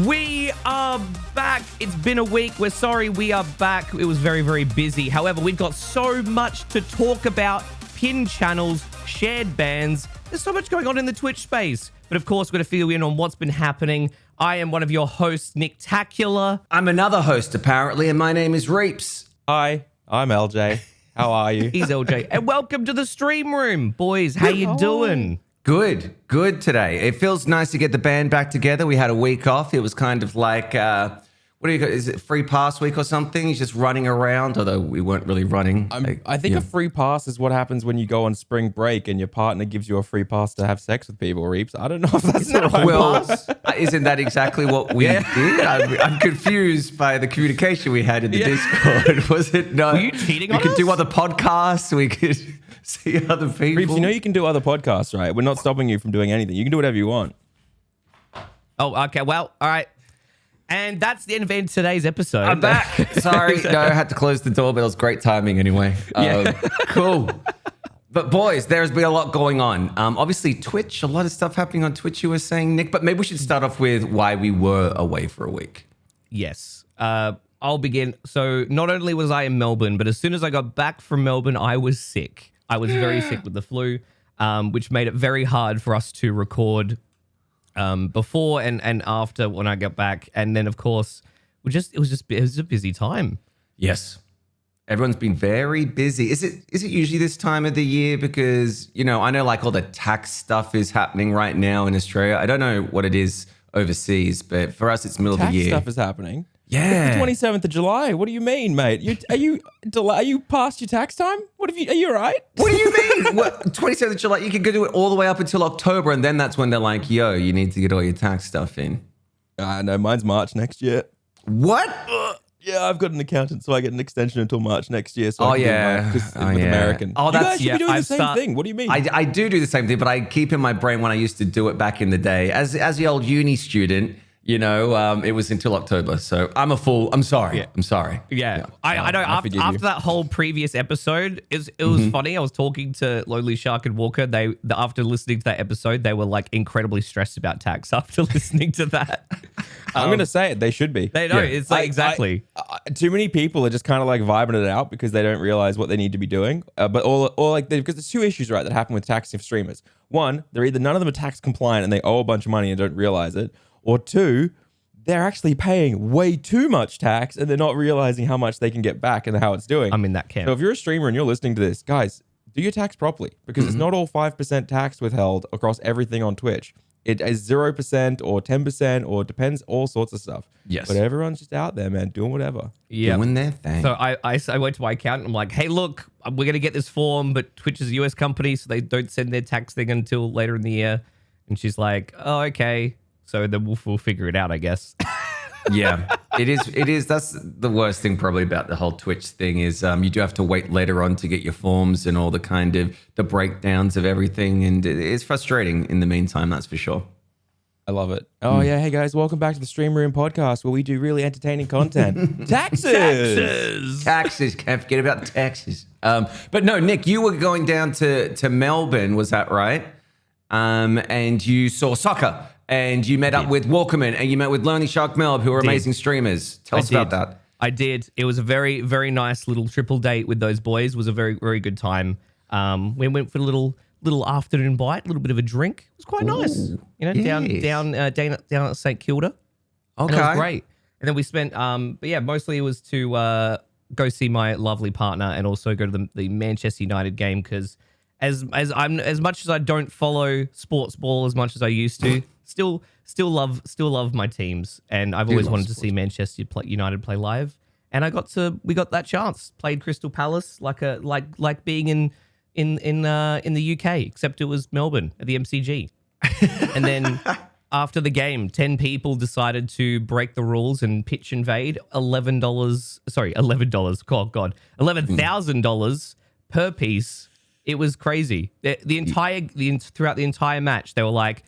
We are back. It's been a week. We're sorry we are back. It was very, very busy. However, we've got so much to talk about. Pin channels, shared bans. There's so much going on in the Twitch space. But of course, we're going to fill you in on what's been happening. I am one of your hosts, Nicktacular. I'm another host, apparently, and my name is Reapz. Hi, I'm LJ. How are you? He's LJ. And welcome to the stream room. Boys, how you doing? Good today. It feels nice to get the band back together. We had a week off. It was kind of like, what do you call, is it free pass week or something? He's just running around, although we weren't really running. I think a free pass is what happens when you go on spring break and your partner gives you a free pass to have sex with people, Reapz. I don't know if that's the right pass. Isn't that exactly what we did? I'm confused by the communication we had in the Discord. Was it no? Were you cheating on us? We could do other podcasts. We could see other people. Reapz, you know you can do other podcasts, right? We're not stopping you from doing anything. You can do whatever you want. Oh, okay. Well, all right. And that's the end of today's episode. I'm back. Sorry. No, I had to close the door, but it was great timing anyway. Cool. But boys, there's been a lot going on. Obviously, Twitch, a lot of stuff happening on Twitch, you were saying, Nick, but maybe we should start off with why we were away for a week. Yes. I'll begin. So not only was I in Melbourne, but as soon as I got back from Melbourne, I was sick. I was very sick with the flu, which made it very hard for us to record before and after when I got back. And then, of course, it was a busy time. Yes. Everyone's been very busy. Is it usually this time of the year? Because, you know, I know like all the tax stuff is happening right now in Australia. I don't know what it is overseas, but for us, it's middle of the year. Tax stuff is happening. Yeah. It's the 27th of July. What do you mean, mate? Are you past your tax time? Are you all right? What do you mean? 27th of July, you can go do it all the way up until October, and then that's when they're like, yo, you need to get all your tax stuff in. No, mine's March next year. What? Yeah, I've got an accountant, so I get an extension until March next year. So Oh, I can do yeah. mine, 'cause Oh, with yeah. American. Oh, You that's- guys should yeah, be doing the I've same start- thing. What do you mean? I do the same thing, but I keep in my brain when I used to do it back in the day. As the old uni student, you know, it was until October. So I'm a fool. I'm sorry. Yeah. I'm sorry. Yeah. I know. I forgive After you. that whole previous episode, it was funny. I was talking to Lonely Shark and Walker. After listening to that episode, they were like incredibly stressed about tax after listening to that. I'm going to say it. They should be. They know. Yeah. It's like exactly. Too many people are just kind of like vibing it out because they don't realize what they need to be doing. Because there's two issues, right, that happen with taxing streamers. One, they're either none of them are tax compliant and they owe a bunch of money and don't realize it. Or two, they're actually paying way too much tax and they're not realizing how much they can get back and how it's doing. I'm in that camp. So if you're a streamer and you're listening to this, guys, do your tax properly because it's not all 5% tax withheld across everything on Twitch. It is 0% or 10% or depends, all sorts of stuff. Yes. But everyone's just out there, man, doing whatever. Yeah. Doing their thing. So I went to my accountant. I'm like, hey, look, we're going to get this form, but Twitch is a US company, so they don't send their tax thing until later in the year. And she's like, oh, okay. So then we'll figure it out, I guess. Yeah, it is. That's the worst thing probably about the whole Twitch thing is you do have to wait later on to get your forms and all the kind of the breakdowns of everything. And it's frustrating in the meantime, that's for sure. I love it. Oh, yeah. Hey, guys, welcome back to the Stream Room podcast where we do really entertaining content. Taxes. Taxes, can't forget about taxes. But no, Nick, you were going down to Melbourne, was that right? And you saw soccer. And you met up with Walkerman and you met with Lonely Shark Melb, who are amazing streamers. Tell us about that. I did. It was a very, very nice little triple date with those boys. It was a very, very good time. We went for a little afternoon bite, a little bit of a drink. It was quite nice. You know, down at St Kilda. Okay. And it was great. And then we spent, but yeah, mostly it was to go see my lovely partner and also go to the Manchester United game because as much as I don't follow sports ball as much as I used to. Still love my teams, and I've always wanted to see Manchester United play live. And we got that chance. Played Crystal Palace like being in the UK, except it was Melbourne at the MCG. And then after the game, 10 people decided to break the rules and pitch invade. $11. Oh God, $11,000 per piece. It was crazy. Throughout the entire match, they were like.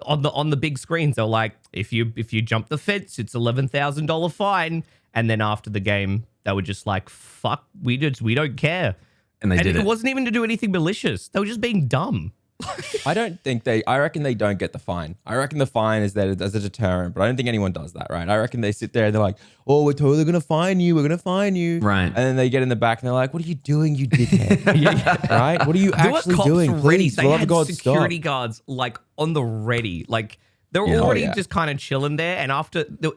On the big screens, they're like, if you jump the fence, it's $11,000 fine. And then after the game, they were just like, fuck, we don't care. And they did it. It wasn't even to do anything malicious. They were just being dumb. I don't think I reckon they don't get the fine. I reckon the fine is there as a deterrent, but I don't think anyone does that, right? I reckon they sit there and they're like, oh, we're totally going to fine you. We're going to fine you. Right. And then they get in the back and they're like, what are you doing, you dickhead? Right? What are you actually doing? Ready. Please, They for the love had of God, security stop. guards like on the ready. Like they were Yeah. already Oh, yeah. just kind of chilling there. And after the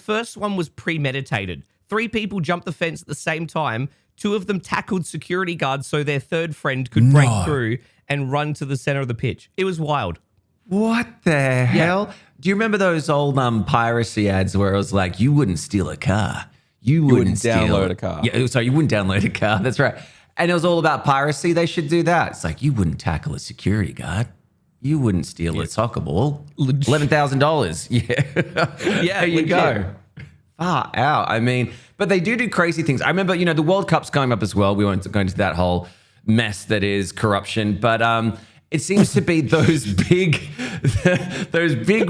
first one was premeditated. 3 people jumped the fence at the same time. 2 of them tackled security guards so their third friend could break through and run to the center of the pitch. It was wild. What the hell? Do you remember those old piracy ads where it was like, you wouldn't steal a car. You wouldn't download a car. Yeah, sorry, you wouldn't download a car. That's right. And it was all about piracy. They should do that. It's like, you wouldn't tackle a security guard. You wouldn't steal a soccer ball. $11,000. Yeah. Yeah, There you legit. go. Far out. I mean, but they do crazy things. I remember, the World Cup's coming up as well. We won't go into that whole mess that is corruption, but it seems to be those big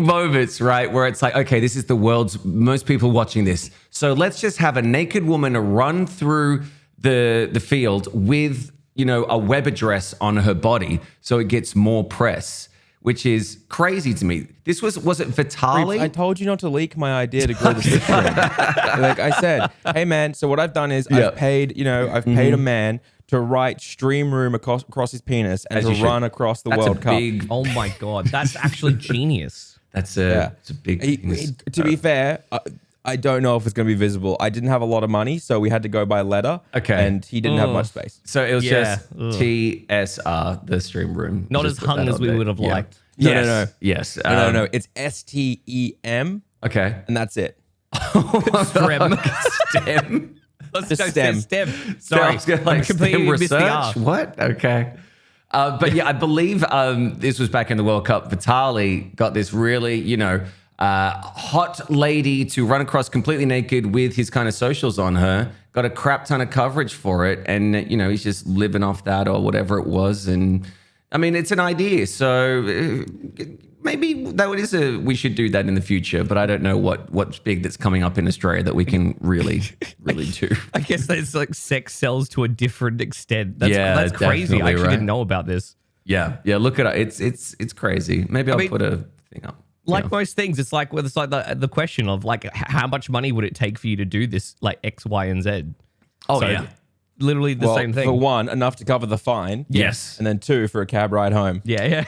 moments, right, where it's like, okay, this is the world's most people watching this. So let's just have a naked woman run through the field with, a web address on her body so it gets more press, which is crazy to me. This was it Vitali? I told you not to leak my idea to grow the Twitch stream. Like I said, hey man, so what I've done is I've paid a man to write stream room across his penis and to run across the World Cup. Oh my God. That's actually genius. It's a big To be fair, I don't know if it's going to be visible. I didn't have a lot of money, so we had to go by letter. Okay. And he didn't have much space. So it was Yeah. just TSR, the stream room. Not Just as put hung that as on we there. would have Yeah. liked. No, Yes. no. Yes. No. It's STEM, Okay. and that's it. Strem. STEM. Let's Just go STEM. STEM. Sorry, I Sorry. was gonna, like, completely STEM missed the research. R. What? Okay. But yeah, I believe this was back in the World Cup. Vitali got this really, hot lady to run across completely naked with his kind of socials on her. Got a crap ton of coverage for it, and he's just living off that or whatever it was. And I mean, it's an idea, so maybe we should do that in the future. But I don't know what's big that's coming up in Australia that we can really do. I guess there's like sex sells to a different extent. That's crazy. I definitely, actually right? didn't know about this. Yeah, look it up. It's crazy. Maybe I'll put a thing up. Like most things, it's like the question of like how much money would it take for you to do this like X, Y, and Z? Oh, So, yeah. literally the same thing. For one, enough to cover the fine. Yes. And then 2, for a cab ride home. Yeah.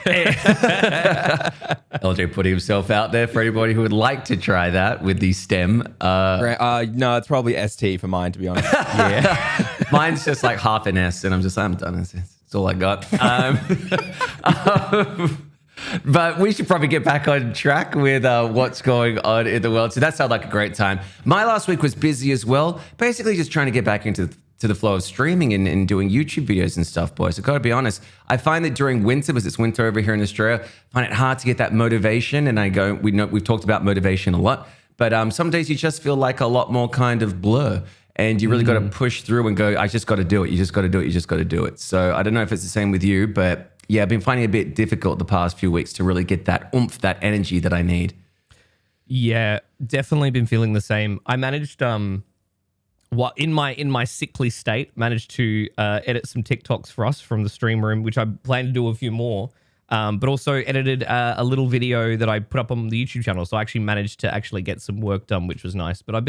LJ put himself out there for anybody who would like to try that with the STEM. No, it's probably ST for mine, to be honest. Yeah. Mine's just like half an S, and I'm done. That's all I got. But we should probably get back on track with what's going on in the world. So that sounded like a great time. My last week was busy as well. Basically just trying to get back into the flow of streaming and doing YouTube videos and stuff, boys. I got to be honest. I find that during winter, because it's winter over here in Australia, I find it hard to get that motivation. And we've talked about motivation a lot, but some days you just feel like a lot more kind of blur. And you really got to push through and go, I just got to do it. You just got to do it. You just got to do it. So I don't know if it's the same with you, but yeah, I've been finding it a bit difficult the past few weeks to really get that oomph, that energy that I need. Yeah, definitely been feeling the same. I managed in my sickly state, managed to edit some TikToks for us from the stream room, which I plan to do a few more. But also edited a little video that I put up on the YouTube channel. So I actually managed to actually get some work done, which was nice. But I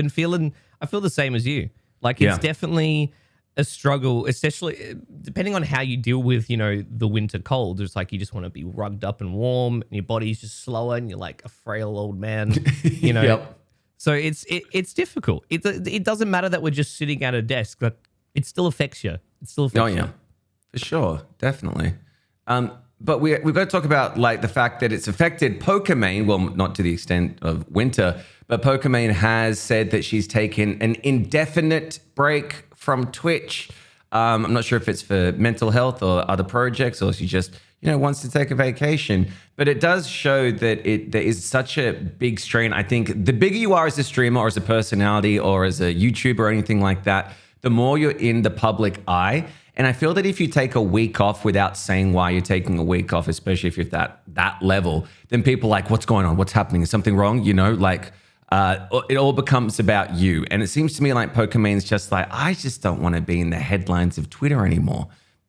feel the same as you. Like it's definitely a struggle, especially depending on how you deal with, the winter cold. It's like you just want to be rugged up and warm and your body's just slower and you're like a frail old man, Yep. So it's difficult. It doesn't matter that we're just sitting at a desk, but it still affects you. It still affects you. Oh, yeah. For sure. Definitely. But we've got to talk about like the fact that it's affected Pokimane. Well, not to the extent of winter, but Pokimane has said that she's taken an indefinite break from Twitch. I'm not sure if it's for mental health or other projects, or she just wants to take a vacation. But it does show that there is such a big strain. I think the bigger you are as a streamer or as a personality or as a YouTuber or anything like that, the more you're in the public eye. And I feel that if you take a week off without saying why you're taking a week off, especially if you're at that level, then people are like, what's going on? What's happening? Is something wrong? It all becomes about you. And it seems to me like Pokimane's just like, I just don't want to be in the headlines of Twitter anymore.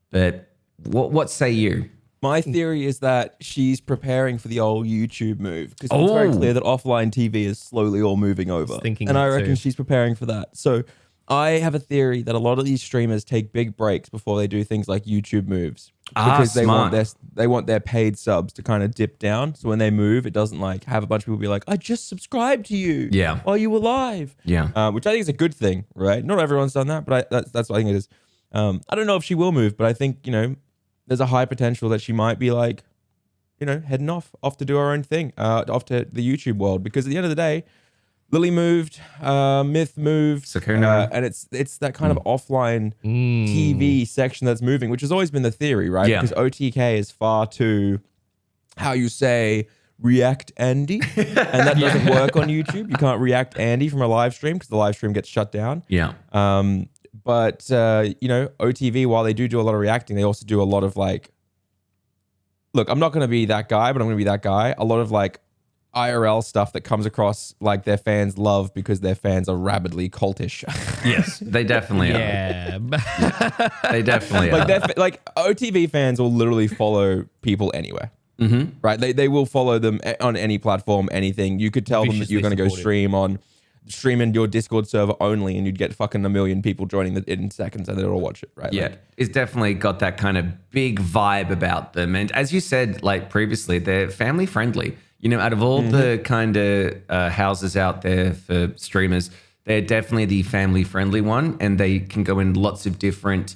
But What say you? My theory is that she's preparing for the old YouTube move because it's very clear that offline TV is slowly all moving over. And I reckon she's preparing for that. So I have a theory that a lot of these streamers take big breaks before they do things like YouTube moves because they want their paid subs to kind of dip down. So when they move, it doesn't like have a bunch of people be like, I just subscribed to you while you were live. Yeah. Which I think is a good thing, right? Not everyone's done that, but that's what I think it is. I don't know if she will move, but I think, there's a high potential that she might be like, heading off to do her own thing, off to the YouTube world. Because at the end of the day, Lily moved, Myth moved, Sakuna. and it's that kind of offline TV section that's moving, which has always been the theory, right? Yeah. Because OTK is far too, how you say, react Andy, and that doesn't work on YouTube. You can't react Andy from a live stream because the live stream gets shut down. Yeah. But OTV, while they do a lot of reacting, they also do a lot of like, look, I'm not going to be that guy, but I'm going to be that guy. A lot of like IRL stuff that comes across like their fans love because their fans are rabidly cultish. Yes, they definitely are. Yeah. They definitely are. Like OTV fans will literally follow people anywhere. Mm-hmm. Right? They will follow them on any platform, anything. You could tell them that you're going to go stream in your Discord server only, and you'd get fucking 1 million people joining in seconds, and they'll all watch it, right? Yeah, it's definitely got that kind of big vibe about them. And as you said, like previously, they're family friendly. Out of all the kind of houses out there for streamers, they're definitely the family friendly one, and they can go in lots of different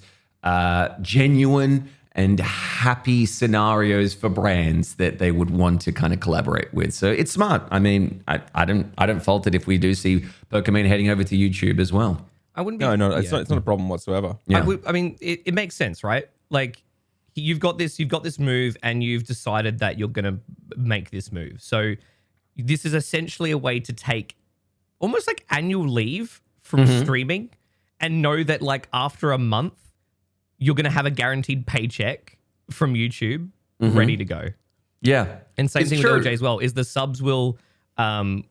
genuine and happy scenarios for brands that they would want to kind of collaborate with. So it's smart. I mean, I don't fault it if we do see Pokimane heading over to YouTube as well. I wouldn't be. No, it's not a problem whatsoever. Yeah. I mean, it makes sense, right? Like, you've got this move, and you've decided that you're gonna make this move. So this is essentially a way to take almost like annual leave from streaming, and know that like after a month, you're going to have a guaranteed paycheck from YouTube ready to go. Yeah. And same thing with LJ as well, is the subs will they'll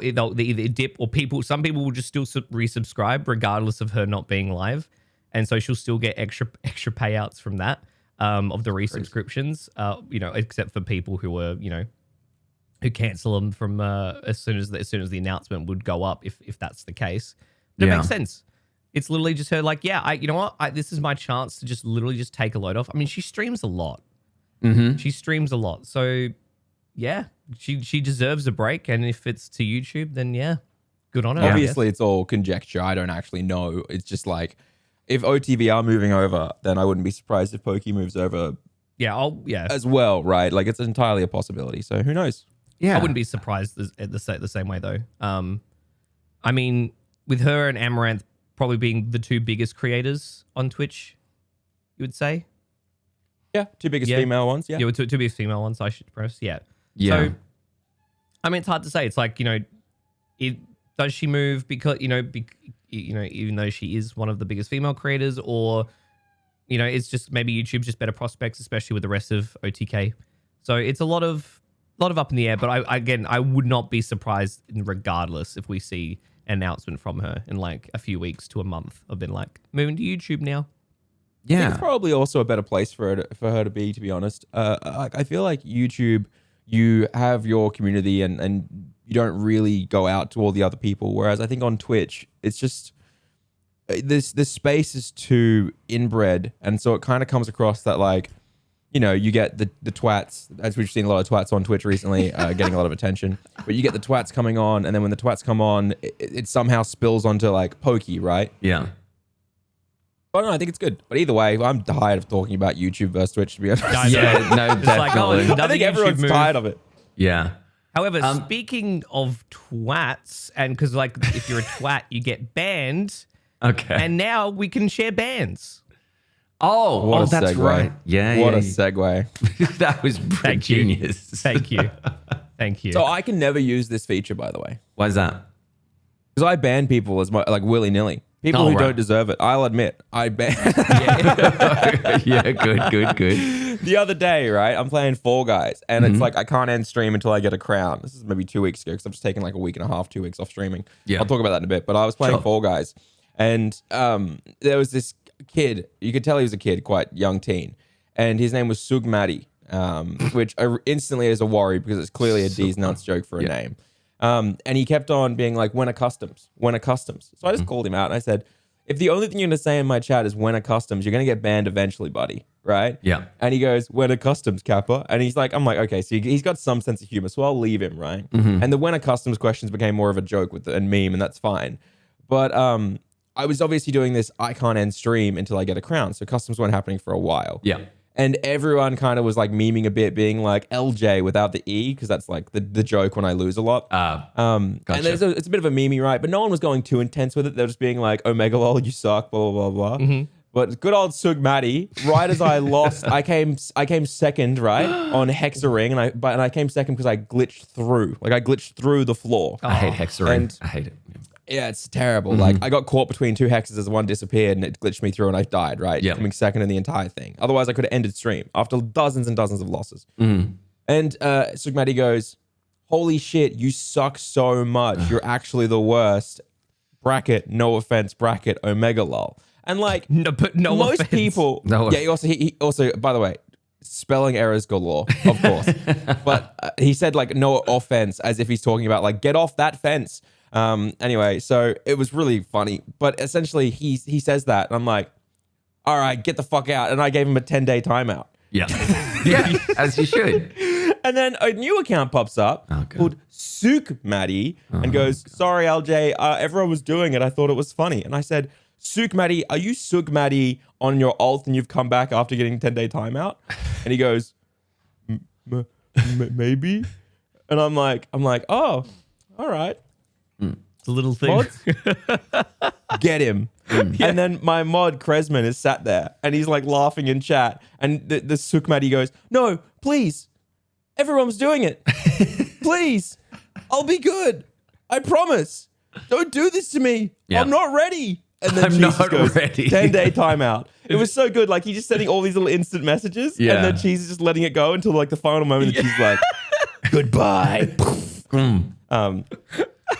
either dip, or some people will just still resubscribe regardless of her not being live. And so she'll still get extra payouts from that, of the resubscriptions, except for people who are, who cancel them from as soon as the announcement would go up, if that's the case. That makes sense. It's literally just her like, you know what? This is my chance to just literally just take a load off. I mean, she streams a lot. Mm-hmm. She streams a lot. So, yeah, she deserves a break. And if it's to YouTube, then, good on her. Obviously, it's all conjecture. I don't actually know. It's just like, if OTV are moving over, then I wouldn't be surprised if Poki moves over as well, right? Like, it's entirely a possibility. So, who knows? Yeah. I wouldn't be surprised the same way, though. I mean, with her and Amaranth probably being the two biggest creators on Twitch, you would say? Yeah, two biggest female ones, yeah. Yeah, two biggest female ones, I should press, yeah. Yeah. So, I mean, it's hard to say. It's like, does she move because, even though she is one of the biggest female creators, or, it's just maybe YouTube's just better prospects, especially with the rest of OTK. So it's a lot of up in the air, but I would not be surprised regardless if we see announcement from her in like a few weeks to a month of being like moving to YouTube now. I think it's probably also a better place for her to be, to be honest. I feel like YouTube, you have your community and you don't really go out to all the other people. Whereas I think on Twitch, it's just this space is too inbred, and so it kind of comes across that like, you get the twats, as we've seen a lot of twats on Twitch recently, getting a lot of attention. But you get the twats coming on, and then when the twats come on, it somehow spills onto like Poki, right? Yeah. But no, I think it's good. But either way, I'm tired of talking about YouTube versus Twitch, to be honest. No, definitely. I think everyone's tired of it. Yeah. However, speaking of twats, and because like if you're a twat, you get banned. Okay. And now we can share bans. Oh, that's segue. right. Yeah. What a segue. That was genius. Thank you. Thank you. So I can never use this feature, by the way. Why is that? Because I ban people as like willy-nilly. People who don't deserve it. I'll admit, I ban. Yeah, good. The other day, right, I'm playing Fall Guys, and it's like I can't end stream until I get a crown. This is maybe 2 weeks ago, because I've just taken like a week and a half, 2 weeks off streaming. Yeah. I'll talk about that in a bit. But I was playing Fall Guys, and there was this kid. You could tell he was a kid, quite young teen, and his name was Sug Matty, which instantly is a worry because it's clearly a D's nuts joke for a name. And he kept on being like, when are customs? When are customs? So I just called him out and I said, if the only thing you're going to say in my chat is when are customs, you're going to get banned eventually, buddy. Right? Yeah. And he goes, when are customs, Kappa? And he's like, I'm like, okay, so he's got some sense of humor, so I'll leave him, right? And the when are customs questions became more of a joke and meme, and that's fine. But I was obviously doing this I can't end stream until I get a crown. So customs weren't happening for a while. Yeah. And everyone kind of was like memeing a bit, being like LJ without the E, because that's like the joke when I lose a lot. Gotcha. And it's a bit of a meme, right? But no one was going too intense with it. They're just being like, Omega lol, you suck, blah, blah, blah, blah. But good old Sug Matty, right as I lost, I came second, right, on Hexaring, and I came second because I glitched through. Like I glitched through the floor. I hate Hexaring. I hate it. Yeah, it's terrible. Like I got caught between two hexes as one disappeared and it glitched me through and I died, right? Yeah. Coming second in the entire thing. Otherwise I could have ended stream after dozens and dozens of losses. And Sug Matty goes, holy shit, you suck so much. You're actually the worst. Bracket, no offense, bracket, Omega lol. And like but no most offense. people, he also, by the way, spelling errors galore, of course. But he said like no offense as if he's talking about like get off that fence. Anyway, so it was really funny. But essentially he says that and I'm like, all right, get the fuck out. And I gave him a 10-day timeout. Yeah. Yeah, as you should. And then a new account pops up called Suk Matty and goes, sorry, LJ, everyone was doing it. I thought it was funny. And I said, Suk Matty, are you Suk Matty on your alt and you've come back after getting 10-day timeout? And he goes, maybe. And I'm like, oh, all right. It's a little thing. Mods, get him. And then my mod Kresman is sat there and he's like laughing in chat. And the Suk Matty goes, no, please. Everyone's doing it. Please. I'll be good. I promise. Don't do this to me. Yeah. I'm not ready. And then I'm Jesus not goes, ready. 10-day timeout. It was so good. Like he's just sending all these little instant messages. Yeah. And then Cheese is just letting it go until like the final moment that she's like, goodbye.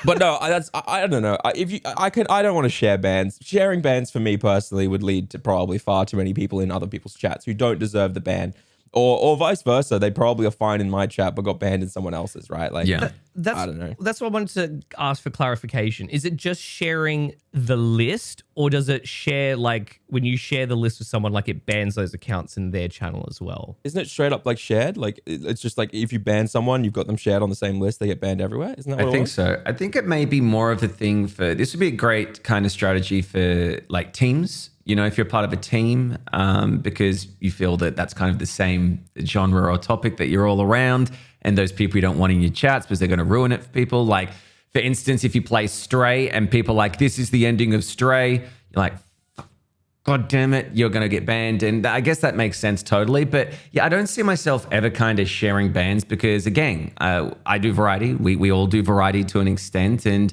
But no, I don't know. I don't want to share bans. Sharing bans for me personally would lead to probably far too many people in other people's chats who don't deserve the ban. Or vice versa. They probably are fine in my chat, but got banned in someone else's, right? Like, yeah. I don't know. That's what I wanted to ask for clarification. Is it just sharing the list, or does it share, like, when you share the list with someone, like it bans those accounts in their channel as well? Isn't it straight up like shared? Like, it's just like if you ban someone, you've got them shared on the same list, they get banned everywhere? Isn't that what I think so. I think it may be more of a thing for, this would be a great kind of strategy for like teams. You know, if you're part of a team, because you feel that that's kind of the same genre or topic that you're all around, and those people you don't want in your chats because they're going to ruin it for people. Like, for instance, if you play Stray and people are like, this is the ending of Stray, you're like, God damn it, you're going to get banned. And I guess that makes sense totally. But yeah, I don't see myself ever kind of sharing bans because, again, I do variety. We all do variety to an extent. And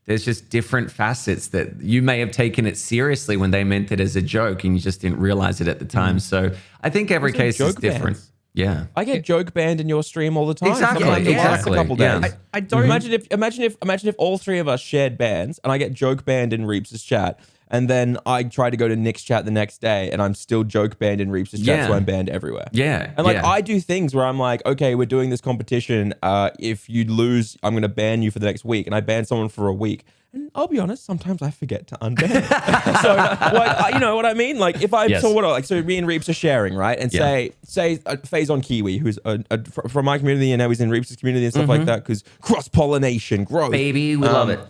there's just different facets that you may have taken it seriously when they meant it as a joke and you just didn't realize it at the time. So I think every case is different. Bans. Yeah, I get joke banned in your stream all the time. Exactly, Sometimes it lasts a couple days. Yeah. I don't imagine if all three of us shared bans and I get joke banned in Reapz' chat, and then I try to go to Nick's chat the next day and I'm still joke banned in Reapz' chat, so I'm banned everywhere. Yeah, and like I do things where I'm like, okay, we're doing this competition. If you lose, I'm going to ban you for the next week, and I ban someone for a week. And I'll be honest, sometimes I forget to unban. So, like, you know what I mean? Like, if I so me and Reapz are sharing, right? And say Phase on Kiwi, who's from my community, and now he's in Reapz' community and stuff like that, because cross pollination, growth, baby, we love it.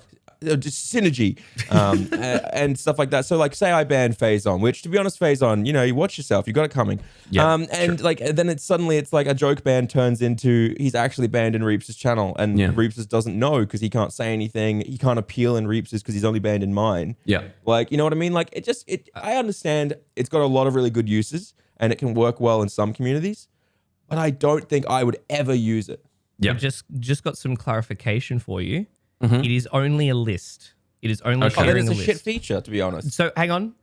Just synergy and stuff like that. So like, say I ban Phazon, which to be honest, Phazon, you know, you watch yourself, you got it coming. And like, then it's like a joke ban turns into he's actually banned in Reapz' channel, and Reapz' doesn't know because he can't say anything. He can't appeal in Reapz' because he's only banned in mine. Yeah, like, you know what I mean? Like, I understand it's got a lot of really good uses and it can work well in some communities, but I don't think I would ever use it. Yeah, just got some clarification for you. It is only a list. It is only sharing a list. It's a shit feature, to be honest. So hang on.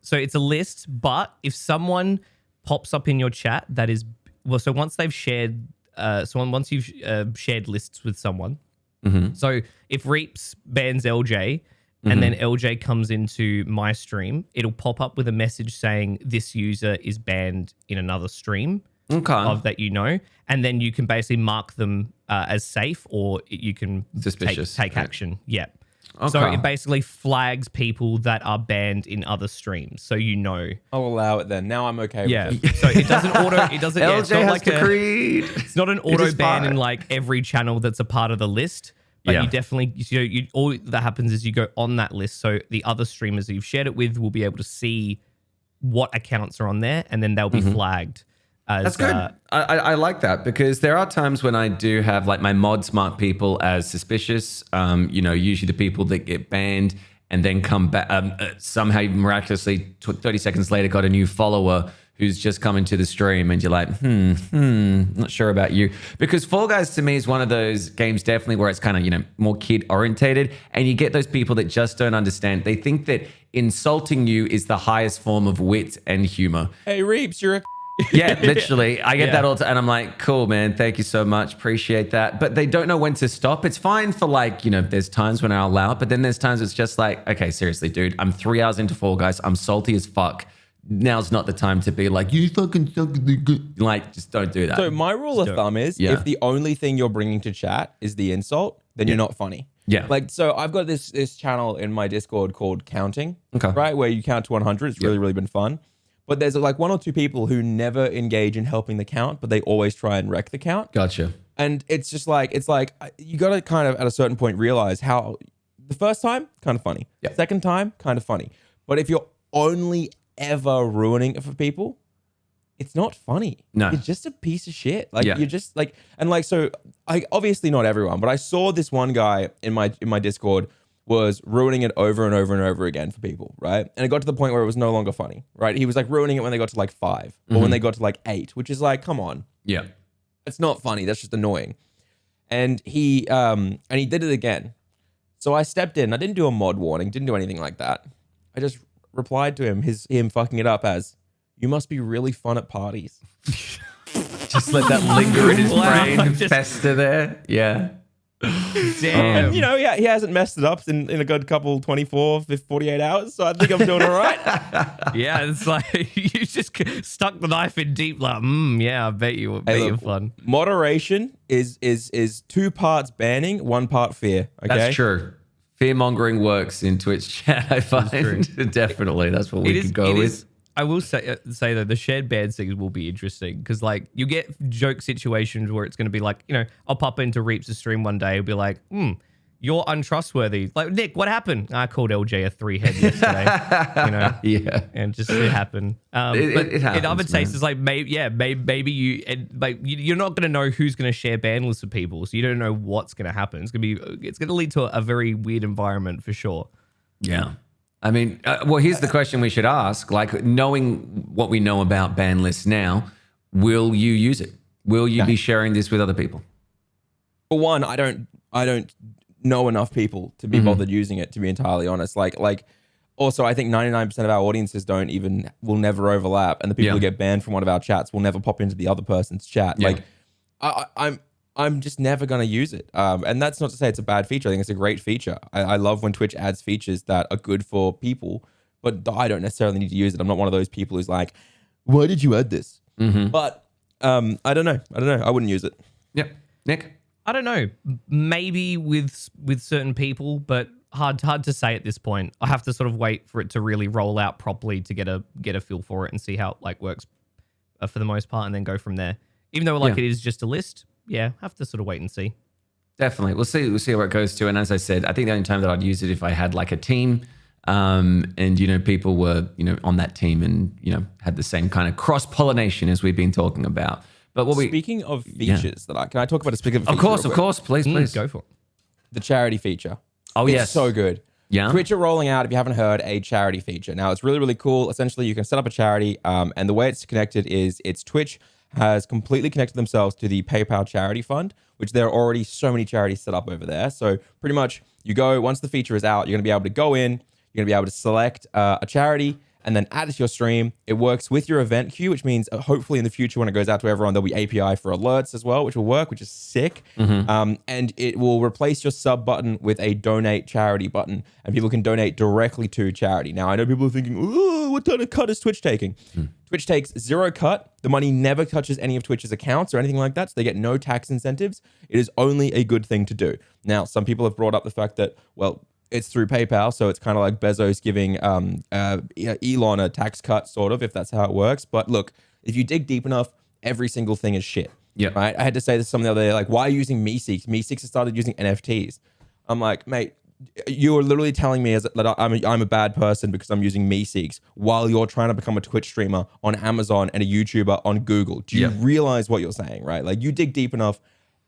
So it's a list, but if someone pops up in your chat that is, well, so once they've shared, once you've shared lists with someone, so if Reapz bans LJ, and then LJ comes into my stream, it'll pop up with a message saying this user is banned in another stream of that and then you can basically mark them as safe, or you can take action. Yeah. Okay. So it basically flags people that are banned in other streams, so I'll allow it then. Now I'm okay with it. So it doesn't LJ has decreed. It's not an auto ban in like every channel that's a part of the list. But you definitely, all that happens is you go on that list. So the other streamers that you've shared it with will be able to see what accounts are on there, and then they'll be flagged. That's good. I like that, because there are times when I do have like my mods mark people as suspicious. Usually the people that get banned and then come back, somehow miraculously 30 seconds later got a new follower who's just come into the stream, and you're like, not sure about you. Because Fall Guys to me is one of those games definitely where it's kind of, more kid orientated, and you get those people that just don't understand. They think that insulting you is the highest form of wit and humor. Hey, Reapz, you're a... Yeah, literally. I get that all the time, and I'm like, cool, man. Thank you so much. Appreciate that. But they don't know when to stop. It's fine for like, there's times when I allow it, but then there's times it's just like, okay, seriously, dude, I'm 3 hours into Fall Guys. I'm salty as fuck. Now's not the time to be like, you fucking suck. Like, just don't do that. So my rule of thumb is if the only thing you're bringing to chat is the insult, then you're not funny. Yeah. Like, so I've got this channel in my Discord called Counting, right? Where you count to 100. It's really, really been fun. But there's like 1 or 2 people who never engage in helping the count, but they always try and wreck the count. Gotcha. And it's just like, you got to kind of at a certain point realize how the first time, kind of funny. Yeah. Second time, kind of funny. But if you're only ever ruining it for people, it's not funny. No. You're just a piece of shit. Like you're just like, and like, so I obviously not everyone, but I saw this one guy in my Discord was ruining it over and over and over again for people, right? And it got to the point where it was no longer funny, right? He was like ruining it when they got to like 5 or when they got to like 8, which is like, come on. Yeah. It's not funny. That's just annoying. And he did it again. So I stepped in. I didn't do a mod warning, didn't do anything like that. I just replied to him fucking it up as, you must be really fun at parties. Just let that linger in his brain, fester there. Yeah. Damn. And, he hasn't messed it up in a good couple 24, 48 hours. So I think I'm doing all right. Yeah, it's like you just stuck the knife in deep. Like, I bet you're fun. Moderation is 2 parts banning, 1 part fear. Okay? That's true. Fear mongering works in Twitch chat, I find. Definitely. That's what we could go with. I will say though, the shared ban things will be interesting, because like you get joke situations where it's going to be like, I'll pop into Reapz' stream one day. It'll be like, you're untrustworthy. Like, Nick, what happened? I called LJ a 3-head yesterday. Yeah. And just it happened. But it happens, in other cases, like maybe you're not going to know who's going to share ban lists with people, so you don't know what's going to happen. It's going to lead to a very weird environment for sure. Yeah. I mean, here's the question we should ask. Like, knowing what we know about ban lists now, will you use it? Will you be sharing this with other people? For one, I don't know enough people to be bothered using it, to be entirely honest. Like also, I think 99% of our audiences will never overlap, and the people who get banned from one of our chats will never pop into the other person's chat. Yeah. Like, I'm just never going to use it. And that's not to say it's a bad feature. I think it's a great feature. I love when Twitch adds features that are good for people, but I don't necessarily need to use it. I'm not one of those people who's like, why did you add this? But I don't know. I wouldn't use it. Yep. Nick? I don't know. Maybe with certain people, but hard to say at this point. I have to sort of wait for it to really roll out properly to get a feel for it and see how it like works for the most part, and then go from there. Even though it is just a list. Yeah, have to sort of wait and see. Definitely. We'll see where it goes to. And as I said, I think the only time that I'd use it if I had like a team and, people were, on that team and, had the same kind of cross-pollination as we've been talking about. But Speaking of features can I talk about a specific feature? Of course. Please. Go for it. The charity feature. Oh, it's so good. Yeah. Twitch are rolling out, if you haven't heard, a charity feature. Now, it's really, really cool. Essentially, you can set up a charity, and the way it's connected is Twitch has completely connected themselves to the PayPal charity fund, which there are already so many charities set up over there. So pretty much you go, once the feature is out, you're going to be able to go in, you're going to be able to select a charity, and then add it to your stream. It works with your event queue, which means hopefully in the future when it goes out to everyone, there'll be API for alerts as well, which will work, which is sick. And it will replace your sub button with a donate charity button, and people can donate directly to charity. Now, I know people are thinking, "Ooh, what kind of cut is Twitch taking?" Twitch takes 0 cut. The money never touches any of Twitch's accounts or anything like that, so they get no tax incentives. It is only a good thing to do. Now, some people have brought up the fact that, well, it's through PayPal, so it's kind of like Bezos giving Elon a tax cut, sort of, if that's how it works. But look, if you dig deep enough, every single thing is shit. Yeah. Right? I had to say this to someone the other day, like, why are you using Meeseeks? Meeseeks has started using NFTs. I'm like, mate, you are literally telling me that I'm a bad person because I'm using Meeseeks while you're trying to become a Twitch streamer on Amazon and a YouTuber on Google. Do you realize what you're saying, right? Like, you dig deep enough,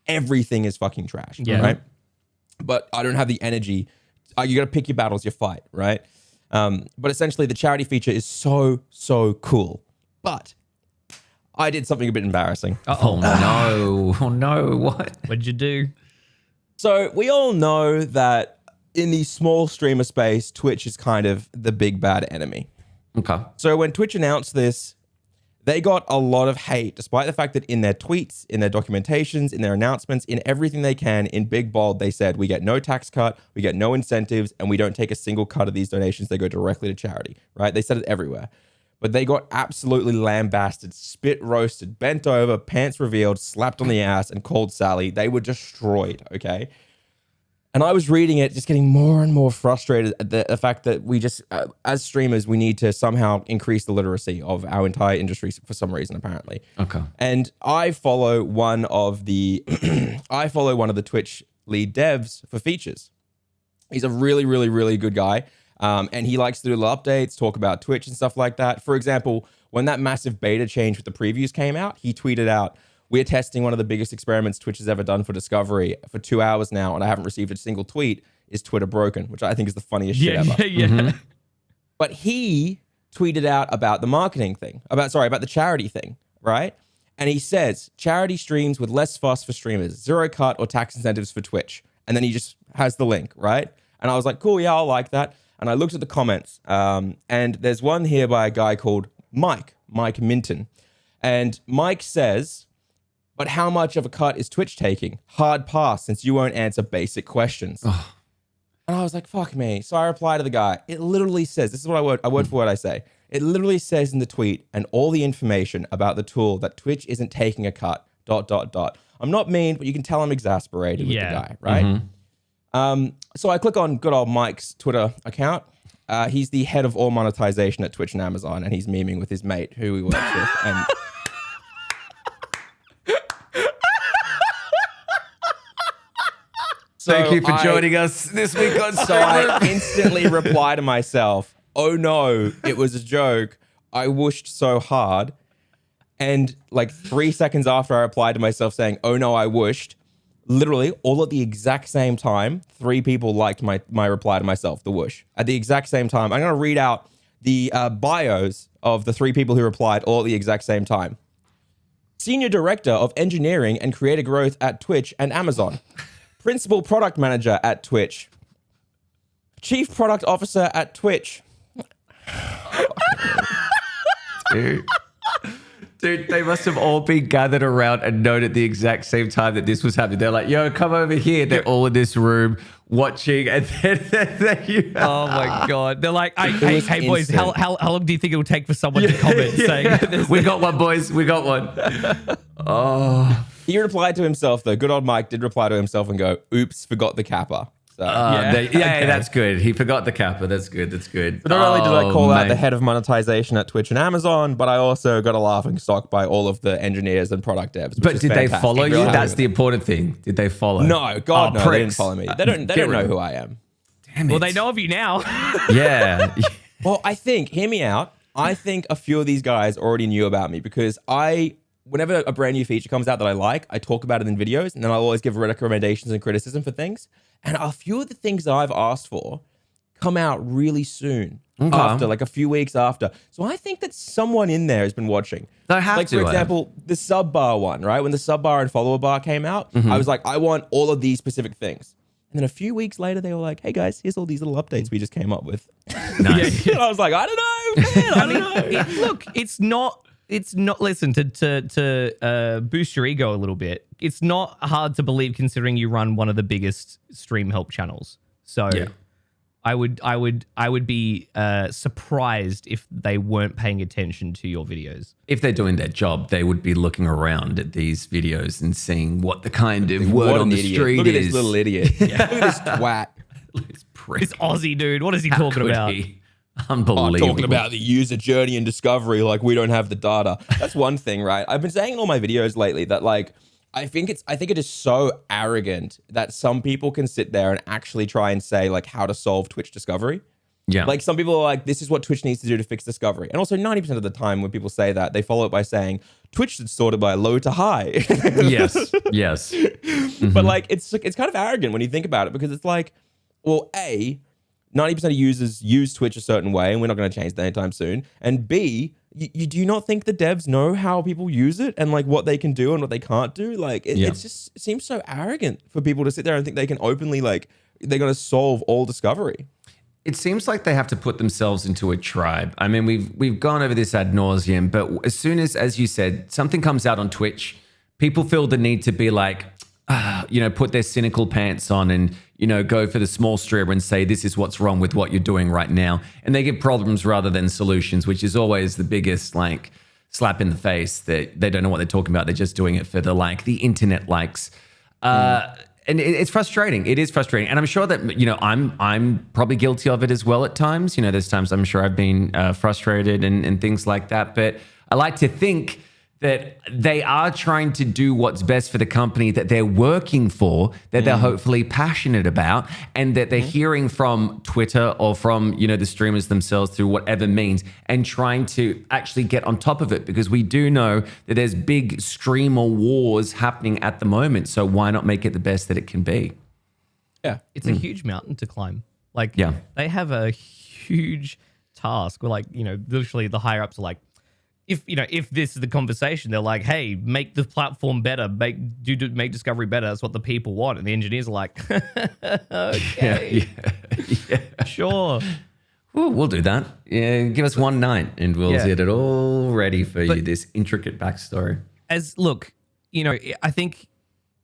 everything is fucking trash, right? But I don't have the energy. You got to pick your battles, you fight, right? But essentially, the charity feature is so cool. But I did something a bit embarrassing. Oh no! Oh no! What? What'd you do? So we all know that in the small streamer space, Twitch is kind of the big bad enemy. Okay. So when Twitch announced this, they got a lot of hate, despite the fact that in their tweets, in their documentations, in their announcements, in everything they can, in big bold, they said, we get no tax cut, we get no incentives, and we don't take a single cut of these donations. They go directly to charity, right? They said it everywhere. But they got absolutely lambasted, spit roasted, bent over, pants revealed, slapped on the ass, and called Sally. They were destroyed, okay? And I was reading it, just getting more and more frustrated at the fact that we just, as streamers, we need to somehow increase the literacy of our entire industry for some reason, apparently. Okay. And I follow one of the, Twitch lead devs for features. He's a really good guy. And he likes to do little updates, talk about Twitch and stuff like that. For example, when that massive beta change with the previews came out, he tweeted out, "We're testing one of the biggest experiments Twitch has ever done for discovery for 2 hours now, and I haven't received a single tweet. Is Twitter broken?" Which I think is the funniest shit ever. But he tweeted out about the marketing thing, about the charity thing, right? And he says, charity streams with less fuss for streamers, 0 cut or tax incentives for Twitch. And then he just has the link, right? And I was like, cool, yeah, I'll like that. And I looked at the comments, and there's one here by a guy called Mike Minton. And Mike says, "But how much of a cut is Twitch taking? Hard pass, since you won't answer basic questions." And I was like, fuck me. So I reply to the guy. It literally says, this is what I word for word I say. It literally says in the tweet and all the information about the tool that Twitch isn't taking a cut, ... I'm not mean, but you can tell I'm exasperated with the guy, right? So I click on good old Mike's Twitter account. He's the head of all monetization at Twitch and Amazon, and he's memeing with his mate who he works with. And Thank you for joining us this week on So I instantly reply to myself, "Oh no, it was a joke. I whooshed so hard." And like 3 seconds after I replied to myself saying, "Oh no, I whooshed," literally all at the exact same time, 3 people liked my reply to myself, the whoosh. At the exact same time. I'm going to read out the bios of the 3 people who replied all at the exact same time. Senior Director of Engineering and Creator Growth at Twitch and Amazon. Principal Product Manager at Twitch. Chief Product Officer at Twitch. Dude, they must have all been gathered around and known at the exact same time that this was happening. They're like, "Yo, come over here." They're all in this room watching, and then you... Oh my god! They're like, "Hey, boys, how long do you think it will take for someone to comment saying we got one, boys, we got one?" Oh. He replied to himself, though. Good old Mike did reply to himself and go, "Oops, forgot the kappa." So, yeah, that's good. He forgot the kappa. That's good. That's good. But not only did I call out the head of monetization at Twitch and Amazon, but I also got a laughing stock by all of the engineers and product devs. But did they follow you? That's the important thing. Did they follow? No, God, no, they didn't follow me. They don't know who I am. Damn it. Well, they know of you now. Yeah. Well, I think, hear me out. I think a few of these guys already knew about me because whenever a brand new feature comes out that I like, I talk about it in videos, and then I'll always give recommendations and criticism for things. And a few of the things that I've asked for come out really soon, after, like a few weeks after. So I think that someone in there has been watching. They have like, to, for example, the sub bar one, right? When the sub bar and follower bar came out, I was like, I want all of these specific things. And then a few weeks later, they were like, "Hey guys, here's all these little updates we just came up with." Nice. And I was like, I don't know. man. I don't know. Look, it's not. Listen, to boost your ego a little bit. It's not hard to believe considering you run one of the biggest stream help channels. So, Yeah. I would be surprised if they weren't paying attention to your videos. If they're doing their job, they would be looking around at these videos and seeing what the kind of word What on an the idiot. street Look at is. this little idiot. Look at this twat. This prick. This Aussie dude, what is he How talking could about? he? Unbelievable. Talking about the user journey and discovery, like we don't have the data. That's one thing, right? I've been saying in all my videos lately that like I think it is so arrogant that some people can sit there and actually try and say like how to solve Twitch discovery. Yeah. Like some people are like, this is what Twitch needs to do to fix discovery. And also 90% of the time when people say that, they follow it by saying Twitch should sort it by low to high. yes. Yes. But like it's kind of arrogant when you think about it because it's like, well, A, 90% of users use Twitch a certain way, and we're not going to change that anytime soon. And B, you do you not think the devs know how people use it and like what they can do and what they can't do? Like it seems so arrogant for people to sit there and think they can openly like they're going to solve all discovery. It seems like they have to put themselves into a tribe. I mean, we've gone over this ad nauseum, but as soon as you said, something comes out on Twitch, people feel the need to be like, put their cynical pants on and, go for the small streamer and say, this is what's wrong with what you're doing right now. And they give problems rather than solutions, which is always the biggest like slap in the face that they don't know what they're talking about. They're just doing it for the internet likes. And it's frustrating. It is frustrating. And I'm sure that, I'm probably guilty of it as well at times. There's times I'm sure I've been frustrated and things like that. But I like to think that they are trying to do what's best for the company that they're working for, that they're hopefully passionate about, and that they're hearing from Twitter or from, the streamers themselves through whatever means, and trying to actually get on top of it, because we do know that there's big streamer wars happening at the moment. So why not make it the best that it can be? Yeah. It's a huge mountain to climb. Like, Yeah. they have a huge task where, like, literally the higher ups are like, if this is the conversation, they're like, hey, make the platform better, make discovery better. That's what the people want. And the engineers are like, okay, Yeah. sure. Ooh, we'll do that. Yeah, give us one night and we'll get it all ready for you, this intricate backstory. I think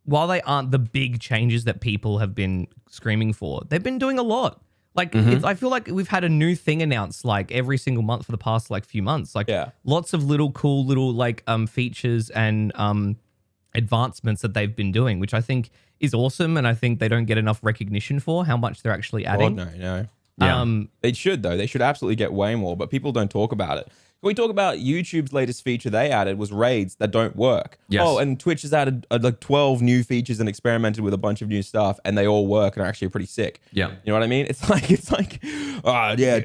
while they aren't the big changes that people have been screaming for, they've been doing a lot. Like, I feel like we've had a new thing announced like every single month for the past like few months. Like, lots of cool little like features and advancements that they've been doing, which I think is awesome. And I think they don't get enough recognition for how much they're actually adding. Oh, no. Yeah. They should, though. They should absolutely get way more, but people don't talk about it. When we talk about YouTube's latest feature they added was raids that don't work. Yes. Oh, and Twitch has added like 12 new features and experimented with a bunch of new stuff, and they all work and are actually pretty sick. Yeah. You know what I mean? It's like,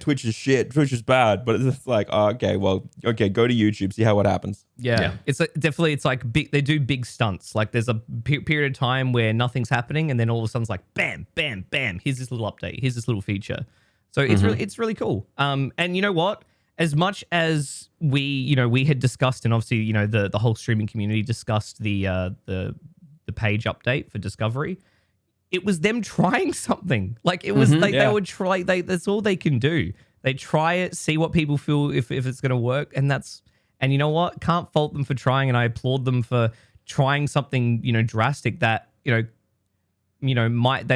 Twitch is shit. Twitch is bad. But it's like, go to YouTube, see what happens. Yeah. It's like, definitely, it's like big, they do big stunts. Like, there's a period of time where nothing's happening, and then all of a sudden it's like, bam, bam, bam. Here's this little update. Here's this little feature. So it's really cool. And you know what? As much as we had discussed, and obviously, the whole streaming community discussed the page update for Discovery, it was them trying something. Like, it was they would try. That's all they can do. They try it, see what people feel if it's going to work, and you know what? Can't fault them for trying, and I applaud them for trying something drastic that they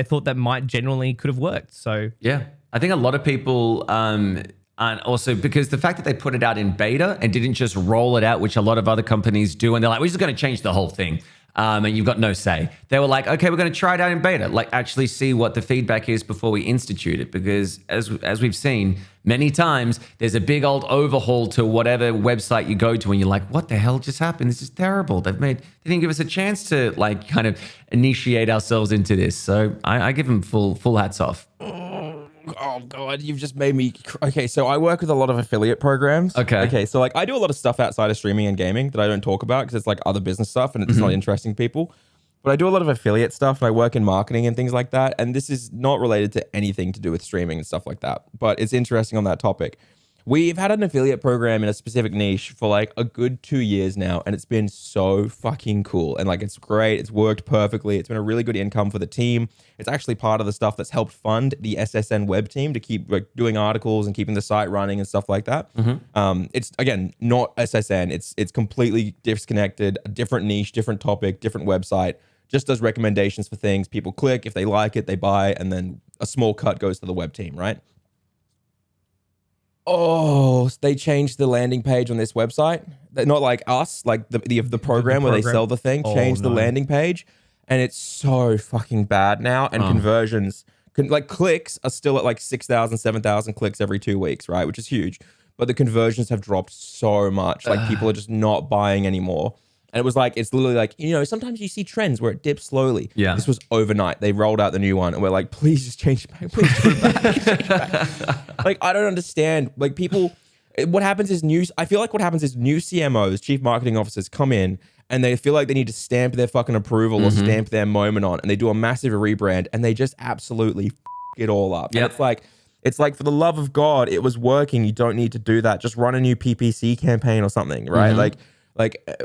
thought that might genuinely could have worked. So Yeah. I think a lot of people, and also because the fact that they put it out in beta and didn't just roll it out, which a lot of other companies do, and they're like, we're just going to change the whole thing. And you've got no say. They were like, okay, we're going to try it out in beta, like actually see what the feedback is before we institute it. Because as we've seen many times, there's a big old overhaul to whatever website you go to, and you're like, what the hell just happened? This is terrible. They didn't give us a chance to like kind of initiate ourselves into this. So I give them full hats off. Oh God, you've just made me. Okay, so I work with a lot of affiliate programs. Okay, so like I do a lot of stuff outside of streaming and gaming that I don't talk about because it's like other business stuff and it's not interesting people. But I do a lot of affiliate stuff and I work in marketing and things like that. And this is not related to anything to do with streaming and stuff like that. But it's interesting on that topic. We've had an affiliate program in a specific niche for like a good 2 years now, and it's been so fucking cool. And like, it's great. It's worked perfectly. It's been a really good income for the team. It's actually part of the stuff that's helped fund the SSN web team to keep like doing articles and keeping the site running and stuff like that. It's again, not SSN. It's completely disconnected, a different niche, different topic, different website. Just does recommendations for things. People click. If they like it, they buy. And then a small cut goes to the web team, right? Oh, they changed the landing page on this website. Not like us, like the program where they sell the thing. Changed the landing page, and it's so fucking bad now. And conversions, like clicks, are still at like 6,000, 7,000 clicks every 2 weeks, right? Which is huge. But the conversions have dropped so much. Like people are just not buying anymore. And it was like, it's literally like, you know, sometimes you see trends where it dips slowly. Yeah. This was overnight. They rolled out the new one and we're like, please just change it back. Please put it back. Change it back. Like, I don't understand. Like people, what happens is I feel like what happens is new CMOs, chief marketing officers come in and they feel like they need to stamp their fucking approval or stamp their moment on, and they do a massive rebrand and they just absolutely it all up. Yep. And it's like, for the love of God, it was working. You don't need to do that. Just run a new PPC campaign or something, right?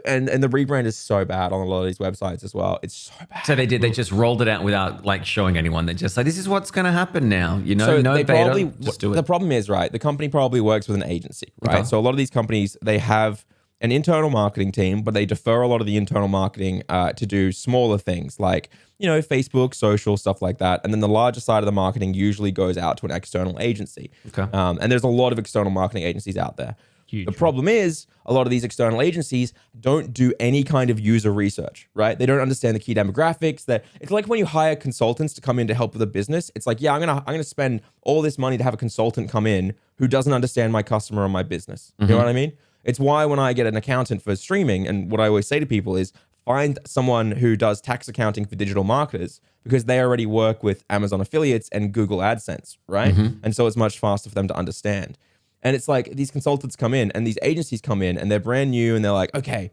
And the rebrand is so bad on a lot of these websites as well. It's so bad. So they just rolled it out without like showing anyone. They just like, this is what's going to happen now. You know, so no they beta, probably, just do it. The problem is, right, the company probably works with an agency, right? So a lot of these companies, they have an internal marketing team, but they defer a lot of the internal marketing to do smaller things like, you know, Facebook, social, stuff like that. And then the larger side of the marketing usually goes out to an external agency. And there's a lot of external marketing agencies out there. Huge. The problem is a lot of these external agencies don't do any kind of user research, right? They don't understand the key demographics. It's like when you hire consultants to come in to help with a business. It's like, yeah, I'm gonna spend all this money to have a consultant come in who doesn't understand my customer or my business. You know what I mean? It's why when I get an accountant for streaming, and what I always say to people is find someone who does tax accounting for digital marketers, because they already work with Amazon affiliates and Google AdSense, right? And so it's much faster for them to understand. And it's like these consultants come in and these agencies come in and they're brand new and they're like, okay,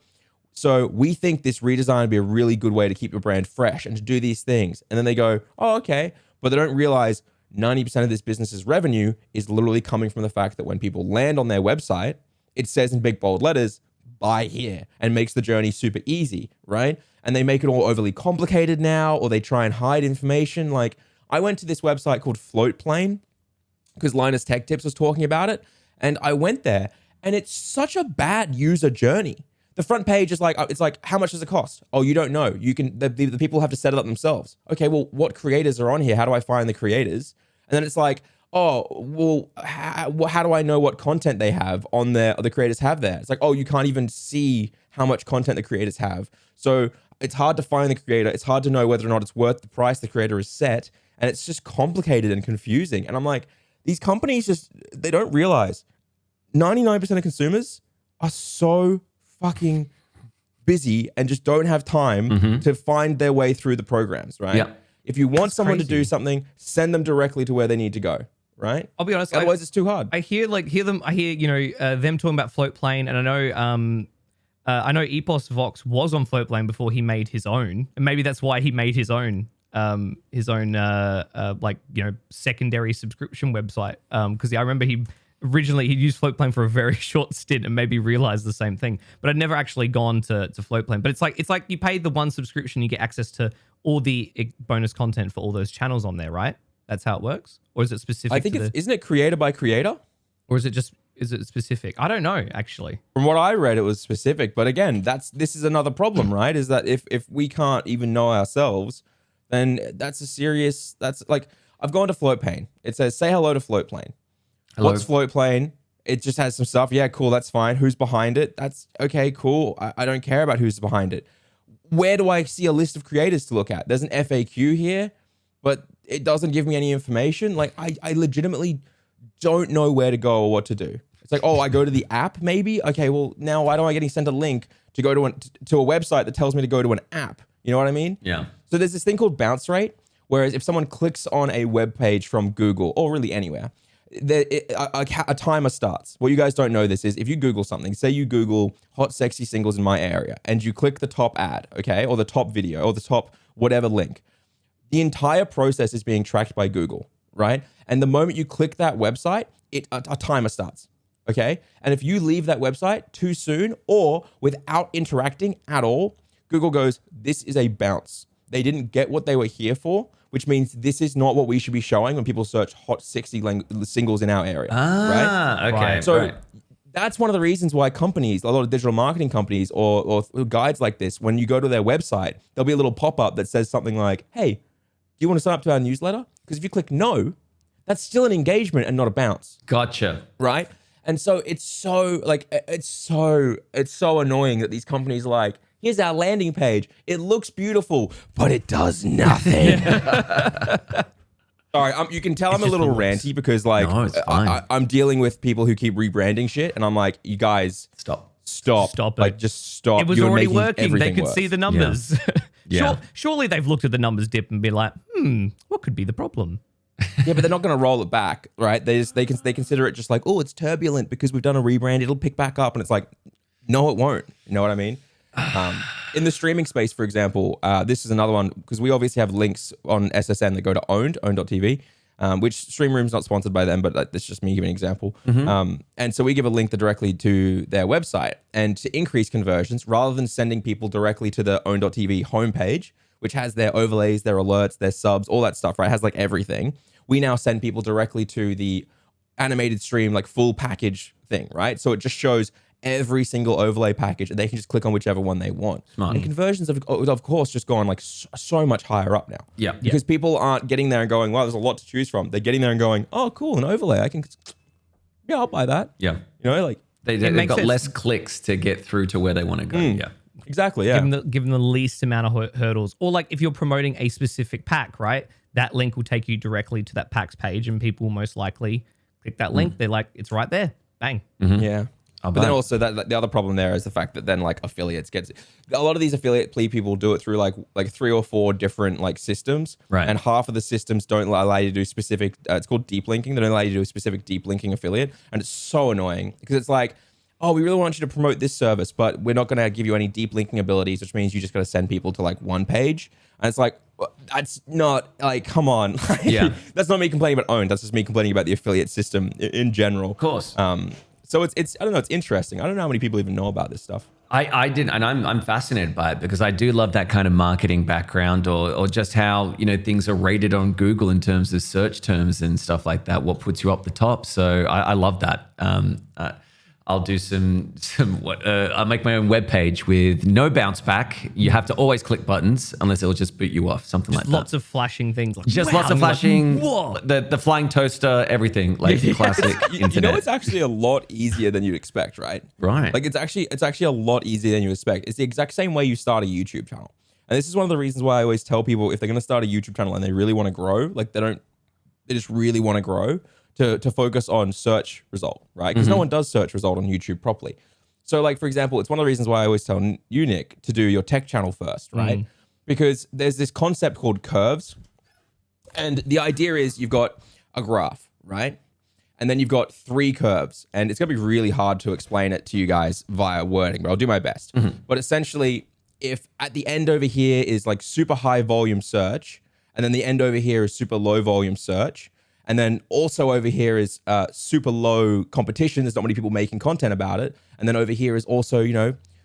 so we think this redesign would be a really good way to keep your brand fresh and to do these things. And then they go, oh, okay. But they don't realize 90% of this business's revenue is literally coming from the fact that when people land on their website, it says in big bold letters, buy here, and makes the journey super easy, right? And they make it all overly complicated now, or they try and hide information. Like I went to this website called Floatplane because Linus Tech Tips was talking about it. And I went there and it's such a bad user journey. The front page is like, it's like, how much does it cost? Oh, you don't know. You can, the people have to set it up themselves. Okay, well, what creators are on here? How do I find the creators? And then it's like, oh, well, how do I know what content they have on there, or the creators have there? It's like, oh, you can't even see how much content the creators have. So it's hard to find the creator. It's hard to know whether or not it's worth the price the creator is set. And it's just complicated and confusing. And I'm like, these companies they don't realize 99% of consumers are so fucking busy and just don't have time to find their way through the programs, right? Yeah. If you want someone to do something, send them directly to where they need to go, right? I'll be honest. Otherwise, it's too hard. I hear them. I hear, you know, them talking about Floatplane, and I know Epos Vox was on Floatplane before he made his own, and maybe that's why he made his own like, you know, secondary subscription website. Because I remember he used Floatplane for a very short stint and maybe realized the same thing. But I'd never actually gone to Floatplane. But it's like you pay the one subscription, you get access to all the bonus content for all those channels on there, right? That's how it works? Or is it specific? I think isn't it creator by creator? Or is it specific? I don't know, actually. From what I read, it was specific. But again, this is another problem, right? Is that if we can't even know ourselves, then that's like, I've gone to Floatplane. It says, say hello to Floatplane. Hello. What's Floatplane? It just has some stuff. Yeah, cool. That's fine. Who's behind it? That's okay, cool. I don't care about who's behind it. Where do I see a list of creators to look at? There's an FAQ here, but it doesn't give me any information. Like I legitimately don't know where to go or what to do. It's like, oh, I go to the app maybe? Okay, well, now why don't I getting sent a link to go to a website that tells me to go to an app? You know what I mean? Yeah. So there's this thing called bounce rate, whereas if someone clicks on a web page from Google or really anywhere, a timer starts. What you guys don't know this is if you Google something, say you Google hot sexy singles in my area, and you click the top ad, okay, or the top video or the top whatever link, the entire process is being tracked by Google, right? And the moment you click that website, a timer starts. Okay. And if you leave that website too soon or without interacting at all, Google goes, this is a bounce. They didn't get what they were here for, which means this is not what we should be showing when people search hot 60 singles in our area. Right? Okay. So that's one of the reasons why companies, a lot of digital marketing companies or guides like this, when you go to their website, there'll be a little pop-up that says something like, hey, do you want to sign up to our newsletter? Because if you click no, that's still an engagement and not a bounce. Gotcha. Right? And so it's so annoying that these companies are like, here's our landing page. It looks beautiful, but it does nothing. Sorry, you can tell I'm a little ranty because like No, it's fine. I'm dealing with people who keep rebranding shit, and I'm like, you guys Stop. Stop like it. just stop. It was You're already making working. They everything could worse. see the numbers. Yeah. Surely they've looked at the numbers dip and been like, what could be the problem? Yeah, but they're not going to roll it back, right? They consider it just like, oh, it's turbulent because we've done a rebrand. It'll pick back up, and it's like, no, it won't. You know what I mean? In the streaming space, for example, this is another one because we obviously have links on SSN that go to own.tv, which Stream Room's not sponsored by them, but that's just me giving an example. And so we give a link directly to their website. And to increase conversions, rather than sending people directly to the own.tv homepage, which has their overlays, their alerts, their subs, all that stuff, right? It has like everything. We now send people directly to the animated stream, like full package thing, right? So it just shows every single overlay package and they can just click on whichever one they want. Smart. And conversions have of course just gone like so much higher up now. Yeah. Because people aren't getting there and going, wow, there's a lot to choose from. They're getting there and going, oh, cool, an overlay. I'll buy that. Yeah. You know, like They've makes got sense. less clicks to get through to where they want to go. Yeah. exactly, yeah. Give them the least amount of hurdles. Or like if you're promoting a specific pack, right? That link will take you directly to that pack's page and people will most likely click that link. They're like, it's right there. Bang. Yeah. But then also that the other problem there is the fact that then like affiliates a lot of these affiliate people do it through like 3 or 4 different like systems. Right. And half of the systems don't allow you to do specific, it's called deep linking. They don't allow you to do a specific deep linking affiliate. And it's so annoying because it's like, oh, we really want you to promote this service, but we're not going to give you any deep linking abilities, which means you just got to send people to like one page. And it's like, that's not like, come on. Yeah. That's not me complaining about Own. That's just me complaining about the affiliate system in general. Of course. So it's I don't know, it's interesting. I don't know how many people even know about this stuff. I didn't, and I'm fascinated by it because I do love that kind of marketing background or just how, things are rated on Google in terms of search terms and stuff like that, what puts you up the top. So I love that. I'll do I'll make my own web page with no bounce back. You have to always click buttons unless it'll just boot you off, something like that. Lots of flashing things. Like, Just wow, lots of and you're like, flashing, whoa. the flying toaster, everything, like classic internet. You know, it's actually a lot easier than you'd expect, right? Right. Like it's actually a lot easier than you expect. It's the exact same way you start a YouTube channel. And this is one of the reasons why I always tell people if they're going to start a YouTube channel and they really want to grow, like they just really want to grow, to focus on search result, right? Because no one does search result on YouTube properly. So like, for example, it's one of the reasons why I always tell you, Nick, to do your tech channel first, right? Because there's this concept called curves. And the idea is you've got a graph, right? And then you've got 3 curves. And it's going to be really hard to explain it to you guys via wording, but I'll do my best. But essentially, if at the end over here is like super high volume search, and then the end over here is super low volume search, and then also over here is super low competition. There's not many people making content about it. And then over here is also,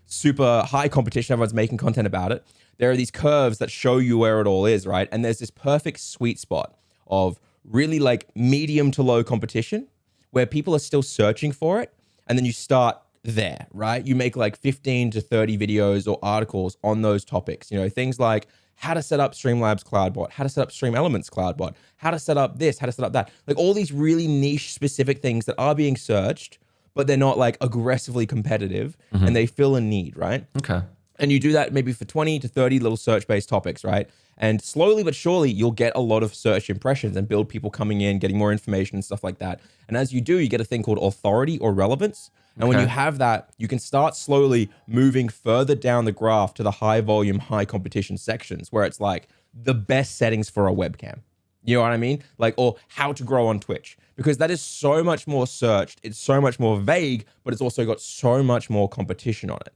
super high competition. Everyone's making content about it. There are these curves that show you where it all is, right? And there's this perfect sweet spot of really like medium to low competition where people are still searching for it. And then you start there, right? You make like 15 to 30 videos or articles on those topics. Things like how to set up Streamlabs CloudBot, how to set up Stream Elements CloudBot, how to set up this, how to set up that. Like all these really niche specific things that are being searched, but they're not like aggressively competitive and they fill a need, right? Okay. And you do that maybe for 20 to 30 little search-based topics, right? And slowly but surely, you'll get a lot of search impressions and build people coming in, getting more information and stuff like that. And as you do, you get a thing called authority or relevance. And when you have that, you can start slowly moving further down the graph to the high volume, high competition sections where it's like the best settings for a webcam. You know what I mean? Like, or how to grow on Twitch, because that is so much more searched. It's so much more vague, but it's also got so much more competition on it.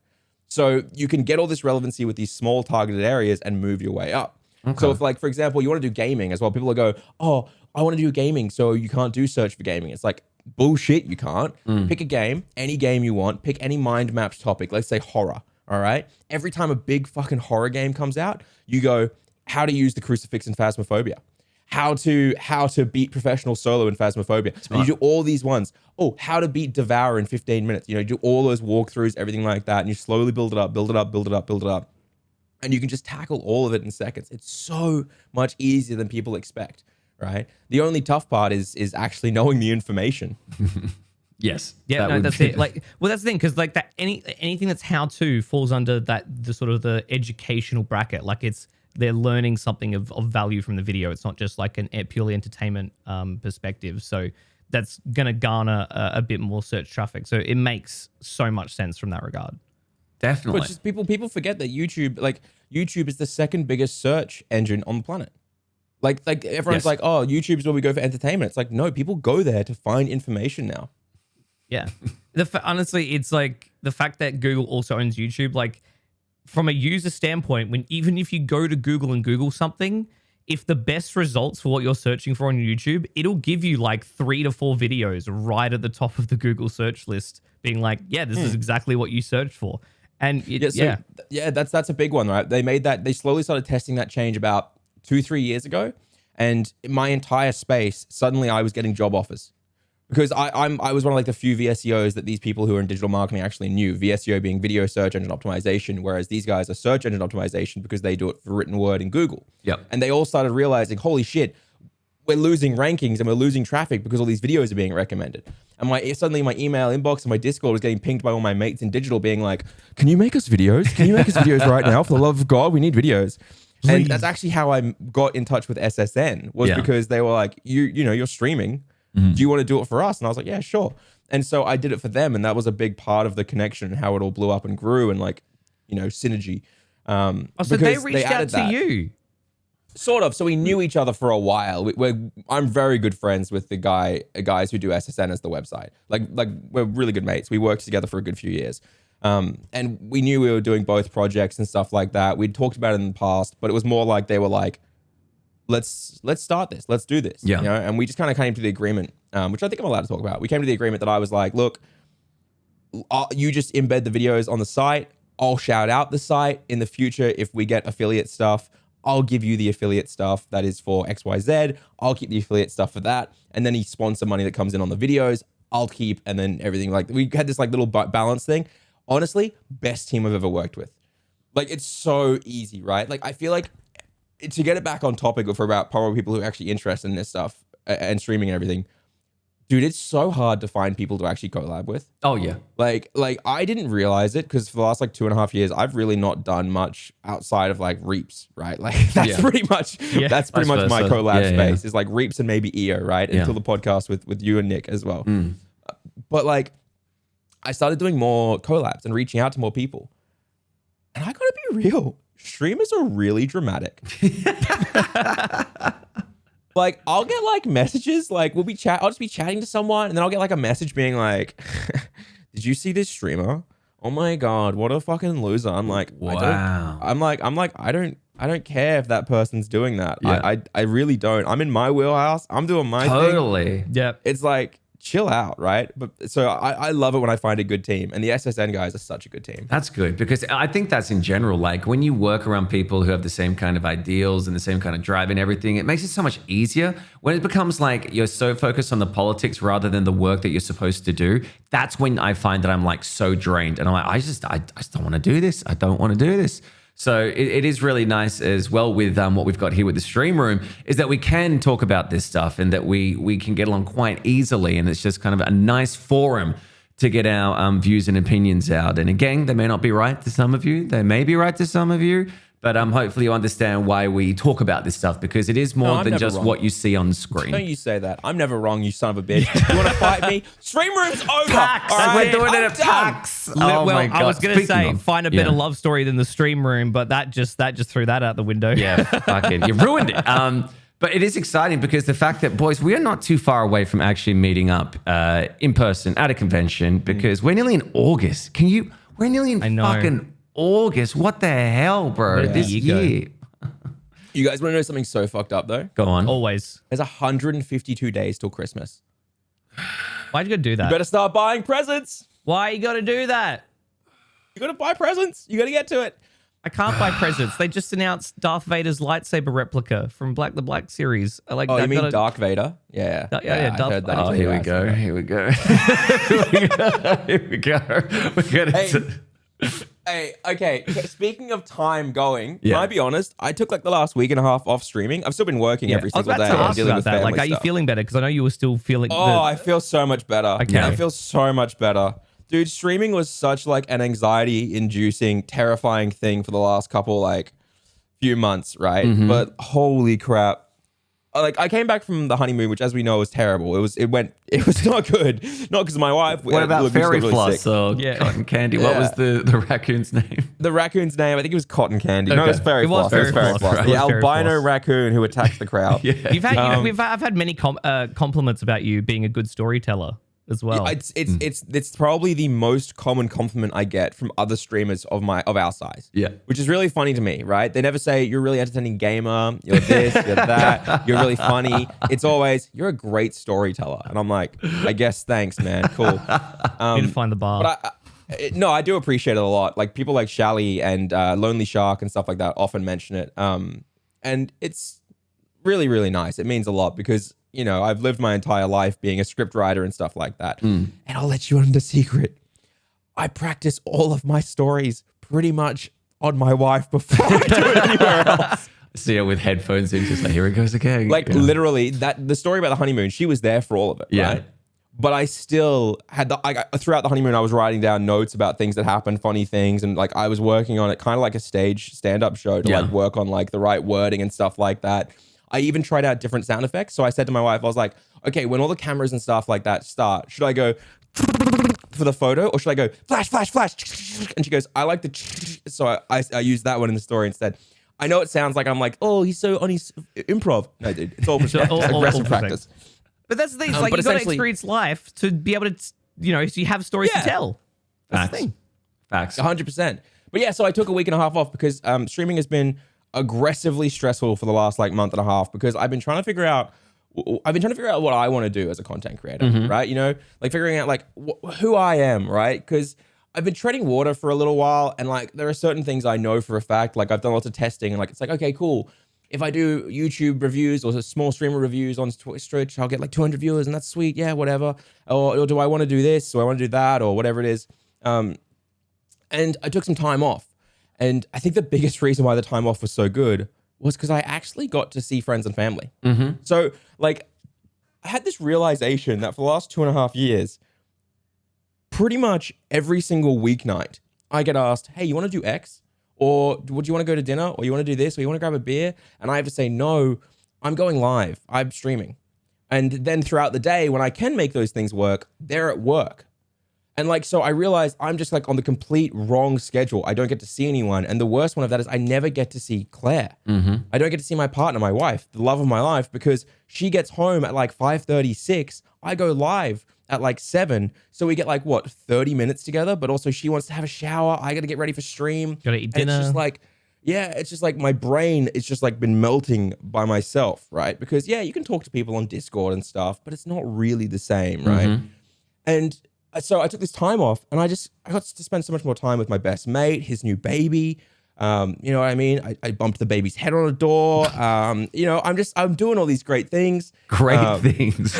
So you can get all this relevancy with these small targeted areas and move your way up. Okay. So if like, for example, you want to do gaming as well, people will go, oh, I want to do gaming, so you can't do search for gaming. It's like, bullshit, you can't. Pick a game, any game you want. Pick any mind mapped topic. Let's say horror. All right. Every time a big fucking horror game comes out, you go, how to use the crucifix in Phasmophobia. How to beat professional solo in Phasmophobia. And you do all these ones. Oh, how to beat Devour in 15 minutes. You know, you do all those walkthroughs, everything like that. And you slowly build it up, build it up, build it up, build it up. And you can just tackle all of it in seconds. It's so much easier than people expect, right? The only tough part is actually knowing the information. Yes. Yeah, no, that's it. Like, well, that's the thing, because like that anything that's how to falls under the sort of the educational bracket. Like they're learning something of value from the video. It's not just like a purely entertainment perspective. So that's gonna garner a bit more search traffic. So it makes so much sense from that regard. Definitely. But just people forget that YouTube is the second biggest search engine on the planet. Like everyone's like, oh, YouTube's where we go for entertainment. It's like, no, people go there to find information now. Yeah. Honestly, it's like the fact that Google also owns YouTube, like from a user standpoint, even if you go to Google and Google something, if the best results for what you're searching for on YouTube, it'll give you like 3 to 4 videos right at the top of the Google search list being like, yeah, this is exactly what you searched for. And that's a big one, right? They slowly started testing that change about 2-3 years ago. And in my entire space, suddenly I was getting job offers. Because I was one of like the few VSEOs that these people who are in digital marketing actually knew. VSEO being video search engine optimization, whereas these guys are search engine optimization because they do it for written word in Google. Yep. And they all started realizing, holy shit, we're losing rankings and we're losing traffic because all these videos are being recommended. And suddenly my email inbox and my Discord was getting pinged by all my mates in digital being like, can you make us videos? Can you make us videos right now? For the love of God, we need videos. Please. And that's actually how I got in touch with SSN was because they were like, you're streaming. Do you want to do it for us? And I was like, yeah, sure. And so I did it for them. And that was a big part of the connection and how it all blew up and grew and like, synergy. So they reached out to you? Sort of. So we knew each other for a while. I'm very good friends with the guys who do SSN as the website. Like we're really good mates. We worked together for a good few years. And we knew we were doing both projects and stuff like that. We'd talked about it in the past, but it was more like they were like, let's start this. Let's do this. Yeah. And we just kind of came to the agreement, which I think I'm allowed to talk about. We came to the agreement that I was like, look, you just embed the videos on the site. I'll shout out the site in the future. If we get affiliate stuff, I'll give you the affiliate stuff that is for XYZ. I'll keep the affiliate stuff for that. And then sponsor money that comes in on the videos, I'll keep, and then everything. Like we had this like little balance thing. Honestly, best team I've ever worked with. Like it's so easy, right? Like I feel like to get it back on topic for about probably people who are actually interested in this stuff and streaming and everything, dude, it's so hard to find people to actually collab with. Oh yeah. Like I didn't realize it because for the last like 2.5 years, I've really not done much outside of like Reapz, right? Like that's pretty much my collab space is like Reapz and maybe EO, right? Yeah. Until the podcast with you and Nick as well. But like I started doing more collabs and reaching out to more people. And I gotta be real, streamers are really dramatic. Like I'll get like messages, like I'll just be chatting to someone and then I'll get like a message being like, did you see this streamer? Oh my God, what a fucking loser. I'm like, wow. I don't care if that person's doing that. Yeah. I really don't. I'm in my wheelhouse. I'm doing my thing. Totally. Yeah. It's like, chill out, right? But so I love it when I find a good team, and the SSN guys are such a good team. That's good because I think that's in general, like when you work around people who have the same kind of ideals and the same kind of drive and everything, it makes it so much easier. When it becomes like you're so focused on the politics rather than the work that you're supposed to do, that's when I find that I'm like so drained and I'm like, I just don't want to do this. I don't want to do this. So it is really nice as well with what we've got here with the stream room is that we can talk about this stuff and that we can get along quite easily. And it's just kind of a nice forum to get our views and opinions out. And again, they may not be right to some of you. They may be right to some of you. But hopefully you understand why we talk about this stuff because it is more than just what you see on the screen. Don't you say that. I'm never wrong, you son of a bitch. You want to fight me? Stream room's over. Pax. All right? We're doing it at PAX. Oh my God. I was going to say, of, find a better love story than the stream room, but that just threw that out the window. Yeah, fucking, you ruined it. But it is exciting because the fact that, boys, we are not too far away from actually meeting up in person at a convention because we're nearly in August. We're nearly in fucking August. What the hell, bro? This year. You guys want to know something so fucked up though? Go on. Always. There's 152 days till Christmas. Why'd you go do You that? better start buying presents. Why you got to do that? You got to buy presents. You got to get to it. I can't buy presents. They just announced Darth Vader's lightsaber replica from the Black series. Like, Oh, I've you mean gotta- Dark Vader? Yeah. Yeah, I Darth heard that. Vader. Oh, here we go. Here we go. Here we go. We're gonna. Hey, okay. Speaking of time going, Yeah. can I be honest? I took like the last week and a half off streaming. I've still been working every I was single about day to and ask dealing about with that. family Like, are you stuff. feeling better? Because I know you were still feeling. Oh, I feel so much better. Okay. I feel so much better. Dude, streaming was such like an anxiety-inducing, terrifying thing for the last couple like few months, right? But holy crap. Like I came back from the honeymoon, which as we know was terrible. It was not good. Not because of my wife. What about fairy floss sick. or Yeah. cotton candy? What was the raccoon's name? The raccoon's name, I think it was Cotton Candy. No, it was Okay. Fairy It was Floss. It was Fairy Fairy Floss, Floss. right. The It was Fairy albino Floss. raccoon who attacked the crowd. You've had, I've had many compliments about you being a good storyteller as well. It's probably the most common compliment I get from other streamers of our size. Yeah. Which is really funny to me, right? They never say you're a really entertaining gamer, you're this, you're that, you're really funny. It's always you're a great storyteller. And I'm like, I guess thanks, man. Cool. Need to find the bar. But no, I do appreciate it a lot. Like people like Shally and Lonely Shark and stuff like that often mention it. And it's really, really nice. It means a lot because, you know, I've lived my entire life being a script writer and stuff like that. And I'll let you in the secret. I practice all of my stories pretty much on my wife before I do it anywhere else. See her with headphones in, just like, here it goes again. Like literally, the story about the honeymoon, she was there for all of it, Yeah. right? But I still had throughout the honeymoon, I was writing down notes about things that happened, funny things, and like I was working on it, kind of like a stage stand-up show to like work on like the right wording and stuff like that. I even tried out different sound effects. So I said to my wife, I was like, okay, when all the cameras and stuff like that start, should I go for the photo or should I go flash, flash, flash? And she goes, I like the, so I used that one in the story instead. I know it sounds like I'm like, oh, he's so on his improv. No, dude, it's all practice, aggressive practice. But that's the thing. It's like but you got to essentially- experience life to be able to, you know, so you have stories to tell. That's the thing. Facts. 100%. But yeah, so I took a week and a half off because streaming has been aggressively stressful for the last like month and a half because I've been trying to figure out what I want to do as a content creator, right? You know, like figuring out like who I am, right? Because I've been treading water for a little while and like there are certain things I know for a fact. Like I've done lots of testing and like it's like, okay, cool. If I do YouTube reviews or small streamer reviews on Twitch, I'll get like 200 viewers and that's sweet. Yeah, whatever. Or do I want to do this or I want to do that or whatever it is. And I took some time off. And I think the biggest reason why the time off was so good was because I actually got to see friends and family. So like I had this realization that for the last 2.5 years, pretty much every single weeknight, I get asked, hey, you want to do X? Or would you want to go to dinner? Or you want to do this? Or you want to grab a beer? And I have to say, no, I'm going live. I'm streaming. And then throughout the day, when I can make those things work, they're at work. And like, so I realized I'm just like on the complete wrong schedule. I don't get to see anyone. And the worst one of that is I never get to see Claire. I don't get to see my partner, my wife, the love of my life, because she gets home at like 5:36. I go live at like 7. So we get like, what, 30 minutes together? But also she wants to have a shower. I got to get ready for stream. Gotta eat And dinner. it's just like, yeah, it's just like my brain is just like been melting by myself, right? Because yeah, you can talk to people on Discord and stuff, but it's not really the same, right? And so I took this time off and I got to spend so much more time with my best mate, his new baby. You know what I mean? I bumped the baby's head on a door. You know, I'm doing all these great things. Great things.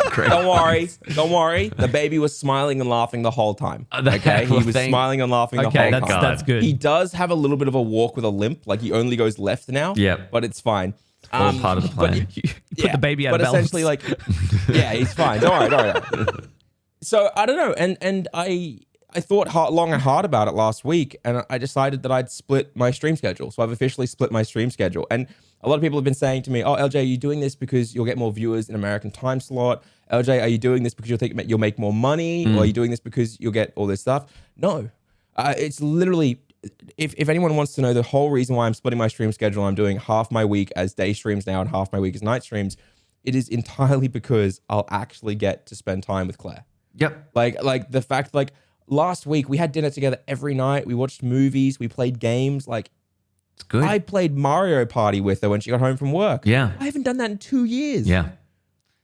Great. Don't worry. The baby was smiling and laughing the whole time. Okay, he was smiling and laughing the whole Okay, time. that's good. He does have a little bit of a walk with a limp, like he only goes left now. Yep. But it's fine. All part of the plan. Put the baby out of but balance. essentially, like, yeah, he's fine. Don't worry. So I don't know, and I thought long and hard about it last week, and I decided that I'd split my stream schedule. So I've officially split my stream schedule, and a lot of people have been saying to me, "Oh, LJ, are you doing this because you'll get more viewers in American time slot? LJ, are you doing this because you'll make more money, or are you doing this because you'll get all this stuff?" No, it's literally. If anyone wants to know the whole reason why I'm splitting my stream schedule, I'm doing half my week as day streams now and half my week as night streams. It is entirely because I'll actually get to spend time with Claire. Yep. Like the fact, like last week we had dinner together every night. We watched movies. We played games. Like It's good. I played Mario Party with her when she got home from work. Yeah. I haven't done that in 2 years. Yeah.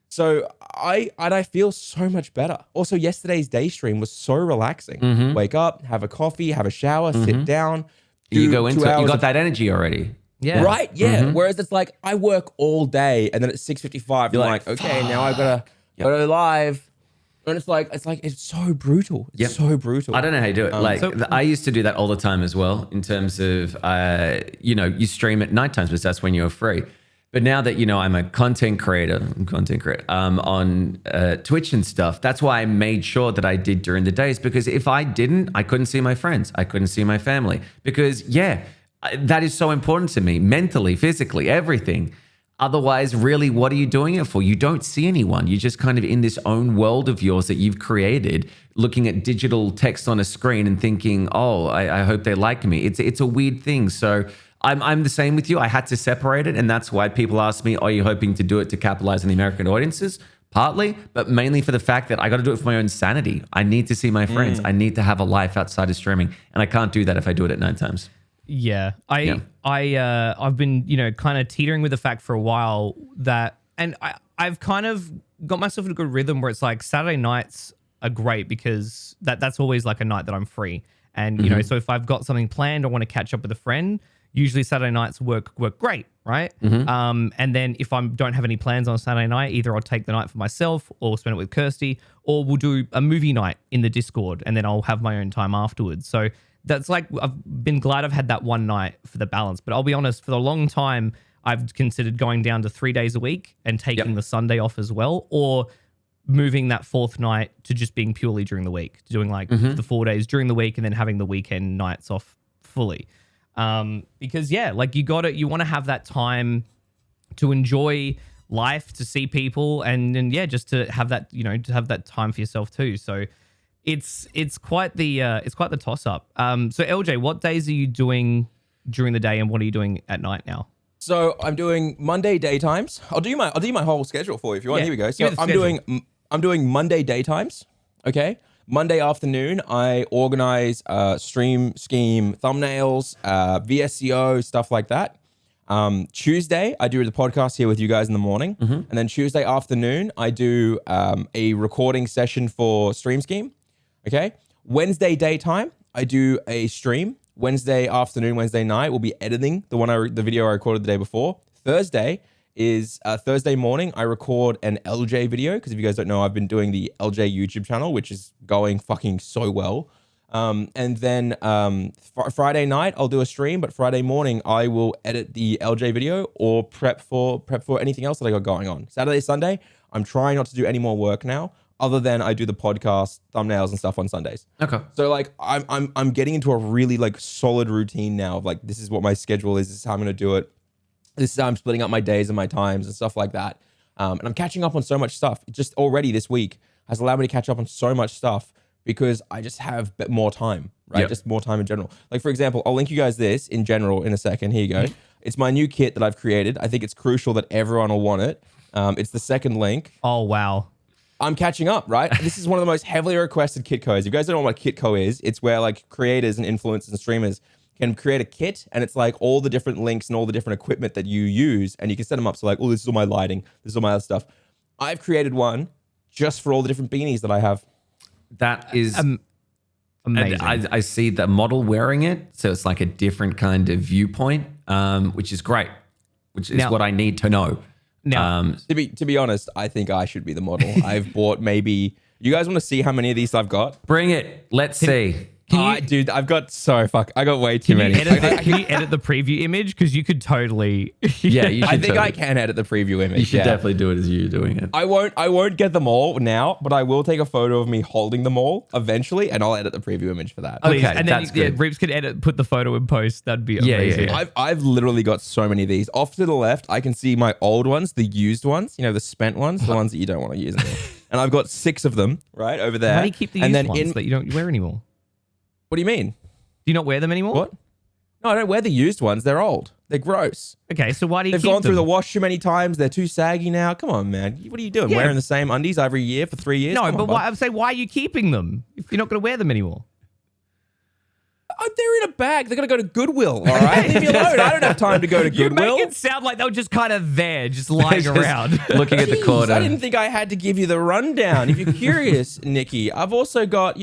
So I feel so much better. Also, yesterday's day stream was so relaxing. Wake up, have a coffee, have a shower, sit down. You go into it. You got that energy already. Yeah. Right. Yeah. Whereas it's like I work all day, and then at 6:55, I'm like, okay, now I gotta go live, and it's so brutal. It's so brutal. I don't know how you do it. I used to do that all the time as well. In terms of, you stream at night times because that's when you're free. But now that, I'm a content creator on Twitch and stuff, that's why I made sure that I did during the days, because if I didn't, I couldn't see my friends. I couldn't see my family because, that is so important to me, mentally, physically, everything. Otherwise, really, what are you doing it for? You don't see anyone. You're just kind of in this own world of yours that you've created, looking at digital text on a screen and thinking, oh, I hope they like me. It's a weird thing. So I'm the same with you. I had to separate it. And that's why people ask me, are you hoping to do it to capitalize on the American audiences? Partly, but mainly for the fact that I got to do it for my own sanity. I need to see my friends. I need to have a life outside of streaming. And I can't do that if I do it at 9 times. Yeah. I've been, kind of teetering with the fact for a while that, and I've kind of got myself in a good rhythm where it's like Saturday nights are great because that's always like a night that I'm free. And, so if I've got something planned or want to catch up with a friend, usually Saturday nights work great, right? And then if I don't have any plans on Saturday night, either I'll take the night for myself or spend it with Kirsty, or we'll do a movie night in the Discord and then I'll have my own time afterwards. So that's like, I've been glad I've had that one night for the balance. But I'll be honest, for a long time, I've considered going down to 3 days a week and taking the Sunday off as well, or moving that fourth night to just being purely during the week, doing like the 4 days during the week and then having the weekend nights off fully. Because you want to have that time to enjoy life, to see people, and just to have that, to have that time for yourself too. So it's quite the toss up. So LJ, what days are you doing during the day and what are you doing at night now? So I'm doing Monday daytimes. I'll do my whole schedule for you if you want. Here we go. So I'm doing Monday daytimes. Okay. Monday afternoon, I organize stream scheme, thumbnails, VSCO, stuff like that. Tuesday, I do the podcast here with you guys in the morning. And then Tuesday afternoon, I do a recording session for stream scheme. Okay. Wednesday daytime, I do a stream. Wednesday afternoon, Wednesday night, we'll be editing the video I recorded the day before. Thursday morning, I record an LJ video, because if you guys don't know, I've been doing the LJ YouTube channel, which is going fucking so well. And then Friday night, I'll do a stream, but Friday morning, I will edit the LJ video or prep for anything else that I got going on. Saturday, Sunday, I'm trying not to do any more work now, other than I do the podcast, thumbnails and stuff on Sundays. Okay. So like I'm getting into a really like solid routine now of like, this is what my schedule is. This is how I'm going to do it. This is how I'm splitting up my days and my times and stuff like that. And I'm catching up on so much stuff. Just already this week has allowed me to catch up on so much stuff because I just have more time, right? Yep. Just more time in general. Like, for example, I'll link you guys this in general in a second. Here you go. It's my new kit that I've created. I think it's crucial that everyone will want it. It's the second link. Oh, wow. I'm catching up, right? This is one of the most heavily requested kit codes. If you guys don't know what kit code is, it's where like creators and influencers and streamers can create a kit, and it's like all the different links and all the different equipment that you use, and you can set them up. So like, oh, this is all my lighting, this is all my other stuff. I've created one just for all the different beanies that I have. That is amazing. I see the model wearing it, so it's like a different kind of viewpoint, which is great, which is what I need to know. Now, to be honest, I think I should be the model. I've bought maybe. You guys want to see how many of these I've got? Bring it. Let's see. Dude, I've got I got way too many. Can you edit the preview image? Because you could totally. Yeah, you should. I think I can edit the preview image. You should definitely do it as you're doing it. I won't get them all now, but I will take a photo of me holding them all eventually, and I'll edit the preview image for that. Okay, and then Reapz could put the photo in post. That'd be amazing. Yeah. I've literally got so many of these. Off to the left, I can see my old ones, the used ones, the spent ones, the ones that you don't want to use anymore. And I've got 6 of them right over there. Why do you keep the used ones that you don't wear anymore? What do you mean? Do you not wear them anymore? What? No, I don't wear the used ones. They're old. They're gross. Okay, so why do you keep them? They've gone through the wash too many times. They're too saggy now. Come on, man. What are you doing? Wearing the same undies every year for 3 years? No, but why are you keeping them if you're not going to wear them anymore? They're in a bag. They're going to go to Goodwill, all right? Leave me alone. I don't have time to go to You Goodwill. make it sound like they were just kind of there, just lying Just around. looking at the Jeez, corner. I didn't think I had to give you the rundown. If you're curious, Nikki, I've also got,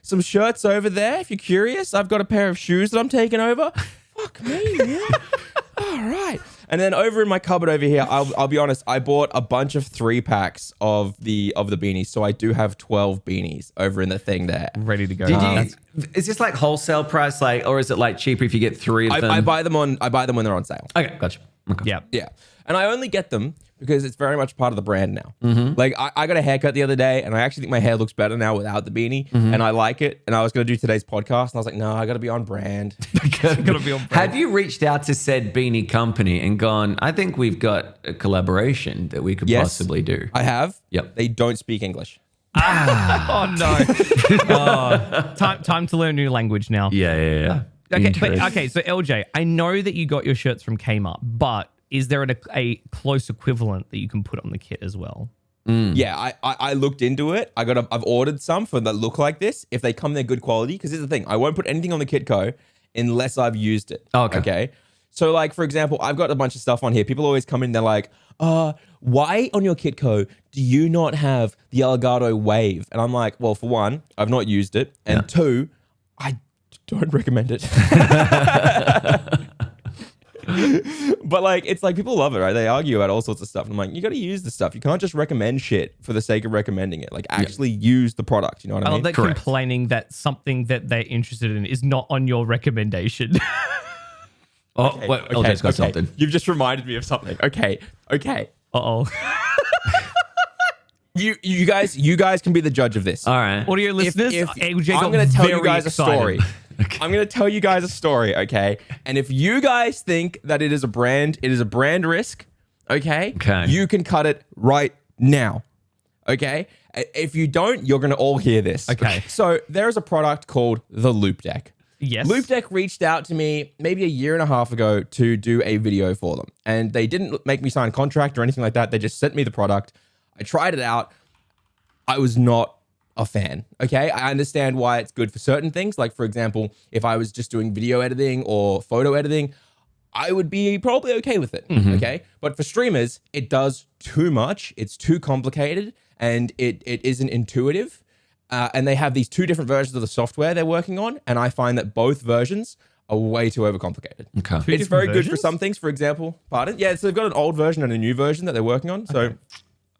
some shirts over there. If you're curious, I've got a pair of shoes that I'm taking over. Fuck me, man. All right. And then over in my cupboard over here, I'll be honest, I bought a bunch of 3-packs of the beanies. So I do have 12 beanies over in the thing there. Ready to go. Is this like wholesale price, or is it like cheaper if you get 3 of them? I buy them when they're on sale. Okay, gotcha. Okay. Yeah. Yeah. And I only get them because it's very much part of the brand now. Mm-hmm. Like I got a haircut the other day and I actually think my hair looks better now without the beanie and I like it. And I was going to do today's podcast and I was like, no, I got to be on brand. Gotta be on brand. Have you reached out to said beanie company and gone, I think we've got a collaboration that we could possibly do? I have. Yep. They don't speak English. Oh no. Time to learn a new language now. Yeah. Okay, so LJ, I know that you got your shirts from Kmart, but is there a close equivalent that you can put on the kit as well? Yeah, I looked into it. I've ordered some for that look like this. If they come, they're good quality. Because here's the thing, I won't put anything on the Kitco unless I've used it. Okay. So like, for example, I've got a bunch of stuff on here. People always come in, they're like, why on your Kitco do you not have the Elgato Wave? And I'm like, well, for one, I've not used it. And two, I don't recommend it. But like, it's like people love it, right? They argue about all sorts of stuff. And I'm like, you got to use the stuff. You can't just recommend shit for the sake of recommending it. Like actually use the product. You know what I I mean? love that complaining that something that they're interested in is not on your recommendation. LJ's got something. You've just reminded me of something. Okay. Uh-oh. You guys can be the judge of this. All right. Audio listeners, AJ got I'm going to tell you very guys excited. a story. I'm going to tell you guys a story, okay? And if you guys think that it is a brand risk, okay? You can cut it right now, okay? If you don't, you're going to all hear this. Okay. So there is a product called the Loop Deck. Yes. Loop Deck reached out to me maybe a year and a half ago to do a video for them. And they didn't make me sign a contract or anything like that. They just sent me the product. I tried it out. I was not a fan. Okay. I understand why it's good for certain things. Like, for example, if I was just doing video editing or photo editing, I would be probably okay with it. Okay. But for streamers, it does too much. It's too complicated and it isn't intuitive. And they have these 2 different versions of the software they're working on. And I find that both versions are way too overcomplicated. Okay. It's very good for some things. For example, pardon? Yeah. So they've got an old version and a new version that they're working on. So,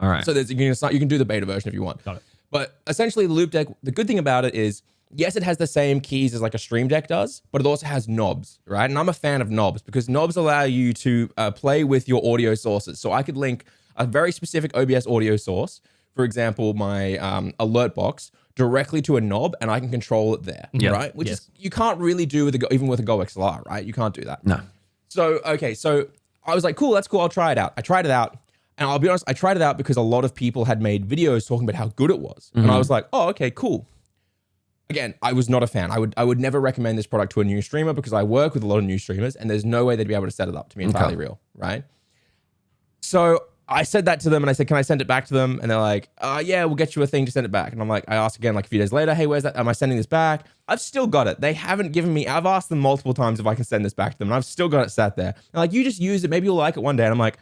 All right. so you can do the beta version if you want. Got it. But essentially, the Loop Deck, the good thing about it is, yes, it has the same keys as like a Stream Deck does, but it also has knobs, right? And I'm a fan of knobs because knobs allow you to play with your audio sources. So I could link a very specific OBS audio source, for example, my alert box, directly to a knob, and I can control it there, right? Which is you can't really do even with a Go XLR, right? You can't do that. No. So so I was like, cool, that's cool. I'll try it out. I tried it out. And I'll be honest, I tried it out because a lot of people had made videos talking about how good it was. And I was like, oh, okay, cool. Again, I was not a fan. I would never recommend this product to a new streamer because I work with a lot of new streamers and there's no way they'd be able to set it up to be entirely real, right? So I said that to them and I said, can I send it back to them? And they're like, yeah, we'll get you a thing to send it back. And I'm like, I asked again like a few days later, hey, where's that? Am I sending this back? I've still got it. They haven't given me, I've asked them multiple times if I can send this back to them and I've still got it sat there. And like, you just use it. Maybe you'll like it one day. And I'm like,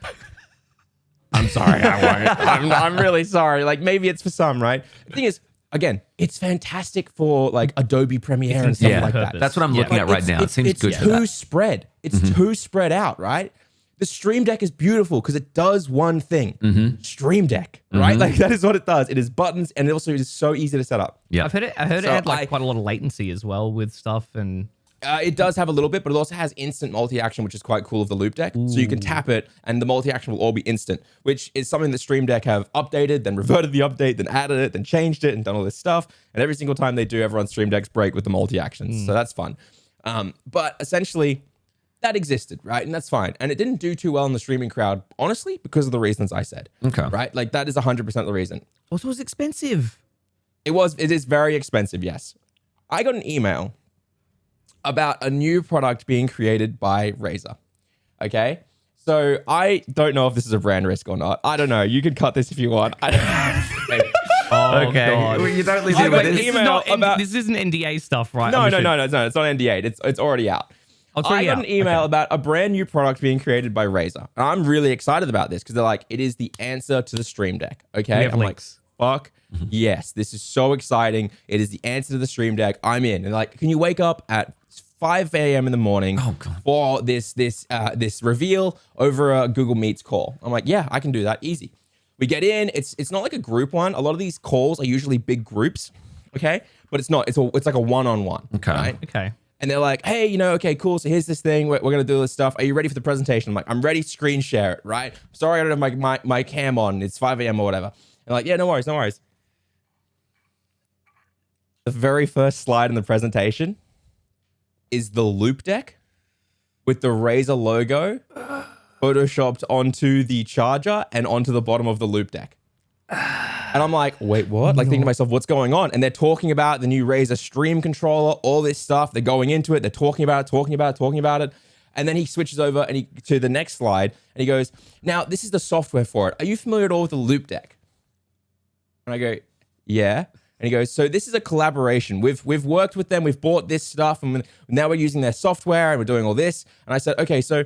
I'm sorry, I won't. I'm really sorry. Like maybe it's for some, right? The thing is, again, it's fantastic for like Adobe Premiere and stuff like that. That's what I'm looking at right now. It seems good for that. It's too spread. It's too spread out, right? The Stream Deck is beautiful because it does one thing. Stream Deck, right? Like that is what it does. It is buttons and also it is so easy to set up. Yeah. I heard it had like quite a lot of latency as well with stuff and... It does have a little bit, but it also has instant multi-action, which is quite cool of the Loop Deck. So you can tap it and the multi-action will all be instant, which is something that Stream Deck have updated, then reverted the update, then added it, then changed it and done all this stuff. And every single time they do, everyone's Stream Decks break with the multi-actions. So that's fun. But essentially, that existed, right? And that's fine. And it didn't do too well in the streaming crowd, honestly, because of the reasons I said. Okay. Right? Like that is 100% the reason. Also, it was expensive. It is very expensive, yes. I got an email about a new product being created by Razer. Okay? So I don't know if this is a brand risk or not. I don't know. You can cut this if you want. Oh Okay. God. Well, you don't leave I me got with an this. This is email not about- this isn't NDA stuff, right? No, I'm no, sure- no, no, no. It's not NDA. It's already out. It's I already got out. an email Okay. about a brand new product being created by Razer. And I'm really excited about this because they're like, it is the answer to the Stream Deck. Okay. We have I'm links. like, fuck yes, this is so exciting. It is the answer to the Stream Deck. I'm in. And like, can you wake up at 5 a.m. in the morning for this reveal over a Google Meets call? I'm like, yeah, I can do that. Easy. We get in. It's not like a group one. A lot of these calls are usually big groups. Okay. But it's not. It's like a one-on-one. Okay. Right? Okay. And they're like, hey, okay, cool. So here's this thing. We're going to do this stuff. Are you ready for the presentation? I'm like, I'm ready. Screen share it, right? Sorry, I don't have my cam on. It's 5 a.m. or whatever. And like, yeah, no worries, no worries. The very first slide in the presentation is the Loop Deck with the Razer logo photoshopped onto the charger and onto the bottom of the Loop Deck. And I'm like, wait, what? Like thinking to myself, what's going on? And they're talking about the new Razer Stream controller, all this stuff. They're going into it. They're talking about it. And then he switches over and to the next slide and he goes, now this is the software for it. Are you familiar at all with the Loop Deck? And I go, yeah. And he goes, so this is a collaboration. We've worked with them. We've bought this stuff and now we're using their software and we're doing all this. And I said, okay, so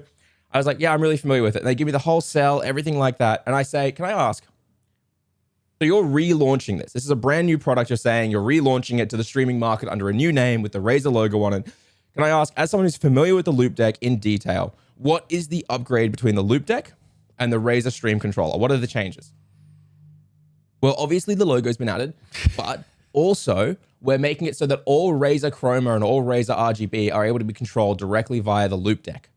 I was like, yeah, I'm really familiar with it. And they give me the whole sell, everything like that. And I say, can I ask? So you're relaunching this. This is a brand new product. You're saying you're relaunching it to the streaming market under a new name with the Razer logo on it. Can I ask, as someone who's familiar with the Loop Deck in detail, what is the upgrade between the Loop Deck and the Razer Stream controller? What are the changes? Well, obviously the logo's been added, but also we're making it so that all Razer Chroma and all Razer RGB are able to be controlled directly via the Loop Deck.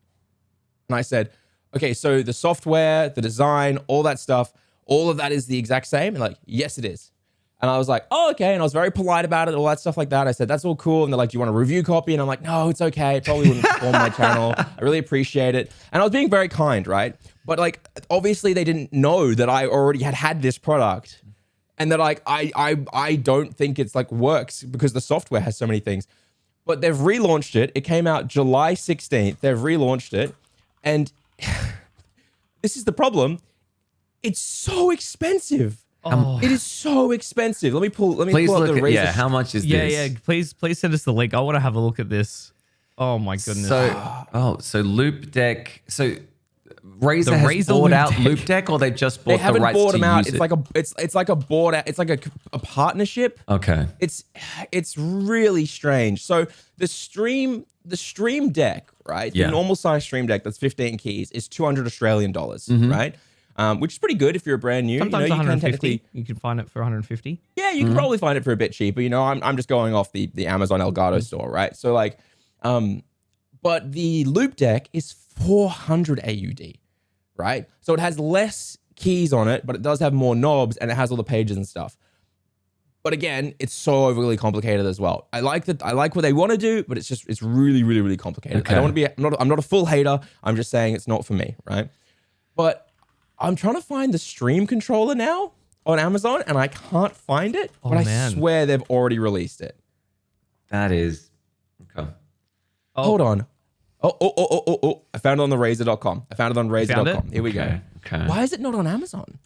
And I said, okay, so the software, the design, all that stuff, all of that is the exact same? And like, yes, it is. And I was like, oh, okay. And I was very polite about it, all that stuff like that. I said, that's all cool. And they're like, do you want a review copy? And I'm like, no, it's okay. It probably wouldn't perform my channel. I really appreciate it. And I was being very kind, right? But like, obviously they didn't know that I already had this product and that like, I don't think it's like works because the software has so many things. But they've relaunched it. It came out July 16th. They've relaunched it. And this is the problem. It's so expensive. Oh. It is so expensive. Let me pull up the Razer. Yeah, how much is Yeah, this? yeah. Please send us the link. I want to have a look at this. Oh my goodness. So Loop Deck. So Razer The has Razer bought Loop out Deck. Loop Deck, or they've just bought They the haven't rights bought to them out. use It's it? like a board out. It's like a partnership. Okay. It's really strange. So the Stream Deck, right? Yeah. The normal size Stream Deck that's 15 keys is $200 Australian dollars, right? Which is pretty good if you're a brand new. Sometimes you know, you can 150. technically, You can find it for 150. yeah, you can probably find it for a bit cheaper. You know, I'm just going off the Amazon Elgato store, right? So like, but the Loop Deck is 400 AUD, right? So it has less keys on it, but it does have more knobs and it has all the pages and stuff. But again, it's so overly complicated as well. I like what they want to do, but it's really, really, really complicated. Okay. I don't want to be, I'm not a full hater. I'm just saying it's not for me, right? But I'm trying to find the Stream controller now on Amazon and I can't find it, but I man. swear they've already released it. That is okay. Hold on. Oh. I found it on the Razer.com. I found it on Razer.com. Here we go. Okay. Why is it not on Amazon?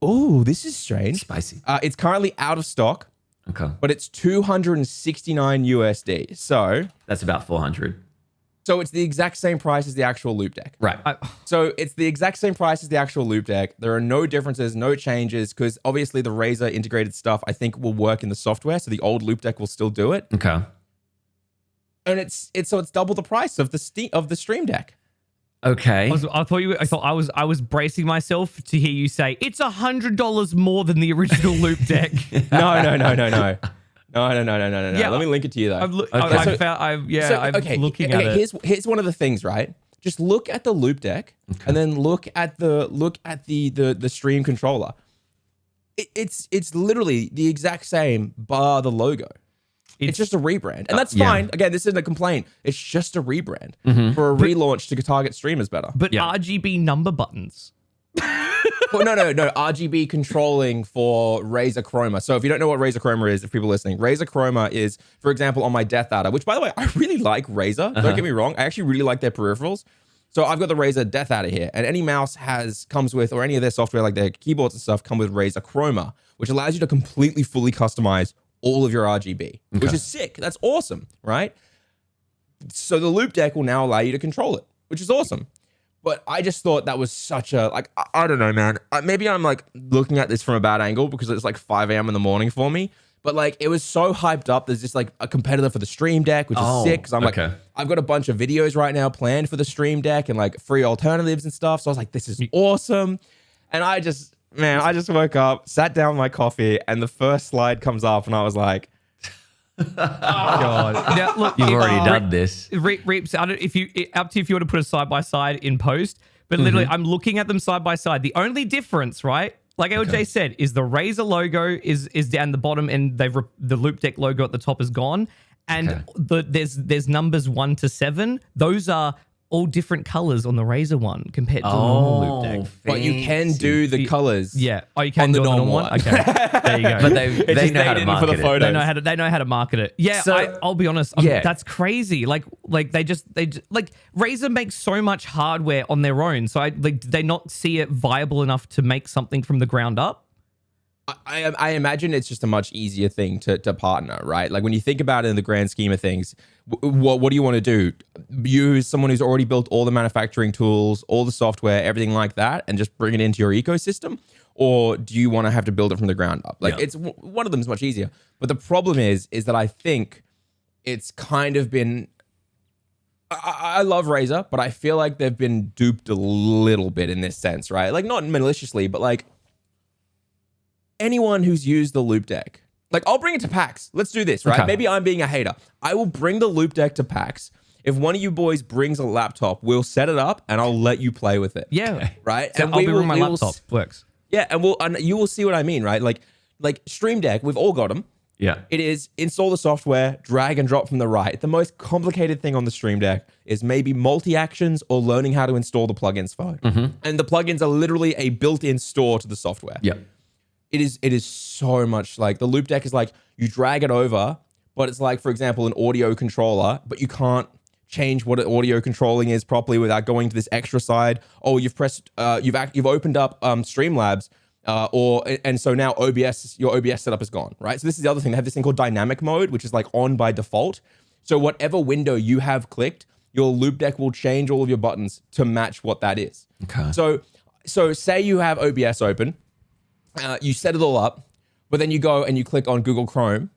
Oh, this is strange. Spicy. It's currently out of stock, Okay. but it's 269 USD. So That's about 400. it's the exact same price as the actual Loop Deck. Right. So it's the exact same price as the actual Loop Deck. There are no differences, no changes, because obviously the Razer integrated stuff I think will work in the software. So the old Loop Deck will still do it. Okay. And it's double the price of the Stream Deck. Okay. I was bracing myself to hear you say it's $100 more than the original Loop Deck. No. No. Yeah, Let me link it to you though. I'm looking Okay, at it. Here's one of the things, right? Just look at the Loop Deck and then look at the Stream controller. It's literally the exact same bar the logo. It's just a rebrand. And that's fine. Again, this isn't a complaint. It's just a rebrand for a relaunch to target streamers better. But RGB number buttons. Well, no. RGB controlling for Razer Chroma. So if you don't know what Razer Chroma is, if people are listening, Razer Chroma is, for example, on my Death Adder, which by the way, I really like Razer. Don't get me wrong. I actually really like their peripherals. So I've got the Razer Death out of here, and any mouse comes with, or any of their software, like their keyboards and stuff, come with Razer Chroma, which allows you to completely fully customize all of your RGB, which is sick. That's awesome, right? So the Loop Deck will now allow you to control it, which is awesome. But I just thought that was such a, like, I don't know, man. Maybe I'm like looking at this from a bad angle because it's like 5 a.m. in the morning for me. But like, it was so hyped up. There's just like a competitor for the Stream Deck, which is sick. Cause I'm like, I've got a bunch of videos right now planned for the Stream Deck and like free alternatives and stuff. So I was like, this is awesome. And I just woke up, sat down with my coffee, and the first slide comes up, and I was like, oh God. Now, look, You've already done this. Reapz, up to you if you want to put a side by side in post, but literally I'm looking at them side by side. The only difference, right? Like LJ said, is the Razer logo is down the bottom, and the Loop Deck logo at the top is gone. And there's numbers 1 to 7. Those are all different colors on the Razer one compared to the normal Loop Deck. But you can do the colors. Yeah. Oh, you can do the normal one? Okay. There you go. But they know how to market it. They know how to market it. Yeah. So, I'll be honest. That's crazy. Like they just like Razer makes so much hardware on their own. So they not see it viable enough to make something from the ground up. I imagine it's just a much easier thing to partner, right? Like when you think about it in the grand scheme of things, what do you want to do? Use someone who's already built all the manufacturing tools, all the software, everything like that, and just bring it into your ecosystem? Or do you want to have to build it from the ground up? Like it's one of them is much easier. But the problem is that I think it's kind of been, I love Razer, but I feel like they've been duped a little bit in this sense, right? Like not maliciously, but like, anyone who's used the Loop Deck, like I'll bring it to PAX. Let's do this, right? Maybe I'm being a hater. I will bring the Loop Deck to PAX. If one of you boys brings a laptop, we'll set it up and I'll let you play with it. Yeah. Right? So and I'll be bringing my laptop. Works. Yeah, and you will see what I mean, right? Like Stream Deck, we've all got them. Yeah. It is install the software, drag and drop from the right. The most complicated thing on the Stream Deck is maybe multi-actions or learning how to install the plugins for it. And the plugins are literally a built-in store to the software. Yeah. It is so much like the Loop Deck is like you drag it over, but it's like, for example, an audio controller, but you can't change what audio controlling is properly without going to this extra side. Oh, you've pressed, you've opened up Streamlabs, and so now your OBS setup is gone, right? So this is the other thing. They have this thing called dynamic mode, which is like on by default. So whatever window you have clicked, your Loop Deck will change all of your buttons to match what that is. Okay. So say you have OBS open. You set it all up, but then you go and you click on Google Chrome.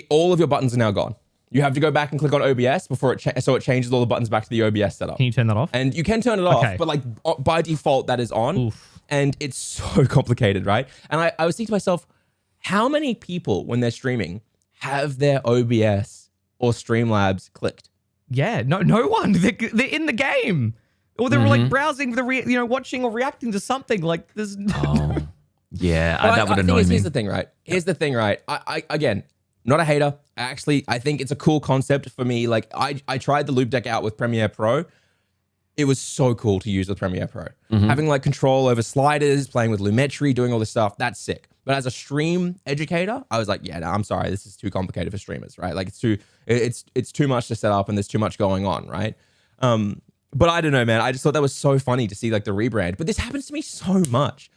All of your buttons are now gone. You have to go back and click on OBS before so it changes all the buttons back to the OBS setup. Can you turn that off? And you can turn it off, but like by default that is on. Oof. And it's so complicated, right? And I was thinking to myself, how many people when they're streaming have their OBS or Streamlabs clicked? Yeah, no one. They're in the game, or they're like browsing watching or reacting to something. Like there's. Yeah, that would annoy me. Here's the thing, right? I again, not a hater. I think it's a cool concept for me. Like I tried the Loop Deck out with Premiere Pro. It was so cool to use with Premiere Pro. Having like control over sliders, playing with Lumetri, doing all this stuff, that's sick. But as a stream educator, I was like, yeah, no, I'm sorry, this is too complicated for streamers, right? Like it's too much to set up and there's too much going on, right? But I don't know, man. I just thought that was so funny to see like the rebrand. But this happens to me so much.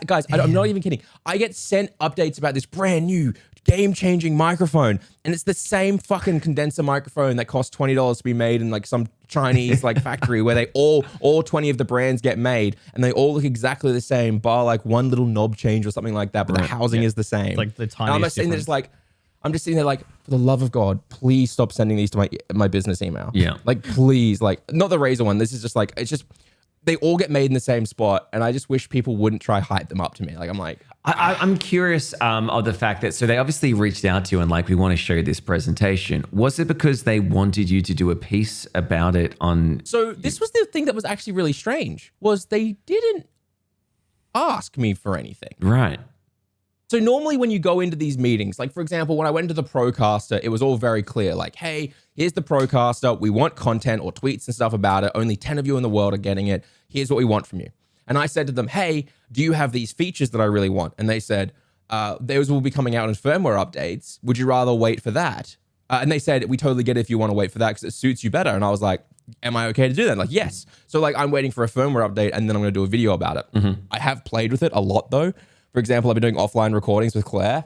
Guys, I'm not even kidding. I get sent updates about this brand new game-changing microphone, and it's the same fucking condenser microphone that costs $20 to be made in like some Chinese like factory where they all 20 of the brands get made, and they all look exactly the same, bar like one little knob change or something like that, but the housing is the same. It's like the tiniest I'm just sitting there I'm just sitting there like, for the love of God, please stop sending these to my business email. Yeah. Like, please, like, not the Razer one. This is just like, it's just, they all get made in the same spot, and I just wish people wouldn't try hype them up to me. Like, I'm like... I'm curious of the fact that, so they obviously reached out to you and like, we want to show this presentation. Was it because they wanted you to do a piece about it on... So this was the thing that was actually really strange, was they didn't ask me for anything. Right. So normally when you go into these meetings, like for example, when I went to the Procaster, it was all very clear. Like, hey, here's the Procaster. We want content or tweets and stuff about it. Only 10 of you in the world are getting it. Here's what we want from you. And I said to them, hey, do you have these features that I really want? And they said, those will be coming out in firmware updates. Would you rather wait for that? And they said, we totally get it if you want to wait for that because it suits you better. And I was like, am I okay to do that? Like, yes. So like I'm waiting for a firmware update and then I'm going to do a video about it. I have played with it a lot though. For example, I've been doing offline recordings with Claire.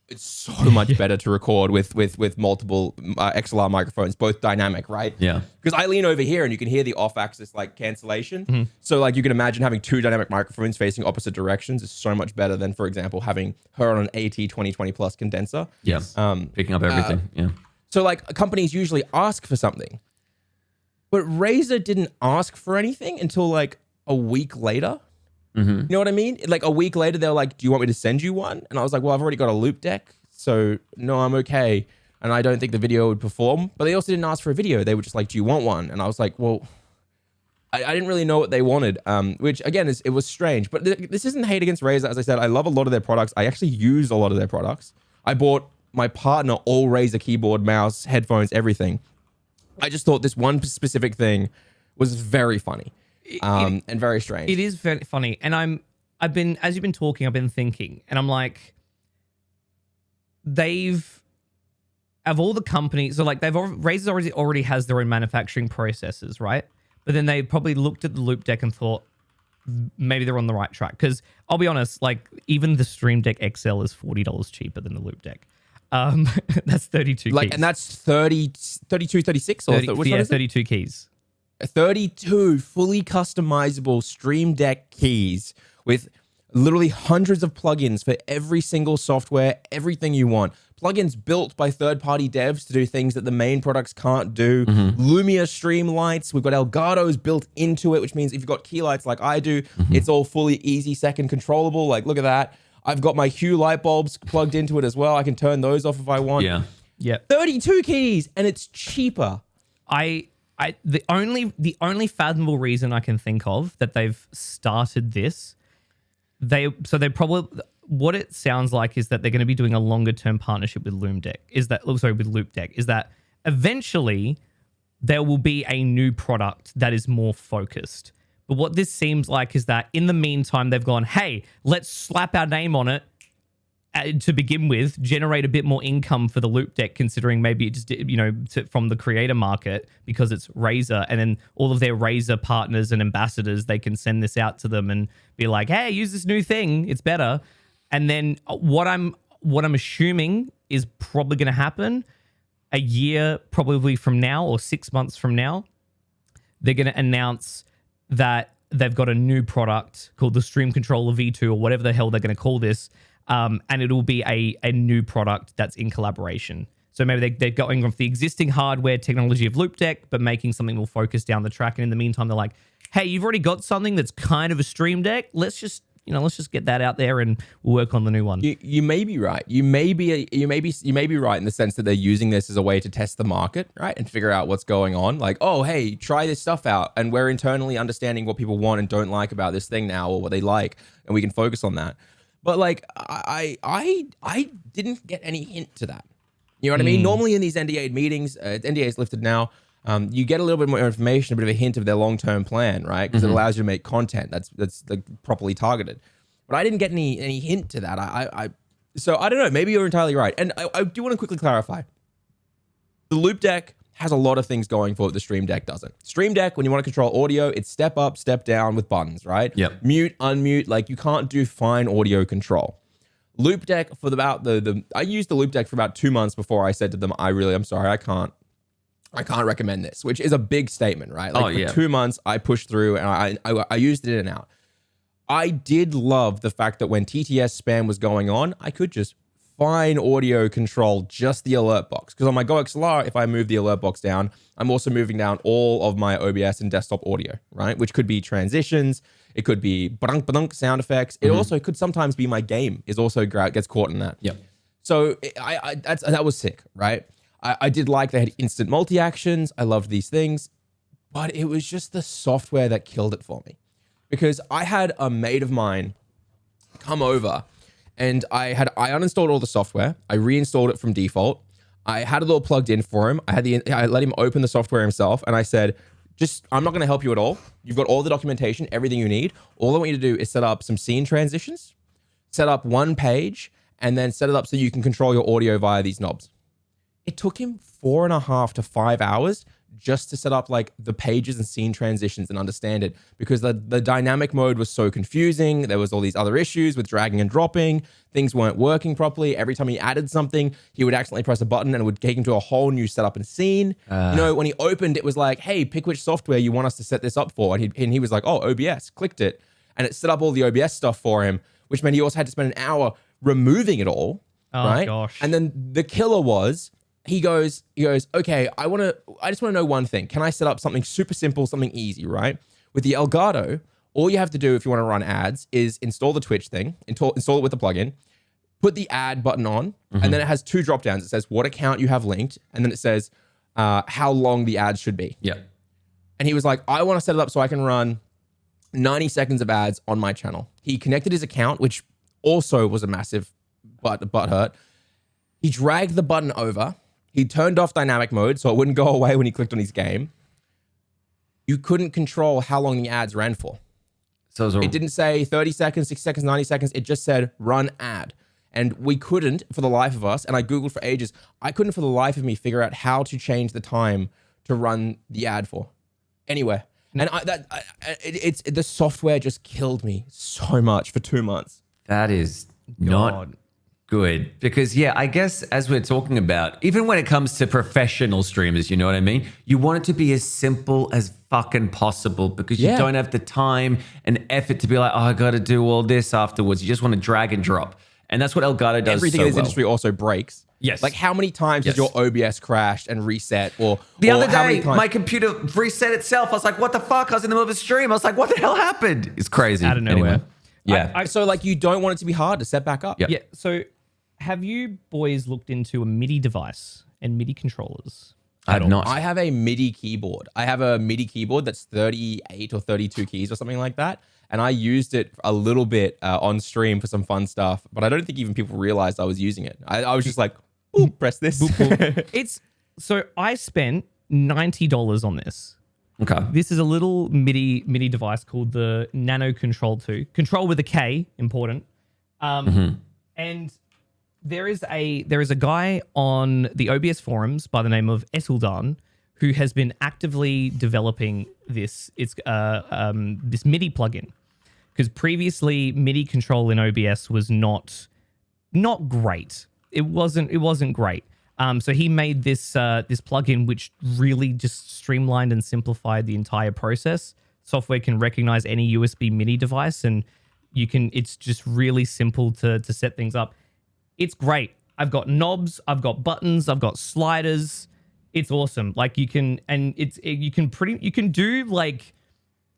It's so much better to record with multiple XLR microphones, both dynamic, right? Yeah. Because I lean over here and you can hear the off-axis like cancellation. So like you can imagine having 2 dynamic microphones facing opposite directions is so much better than, for example, having her on an AT 2020 plus condenser. Yeah. Picking up everything. Yeah. So like companies usually ask for something, but Razer didn't ask for anything until like a week later. You know what I mean? Like a week later, they're like, do you want me to send you one? And I was like, well, I've already got a loop deck. So no, I'm okay. And I don't think the video would perform. But they also didn't ask for a video. They were just like, do you want one? And I was like, well, I didn't really know what they wanted, which again, it was strange. But this isn't hate against Razer. As I said, I love a lot of their products. I actually use a lot of their products. I bought my partner all Razer keyboard, mouse, headphones, everything. I just thought this one specific thing was very funny. And very strange. It is very funny. And I've been, as you've been talking, I've been thinking, and I'm like, of all the companies, so like Razer already has their own manufacturing processes, right? But then they probably looked at the loop deck and thought, maybe they're on the right track. Because I'll be honest, like even the Stream Deck XL is $40 cheaper than the loop deck. That's 32 like, keys. and that's 32, 36 or 30, which one is it? 32 keys. 32 fully customizable Stream Deck keys with literally hundreds of plugins for every single software, everything you want. Plugins built by third-party devs to do things that the main products can't do. Lumia stream lights. We've got Elgato's built into it, which means if you've got key lights like I do, it's all fully easy second controllable. Like, look at that. I've got my Hue light bulbs plugged into it as well. I can turn those off if I want. Yeah. 32 keys, and it's cheaper. The only fathomable reason I can think of that they've started this, they probably, what it sounds like is that they're going to be doing a longer term partnership with Loop Deck. Is that eventually there will be a new product that is more focused. But what this seems like is that in the meantime they've gone, hey, let's slap our name on it. To begin with, generate a bit more income for the loop deck, considering maybe it just, from the creator market because it's Razer, and then all of their Razer partners and ambassadors, they can send this out to them and be like, hey, use this new thing, it's better. And then what I'm assuming is probably going to happen a year probably from now or 6 months from now, they're going to announce that they've got a new product called the Stream Controller V2 or whatever the hell they're going to call this. And it'll be a new product that's in collaboration. So maybe they're going off the existing hardware technology of Loop Deck, but making something more focused down the track. And in the meantime, they're like, hey, you've already got something that's kind of a Stream Deck. Let's just get that out there and we'll work on the new one. You may be right. You may be right in the sense that they're using this as a way to test the market, right? And figure out what's going on. Like, oh, hey, try this stuff out. And we're internally understanding what people want and don't like about this thing now, or what they like. And we can focus on that. But like, I didn't get any hint to that. You know what I mean? Normally in these NDA meetings, NDA is lifted now, you get a little bit more information, a bit of a hint of their long-term plan, right? Because it allows you to make content that's like properly targeted. But I didn't get any hint to that. So I don't know. Maybe you're entirely right. And I do want to quickly clarify. The Loop Deck has a lot of things going for it the Stream Deck doesn't. Stream Deck, when you want to control audio, it's step up, step down with buttons, right? Yep. Mute, unmute, like you can't do fine audio control. Loop Deck for about I used the Loop Deck for about 2 months before I said to them, I'm sorry, I can't recommend this, which is a big statement, right? Like for 2 months, I pushed through and I used it in and out. I did love the fact that when TTS spam was going on, I could just fine audio control just the alert box. Because on my Go XLR, if I move the alert box down, I'm also moving down all of my OBS and desktop audio, right? Which could be transitions. It could be badunk badunk sound effects. It also could sometimes be my game is also gets caught in that. Yep. So that was sick, right? I did like they had instant multi-actions. I loved these things. But it was just the software that killed it for me. Because I had a mate of mine come over and I uninstalled all the software. I reinstalled it from default. I had it all plugged in for him. I let him open the software himself, and I said, I'm not going to help you at all. You've got all the documentation, everything you need. All I want you to do is set up some scene transitions, set up one page, and then set it up so you can control your audio via these knobs. It took him 4.5 to 5 hours just to set up like the pages and scene transitions and understand it, because the dynamic mode was so confusing. There was all these other issues with dragging and dropping. Things weren't working properly. Every time he added something, he would accidentally press a button and it would take him to a whole new setup and scene. When he opened, it was like, hey, pick which software you want us to set this up for. And he was like, oh, OBS, clicked it. And it set up all the OBS stuff for him, which meant he also had to spend an hour removing it all. Oh, right? gosh. And then the killer was, he goes, okay, I just want to know one thing. Can I set up something super simple, something easy, right? With the Elgato, all you have to do if you want to run ads is install the Twitch thing, install it with the plugin, put the ad button on, and then it has 2 drop downs. It says what account you have linked, and then it says how long the ads should be. Yeah. And he was like, I want to set it up so I can run 90 seconds of ads on my channel. He connected his account, which also was a massive butt hurt. He dragged the button over. He turned off dynamic mode so it wouldn't go away when he clicked on his game. You couldn't control how long the ads ran for. So it didn't say 30 seconds, 60 seconds, 90 seconds. It just said run ad. And we couldn't, for the life of us, and I Googled for ages, I couldn't for the life of me figure out how to change the time to run the ad for anywhere. And the software just killed me so much for 2 months. That is not good, because I guess as we're talking about, even when it comes to professional streamers, you know what I mean? You want it to be as simple as fucking possible, because you don't have the time and effort to be like, oh, I got to do all this afterwards. You just want to drag and drop. And that's what Elgato does. Everything in this industry also breaks. Yes. Like how many times has your OBS crashed and reset? The other day, my computer reset itself. I was like, what the fuck? I was in the middle of a stream. I was like, what the hell happened? It's crazy. Out of nowhere. Yeah. So like you don't want it to be hard to set back up. Yeah. So have you boys looked into a MIDI device and MIDI controllers? I have not. I have a MIDI keyboard. I have a MIDI keyboard that's 38 or 32 keys or something like that. And I used it a little bit on stream for some fun stuff, but I don't think even people realized I was using it. I was just like, ooh, press this. So I spent $90 on this. Okay. This is a little MIDI device called the Nano Control 2. Control with a K, important. And there is a guy on the OBS forums by the name of Eljayem who has been actively developing this. It's this MIDI plugin, because previously MIDI control in OBS was not great. It wasn't great. So he made this plugin which really just streamlined and simplified the entire process. Software can recognize any USB MIDI device, and it's just really simple to set things up. It's great. I've got knobs, I've got buttons, I've got sliders. It's awesome. Like you can do like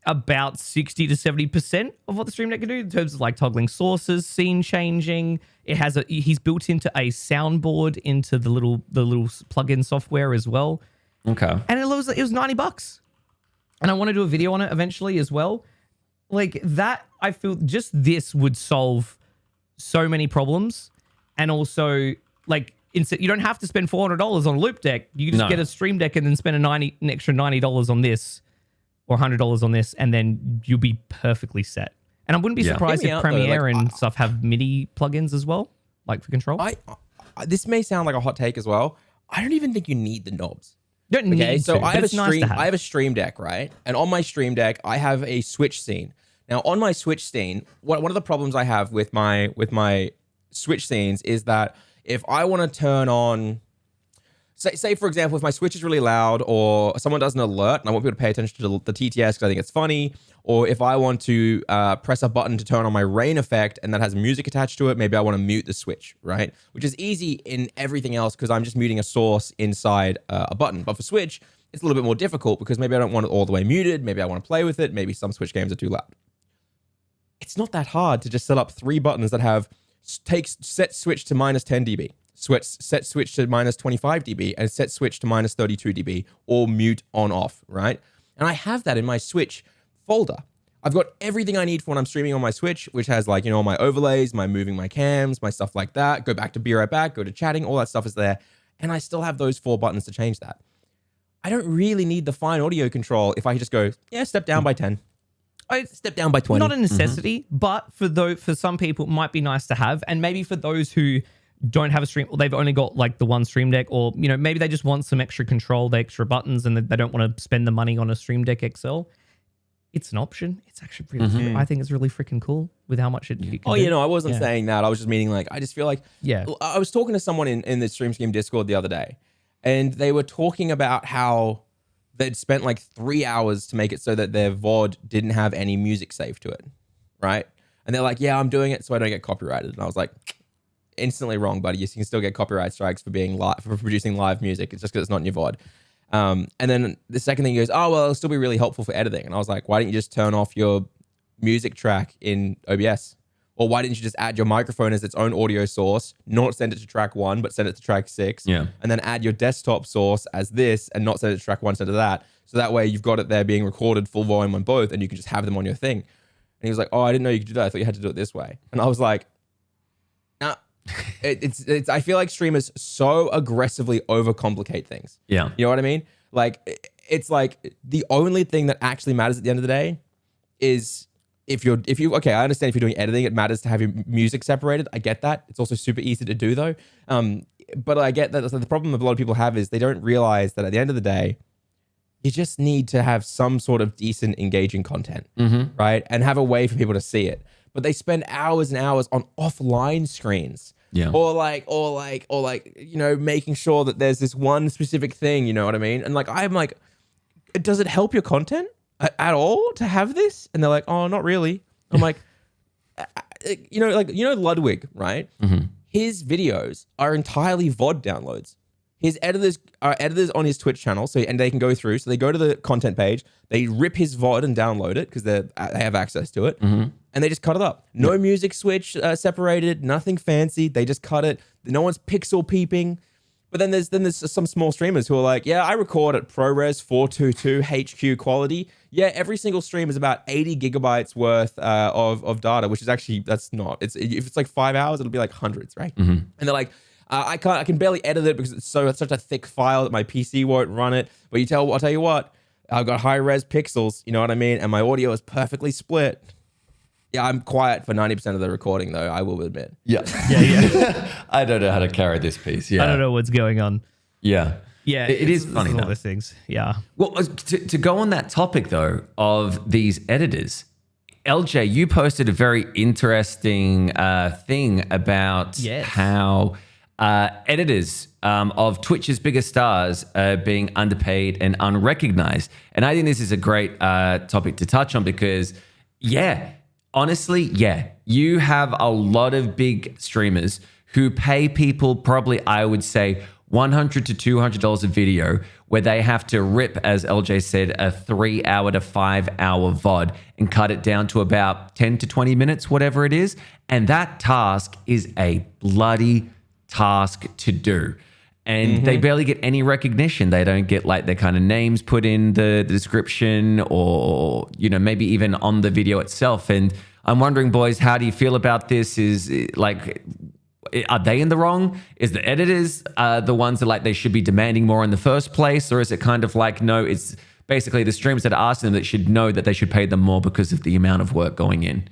about 60 to 70% of what the Stream Deck can do in terms of like toggling sources, scene changing. He's built into a soundboard into the little plugin software as well. Okay. And it was $90. And I want to do a video on it eventually as well. Like that, I feel just this would solve so many problems. And also, like, you don't have to spend $400 on a loop deck. You can just get a Stream Deck and then spend an extra $90 on this or $100 on this, and then you'll be perfectly set. And I wouldn't be surprised if Premiere and stuff have MIDI plugins as well, like for control. This may sound like a hot take as well. I don't even think you need the knobs. You don't need to, I have a Stream Deck, right? And on my Stream Deck, I have a Switch scene. Now, on my Switch scene, one of the problems I have with my Switch scenes is that if I want to turn on, say for example, if my Switch is really loud or someone does an alert and I want people to pay attention to the TTS because I think it's funny, or if I want to press a button to turn on my rain effect and that has music attached to it, maybe I want to mute the Switch, right? Which is easy in everything else because I'm just muting a source inside a button. But for Switch, it's a little bit more difficult because maybe I don't want it all the way muted. Maybe I want to play with it. Maybe some Switch games are too loud. It's not that hard to just set up 3 buttons that have set switch to minus 10 dB, set switch to minus 25 dB, and set switch to minus 32 dB, or mute on off, right? And I have that in my Switch folder. I've got everything I need for when I'm streaming on my Switch, which has like, all my overlays, my moving my cams, my stuff like that. Go back to be right back, go to chatting, all that stuff is there. And I still have those 4 buttons to change that. I don't really need the fine audio control if I just go, step down by 10. Step down by 20. Not a necessity, but for some people, it might be nice to have. And maybe for those who don't have a stream, or they've only got like the one Stream Deck, or maybe they just want some extra control, the extra buttons, and they don't want to spend the money on a Stream Deck XL. It's an option. It's actually pretty. I think it's really freaking cool with how much it. Oh, do. I wasn't saying that. I was just meaning like I just feel like I was talking to someone in the Stream Scheme Discord the other day, and they were talking about how they'd spent like 3 hours to make it so that their VOD didn't have any music saved to it, right? And they're like, "Yeah, I'm doing it so I don't get copyrighted." And I was like, instantly wrong, buddy. You can still get copyright strikes for producing live music. It's just because it's not in your VOD. And then the second thing he goes, "Oh, well, it'll still be really helpful for editing." And I was like, "Why didn't you just turn off your music track in OBS? Or why didn't you just add your microphone as its own audio source, not send it to track 1, but send it to track 6? Yeah. And then add your desktop source as this and not send it to track 1, send it to that. So that way you've got it there being recorded full volume on both and you can just have them on your thing." And he was like, "Oh, I didn't know you could do that. I thought you had to do it this way." And I was like, nah. It's I feel like streamers so aggressively overcomplicate things. Yeah. You know what I mean? Like, it's like the only thing that actually matters at the end of the day is if you okay, I understand if you're doing editing, it matters to have your music separated. I get that. It's also super easy to do though. But I get that the problem that a lot of people have is they don't realize that at the end of the day, you just need to have some sort of decent, engaging content, right? And have a way for people to see it. But they spend hours and hours on offline screens. Yeah. Or making sure that there's this one specific thing, you know what I mean? And like, I'm like, does it help your content at all to have this? And they're like, "Oh, not really." I'm like, Ludwig, right? His videos are entirely VOD downloads. His editors are editors on his Twitch channel, and they can go through. So they go to the content page, they rip his VOD and download it because they have access to it, and they just cut it up. No music switch separated, nothing fancy. They just cut it. No one's pixel peeping. But then there's some small streamers who are like, "Yeah, I record at ProRes 422 HQ quality. Yeah, every single stream is about 80 gigabytes worth of data," which is actually that's not. If it's like 5 hours, it'll be like hundreds, right? And they're like, I can barely edit it because it's such a thick file that my PC won't run it. But I'll tell you what, I've got high res pixels, you know what I mean? And my audio is perfectly split. Yeah, I'm quiet for 90% of the recording though, I will admit. Yeah. I don't know how to carry this piece. Yeah. I don't know what's going on. Yeah. Yeah. It is funny all though. those things. Yeah. Well, to go on that topic though of these editors, LJ, you posted a very interesting thing about how editors of Twitch's biggest stars are being underpaid and unrecognized. And I think this is a great topic to touch on because, honestly, you have a lot of big streamers who pay people probably, I would say, $100 to $200 a video where they have to rip, as LJ said, a 3 hour to 5 hour VOD and cut it down to about 10 to 20 minutes, whatever it is. And that task is a bloody task to do. And they barely get any recognition. They don't get like their kind of names put in the description or, maybe even on the video itself. And I'm wondering, boys, how do you feel about this? Are they in the wrong? Is the editors the ones that like they should be demanding more in the first place? Or is it kind of like, no, it's basically the streamers that are asking them that should know that they should pay them more because of the amount of work going in?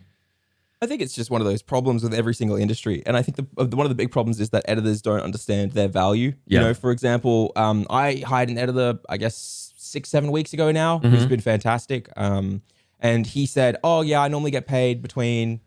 I think it's just one of those problems with every single industry. And I think one of the big problems is that editors don't understand their value. Yeah. You know, for example, I hired an editor, I guess 6-7 weeks ago now, who's been fantastic. And he said, "Oh yeah, I normally get paid between,"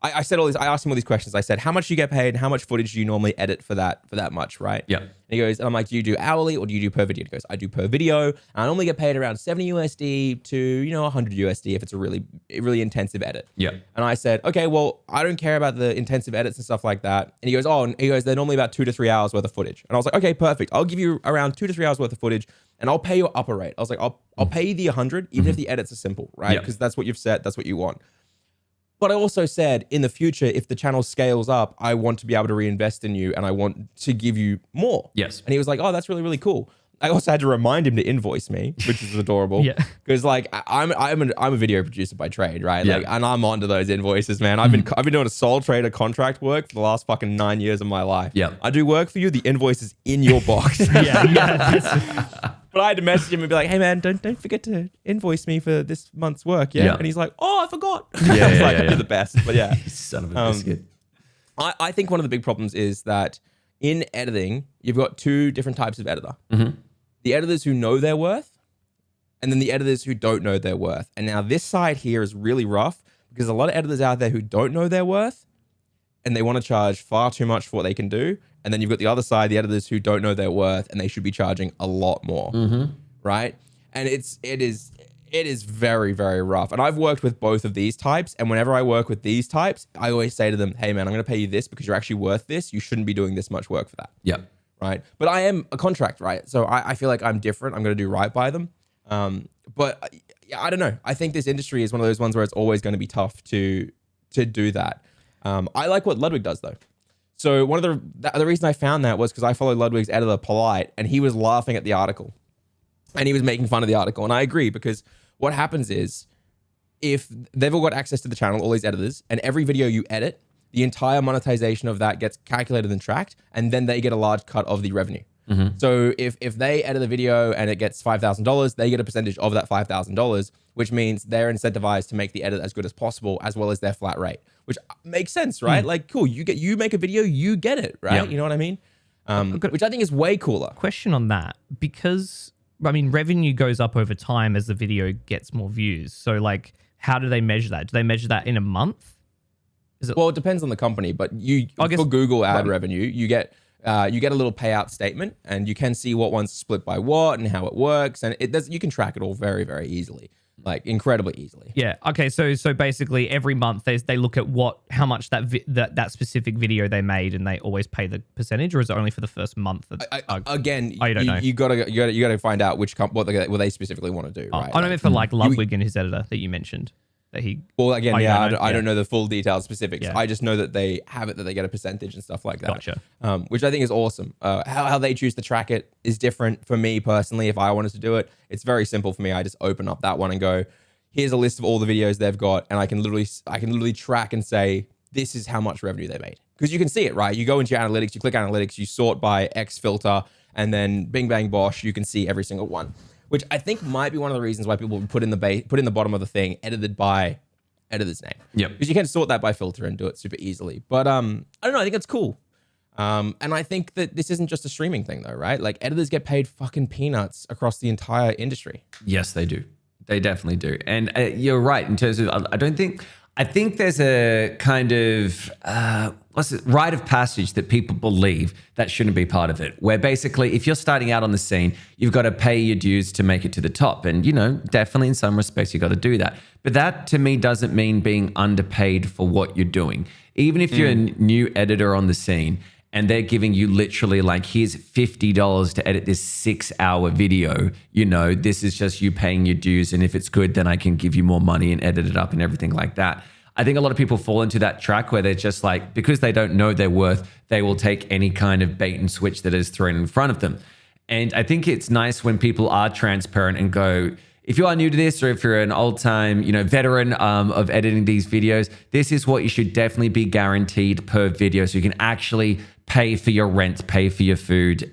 I said all this, I asked him all these questions. I said, "How much do you get paid and how much footage do you normally edit for that much, right?" Yeah. And he goes, and I'm like, "Do you do hourly or do you do per video?" He goes, "I do per video. And I normally get paid around 70 USD to, $100 USD if it's a really intensive edit." Yeah. And I said, "Okay, well, I don't care about the intensive edits and stuff like that." And he goes, "They're normally about 2 to 3 hours worth of footage." And I was like, "Okay, perfect. I'll give you around 2 to 3 hours worth of footage and I'll pay your upper rate." I was like, I'll pay you the 100, even if the edits are simple, right? Yeah. Because that's what you've set, that's what you want. But I also said, in the future, if the channel scales up, I want to be able to reinvest in you and I want to give you more. Yes. And he was like, "Oh, that's really, really cool." I also had to remind him to invoice me, which is adorable. Yeah. Because like I'm a video producer by trade, right? Like, and I'm onto those invoices, man. I've been doing a sole trader contract work for the last fucking 9 years of my life. Yeah. I do work for you. The invoice is in your box. But I had to message him and be like, "Hey man, don't forget to invoice me for this month's work." Yeah. And he's like, "Oh, I forgot." I was like, "You're the best." But yeah. Son of a biscuit. I think one of the big problems is that in editing, you've got two different types of editor. The editors who know their worth, and then the editors who don't know their worth. And now this side here is really rough because there's a lot of editors out there who don't know their worth and they want to charge far too much for what they can do. And then you've got the other side, the editors who don't know their worth and they should be charging a lot more, right? And it is very, very rough. And I've worked with both of these types. And whenever I work with these types, I always say to them, hey man, I'm going to pay you this because you're actually worth this. You shouldn't be doing this much work for that. Yeah. Right. But I am a contract, right? So I feel like I'm different. I'm going to do right by them. But I don't know. I think this industry is one of those ones where it's always going to be tough to do that. I like what Ludwig does though. So one of the reason I found that was because I follow Ludwig's editor Polite and he was laughing at the article and he was making fun of the article. And I agree because what happens is if they've all got access to the channel, all these editors, and every video you edit, the entire monetization of that gets calculated and tracked, and then they get a large cut of the revenue. So if they edit a video and it gets $5,000, they get a percentage of that $5,000, which means they're incentivized to make the edit as good as possible, as well as their flat rate, which makes sense, right? Like, cool, you make a video, you get it, right? Yeah. You know what I mean? Which I think is way cooler. Question on that, because I mean, revenue goes up over time as the video gets more views. So like, how do they measure that? Do they measure that in a month? Well, it depends on the company, but for Google ad revenue, you get a little payout statement, and you can see what one's split by what and how it works, and you can track it all very, very easily, like incredibly easily. Yeah. Okay. So basically, every month they look at how much that specific video they made, and they always pay the percentage, or is it only for the first month? Again, I don't know. You gotta find out what they specifically want to do. Right? I don't know for like Ludwig and his editor that you mentioned. Well, again, I don't know the full detailed specifics. Yeah. I just know that they have it, that they get a percentage and stuff like that. Gotcha. Which I think is awesome. How they choose to track it is different for me personally. If I wanted to do it, it's very simple for me. I just open up that one and go, here's a list of all the videos they've got, and I can literally track and say, this is how much revenue they made. Because you can see it, right? You go into your analytics, you click analytics, you sort by X filter, and then bing bang bosh, you can see every single one. Which I think might be one of the reasons why people put in the bottom of the thing, edited by editor's name. Yep. Because you can sort that by filter and do it super easily. But I don't know, I think it's cool. And I think that this isn't just a streaming thing though, right? Like editors get paid fucking peanuts across the entire industry. Yes, they do. They definitely do. And you're right in terms of, I think there's a kind of, rite of passage that people believe that shouldn't be part of it. Where basically, if you're starting out on the scene, you've got to pay your dues to make it to the top. And, definitely in some respects, you got to do that. But that to me doesn't mean being underpaid for what you're doing. Even if you're a new editor on the scene and they're giving you literally like, here's $50 to edit this 6-hour video, this is just you paying your dues. And if it's good, then I can give you more money and edit it up and everything like that. I think a lot of people fall into that track where they're just like, because they don't know their worth, they will take any kind of bait and switch that is thrown in front of them. And I think it's nice when people are transparent and go, if you are new to this, or if you're an old time, veteran of editing these videos, this is what you should definitely be guaranteed per video. So you can actually pay for your rent, pay for your food.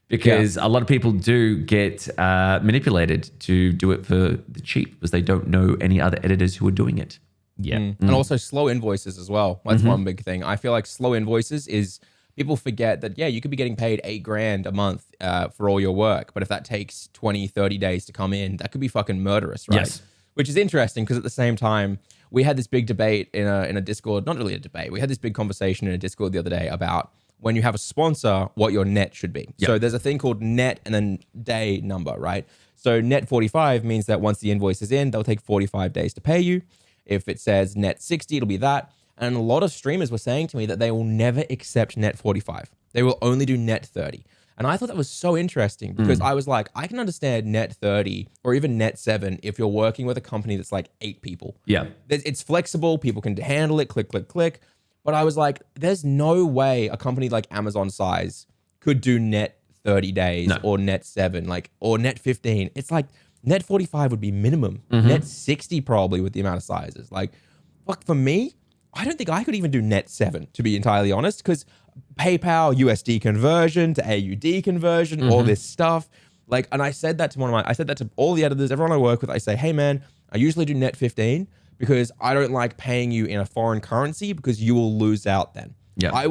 Because a lot of people do get manipulated to do it for the cheap because they don't know any other editors who are doing it. Yeah. And also slow invoices as well. That's one big thing. I feel like slow invoices is people forget that, you could be getting paid $8,000 a month for all your work. But if that takes 20, 30 days to come in, that could be fucking murderous, right? Yes. Which is interesting because at the same time, we had this big debate in a Discord, not really a debate. We had this big conversation in a Discord the other day about when you have a sponsor, what your net should be. Yep. So there's a thing called net and then day number, right? So net 45 means that once the invoice is in, they'll take 45 days to pay you. If it says net 60, it'll be that. And a lot of streamers were saying to me that they will never accept net 45. They will only do net 30. And I thought that was so interesting because I was like, I can understand net 30 or even net 7 if you're working with a company that's like 8 people. Yeah. It's flexible. People can handle it. Click, click, click. But I was like, there's no way a company like Amazon size could do net 30 days or net 7, or net 15. It's like net 45 would be minimum. Net 60 probably with the amount of sizes. Fuck, for me, I don't think I could even do net 7, to be entirely honest, because PayPal, USD conversion to AUD conversion, all this stuff. And I said that to I said that to all the editors, everyone I work with. I say, hey man, I usually do net 15, because I don't like paying you in a foreign currency because you will lose out then. Yeah. I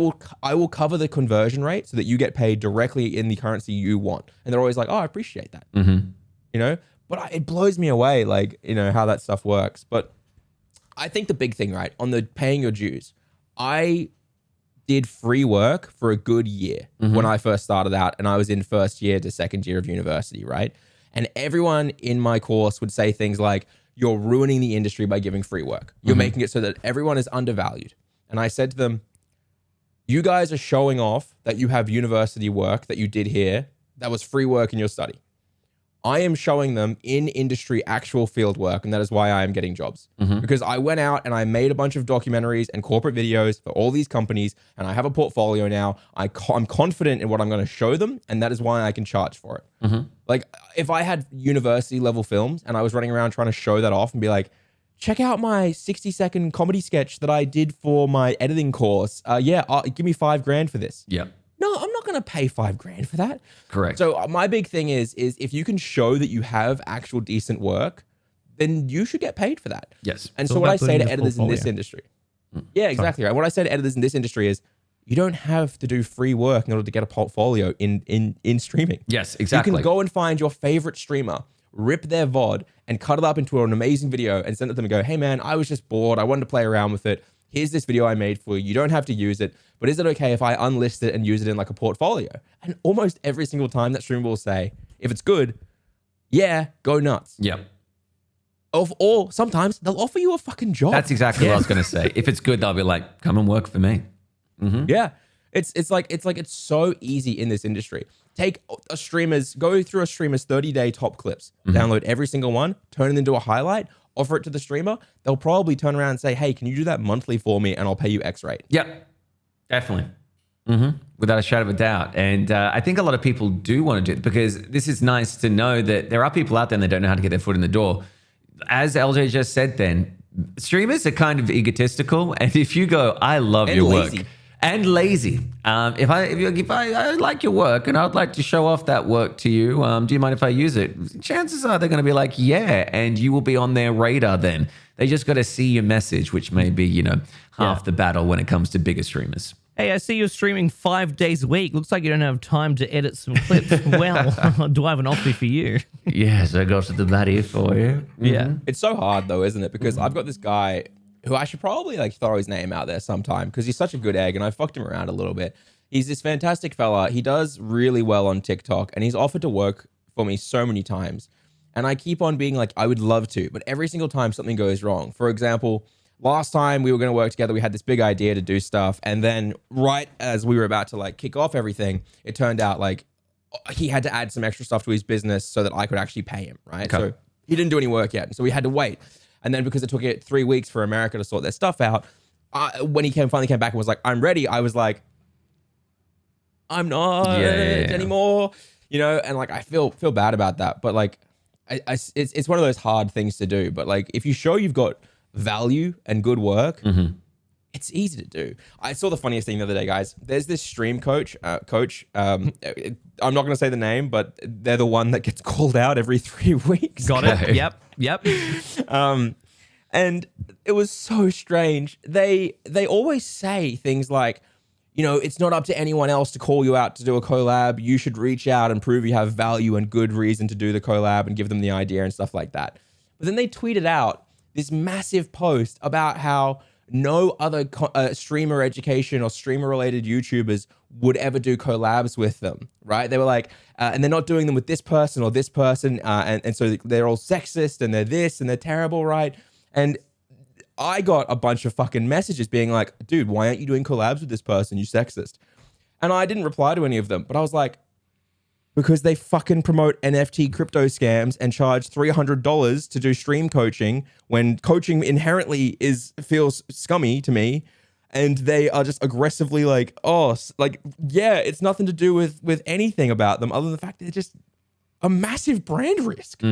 will cover the conversion rate so that you get paid directly in the currency you want. And they're always like, oh, I appreciate that. You know, but it blows me away, like, you know, how that stuff works. But I think the big thing, right, on the paying your dues, I did free work for a good year when I first started out, and I was in first year to second year of university, right? And everyone in my course would say things like, you're ruining the industry by giving free work. You're making it so that everyone is undervalued. And I said to them, you guys are showing off that you have university work that you did here that was free work in your study. I am showing them in industry actual field work, and that is why I am getting jobs. Because I went out and I made a bunch of documentaries and corporate videos for all these companies, and I have a portfolio now. I'm confident in what I'm going to show them, and that is why I can charge for it. Like, if I had university level films and I was running around trying to show that off and be like, check out my 60-second comedy sketch that I did for my editing course. Give me $5,000 for this. Yeah. No, I'm not going to pay $5,000 for that. Correct. So my big thing is if you can show that you have actual decent work, then you should get paid for that. Yes. And It's so all what I about say to building your editors in this portfolio. industry, yeah, exactly right. What I say to editors in this industry is you don't have to do free work in order to get a portfolio in streaming. Yes, exactly. You can go and find your favorite streamer, rip their VOD and cut it up into an amazing video and send it to them and go, hey man, I was just bored. I wanted to play around with it. Here's this video I made for you. You don't have to use it, but is it okay if I unlist it and use it in like a portfolio? And almost every single time that streamer will say, if it's good, yeah, go nuts. Yeah. Or sometimes they'll offer you a fucking job. That's exactly what I was going to say. If it's good, they'll be like, come and work for me. Yeah. It's so easy in this industry. Go through a streamer's 30-day top clips, download every single one, turn it into a highlight, offer it to the streamer. They'll probably turn around and say, hey, can you do that monthly for me? And I'll pay you X rate. Yep, definitely. Without a shadow of a doubt. And I think a lot of people do want to do it because this is nice to know that there are people out there and they don't know how to get their foot in the door. As LJ just said then, streamers are kind of egotistical. And if you go, I love your lazy. work. And lazy. If I like your work and I'd like to show off that work to you, do you mind if I use it? Chances are they're going to be like, yeah, and you will be on their radar then. They just got to see your message, which may be, half the battle when it comes to bigger streamers. Hey, I see you're streaming 5 days a week. Looks like you don't have time to edit some clips. Well, do I have an offer for you? Yes, I got the buddy for you. Yeah. It's so hard though, isn't it? Because I've got this guy who I should probably like throw his name out there sometime because he's such a good egg and I fucked him around a little bit. He's this fantastic fella. He does really well on TikTok and he's offered to work for me so many times. And I keep on being like, I would love to, but every single time something goes wrong. For example, last time we were going to work together, we had this big idea to do stuff. And then right as we were about to like kick off everything, it turned out like he had to add some extra stuff to his business so that I could actually pay him, right? Okay. So he didn't do any work yet. So we had to wait. And then because it took it 3 weeks for America to sort their stuff out, when he finally came back and was like, I'm ready, I was like, I'm not anymore, and like I feel bad about that. But like, it's one of those hard things to do. But like, if you show you've got value and good work, it's easy to do. I saw the funniest thing the other day, guys. There's this stream coach. I'm not going to say the name, but they're the one that gets called out every 3 weeks. Got it. Yep. And it was so strange. They always say things like, it's not up to anyone else to call you out to do a collab. You should reach out and prove you have value and good reason to do the collab and give them the idea and stuff like that. But then they tweeted out this massive post about how no other streamer education or streamer related YouTubers would ever do collabs with them, right? They were like, and they're not doing them with this person or this person. And so they're all sexist and they're this and they're terrible, right? And I got a bunch of fucking messages being like, dude, why aren't you doing collabs with this person? You sexist. And I didn't reply to any of them, but I was like, because they fucking promote NFT crypto scams and charge $300 to do stream coaching when coaching inherently feels scummy to me. And they are just aggressively like, it's nothing to do with anything about them other than the fact that they're just a massive brand risk.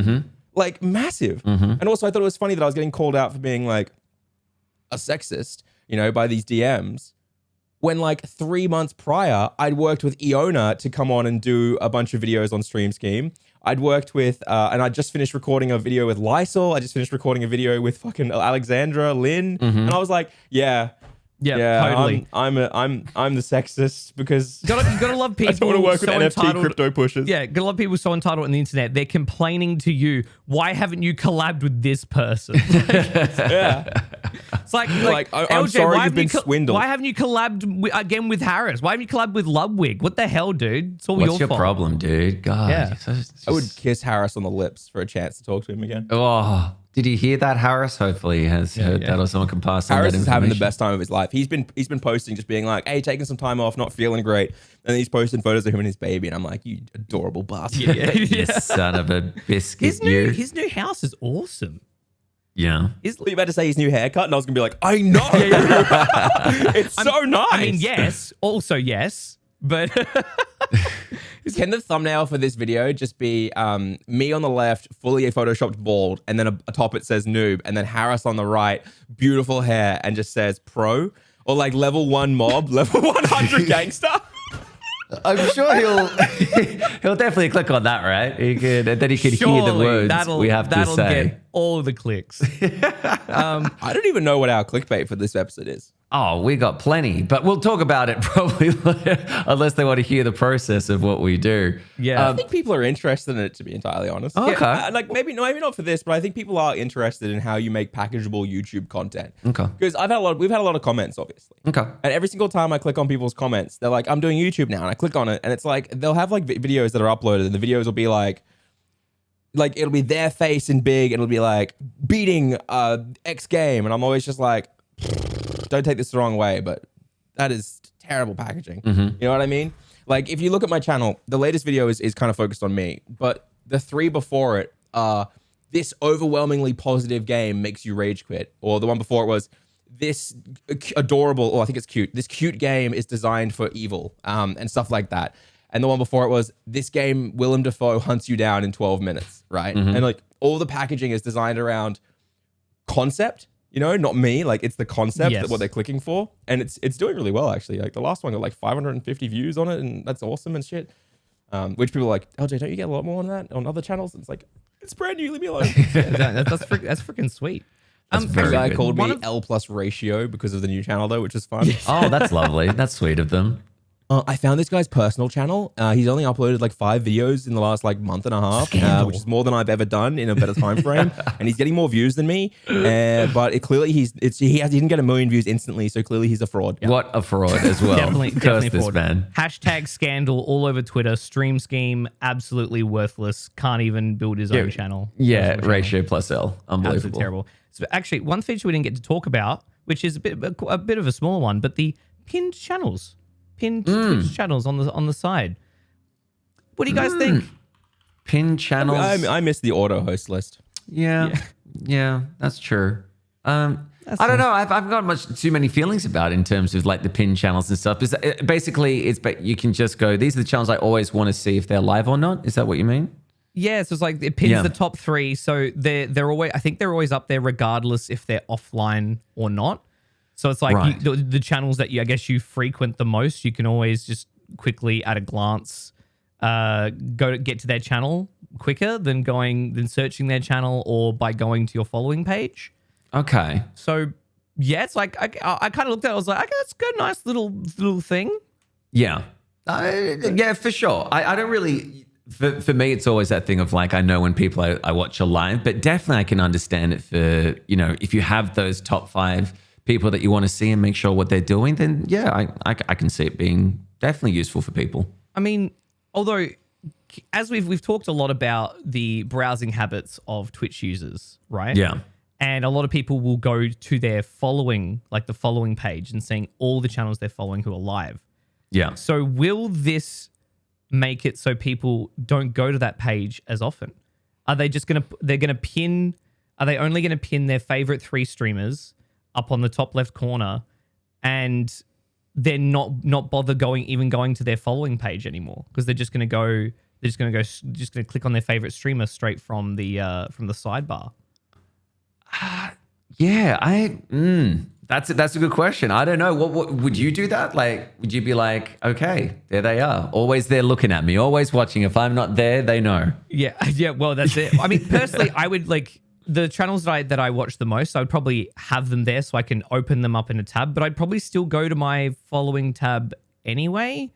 Like massive. And also I thought it was funny that I was getting called out for being like a sexist, by these DMs when like 3 months prior, I'd worked with Iona to come on and do a bunch of videos on Stream Scheme. I'd worked with, and I just finished recording a video with Lysol. I just finished recording a video with fucking Alexandra Lynn. And I was like, yeah, totally. I'm the sexist because You gotta love people. I don't want to work with so NFT entitled. crypto pushers. Yeah, gotta love people so entitled on the internet. They're complaining to you. Why haven't you collabed with this person? Yeah. It's like I'm LJ, sorry why you've been swindled. Why haven't you collabed again with Harris? Why haven't you collabed with Ludwig? What the hell, dude? It's all What's your fault. problem, dude? God. Yeah. I would kiss Harris on the lips for a chance to talk to him again. Oh, did you hear that, Harris? Hopefully he has heard that, or someone can pass on Harris that is having the information. best time of his life. He's been posting, just being like, "Hey, taking some time off, not feeling great," and he's posting photos of him and his baby, and I'm like, "You adorable bastard." You son of a biscuit. His new house is awesome. Yeah. Is You about to say his new haircut, and I was gonna be like, "I know, it's so nice." I mean, yes. Also, yes. But Can the thumbnail for this video just be me on the left, fully photoshopped bald, and then atop it says noob, and then Harris on the right, beautiful hair, and just says pro, or like level 1 mob, level 100 gangster? I'm sure he'll definitely click on that, right? He could, and then he could hear the words we have to that'll say. get all the clicks. I don't even know what our clickbait for this episode is. Oh, we got plenty, but we'll talk about it probably later, unless they want to hear the process of what we do. Yeah. I think people are interested in it, to be entirely honest. Okay. Yeah, like maybe not for this, but I think people are interested in how you make packageable YouTube content. Okay. Because we've had a lot of comments, obviously. Okay. And every single time I click on people's comments, they're like, "I'm doing YouTube now," and I click on it, and it's like they'll have like videos that are uploaded, and the videos will be like it'll be their face in big, and it'll be like beating X game, and I'm always just like, don't take this the wrong way, but that is terrible packaging. You know what I mean? Like, if you look at my channel, the latest video is kind of focused on me, but the 3 before it are this overwhelmingly positive game makes you rage quit, or the one before it was this adorable, or I think it's cute, this cute game is designed for evil, and stuff like that. And the one before it was, this game, Willem Dafoe hunts you down in 12 minutes, right? And like all the packaging is designed around concept, you know, not me. Like, it's the concept that what they're clicking for, and it's doing really well actually. Like, the last one got like 550 views on it, and that's awesome and shit. Which people are like, "LJ, don't you get a lot more on that on other channels?" And it's like, it's brand new. Leave me alone. that's freaking sweet. That's very The guy good. called me L plus ratio because of the new channel though, which is fun. Oh, that's lovely. That's sweet of them. I found this guy's personal channel. He's only uploaded like 5 videos in the last like month and a half, which is more than I've ever done in a better time frame. And he's getting more views than me. But he didn't get 1 million views instantly, so clearly he's a fraud. What a fraud as well. Definitely Curse this fraud. man. Hashtag scandal all over Twitter. Stream Scheme, absolutely worthless. Can't even build his own channel. Yeah, Personal ratio channel. plus L. Absolutely Unbelievable. terrible. So actually, one feature we didn't get to talk about, which is a bit of a small one, but the pinned channels. Twitch channels on the side. What do you guys think? Pin channels. I miss the auto host list. Yeah, that's true. I don't know. I've got too many feelings about it in terms of like the pin channels and stuff. Basically, you can just go, these are the channels I always want to see if they're live or not. Is that what you mean? Yeah, so it's like it pins the top 3, so they're always, I think they're always up there regardless if they're offline or not. So it's like the channels that I guess you frequent the most, you can always just quickly at a glance get to their channel quicker than searching their channel or by going to your following page. Okay. So yeah, it's like I kind of looked at it, I was like, okay, that's a good, nice little thing. Yeah. Yeah, for sure. I don't really. For me, it's always that thing of like, I know when people I watch are live, but definitely I can understand it for, you know, if you have those top 5 people that you want to see and make sure what they're doing, then yeah, I can see it being definitely useful for people. I mean, although as we've talked a lot about the browsing habits of Twitch users, right? Yeah. And a lot of people will go to their following, like the following page, and seeing all the channels they're following who are live. Yeah. So will this make it so people don't go to that page as often? Are they just are they only going to pin their favorite 3 streamers up on the top left corner, and they're not bother going to their following page anymore because they're just going to click on their favorite streamer straight from the sidebar? Yeah, That's a good question. I don't know. What would you do that? Like, would you be like, okay, there they are, always there looking at me, always watching. If I'm not there, they know. Yeah, yeah. Well, that's it. I mean, personally, I would like the channels that I watch the most. I would probably have them there so I can open them up in a tab. But I'd probably still go to my following tab anyway,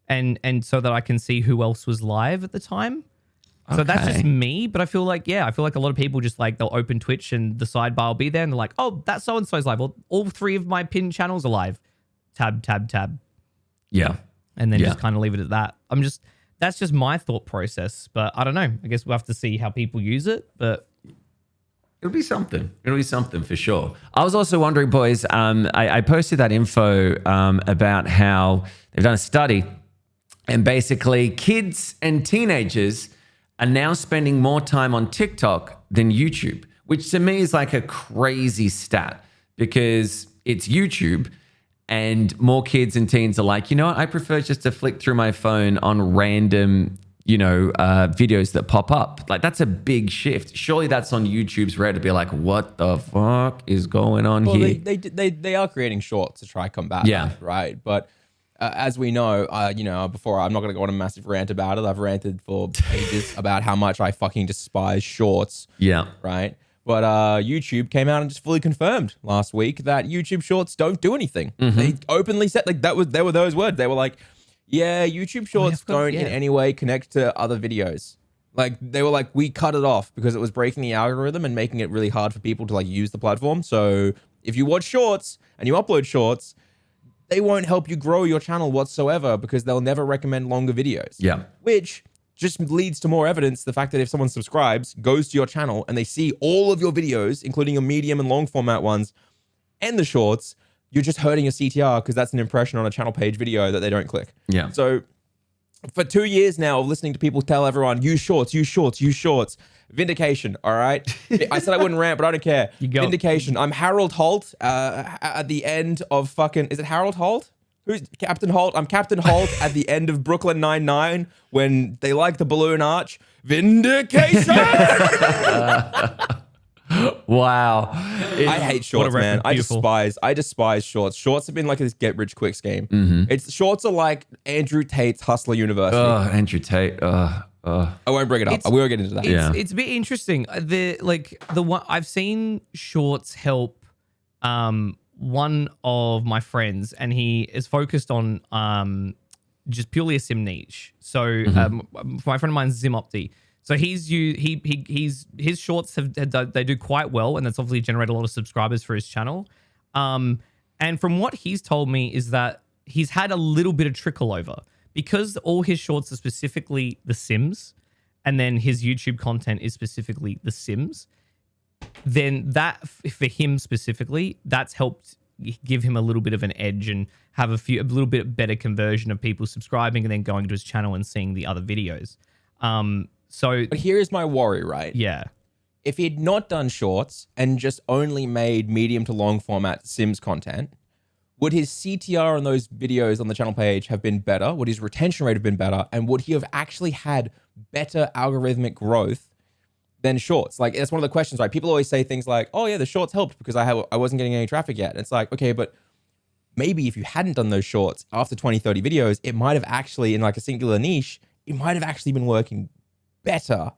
and so that I can see who else was live at the time. So that's just me, but I feel like a lot of people just like they'll open Twitch and the sidebar will be there and they're like, oh, that so-and-so's live. Well, all 3 of my pinned channels are live. Tab. Yeah. And then just kind of leave it at that. That's just my thought process, but I don't know. I guess we'll have to see how people use it, but It'll be something. It'll be something for sure. I was also wondering, boys, I posted that info about how they've done a study and basically kids and teenagers are now spending more time on TikTok than YouTube, which to me is like a crazy stat because it's YouTube and more kids and teens are like, you know what? I prefer just to flick through my phone on random, videos that pop up. Like that's a big shift. Surely that's on YouTube's Reddit to be like, what the fuck is going on here? They are creating shorts to try combat that, right? But as we know, before I'm not going to go on a massive rant about it. I've ranted for ages about how much I fucking despise shorts. Yeah. Right. But YouTube came out and just fully confirmed last week that YouTube shorts don't do anything. They openly said there were those words. They were like, yeah, YouTube shorts don't in any way connect to other videos. Like they were like, we cut it off because it was breaking the algorithm and making it really hard for people to like use the platform. So if you watch shorts and you upload shorts, they won't help you grow your channel whatsoever because they'll never recommend longer videos. Yeah. Which just leads to more evidence. The fact that if someone subscribes, goes to your channel and they see all of your videos, including your medium and long format ones and the shorts, you're just hurting your CTR because that's an impression on a channel page video that they don't click. Yeah. So for 2 years now of listening to people tell everyone, use shorts, use shorts, use shorts. Vindication, all right? I said I wouldn't rant, but I don't care. Vindication. I'm Harold Holt at the end of fucking... Is it Harold Holt? Who's Captain Holt? I'm Captain Holt at the end of Brooklyn Nine-Nine when they like the balloon arch. Vindication! Wow. I hate shorts, man. I despise shorts. Shorts have been like this get-rich-quick scheme. Shorts are like Andrew Tate's Hustler University. Oh, Andrew Tate. I won't bring it up. I will get into that. It's a bit interesting. The one I've seen shorts help one of my friends, and he is focused on just purely a sim niche. So my friend of mine, Zimopti. So his shorts they do quite well, and that's obviously generated a lot of subscribers for his channel. And from what he's told me is that he's had a little bit of trickle over. Because all his shorts are specifically The Sims, and then his YouTube content is specifically The Sims, then that, for him specifically, that's helped give him a little bit of an edge and have a little bit better conversion of people subscribing and then going to his channel and seeing the other videos. But here's my worry, right? Yeah. If he'd not done shorts and just only made medium to long format Sims content, would his CTR on those videos on the channel page have been better? Would his retention rate have been better? And would he have actually had better algorithmic growth than shorts? Like, that's one of the questions, right? People always say things like, oh yeah, the shorts helped because I wasn't getting any traffic yet. And it's like, okay, but maybe if you hadn't done those shorts after 20, 30 videos, it might have actually, in like a singular niche, it might have actually been working better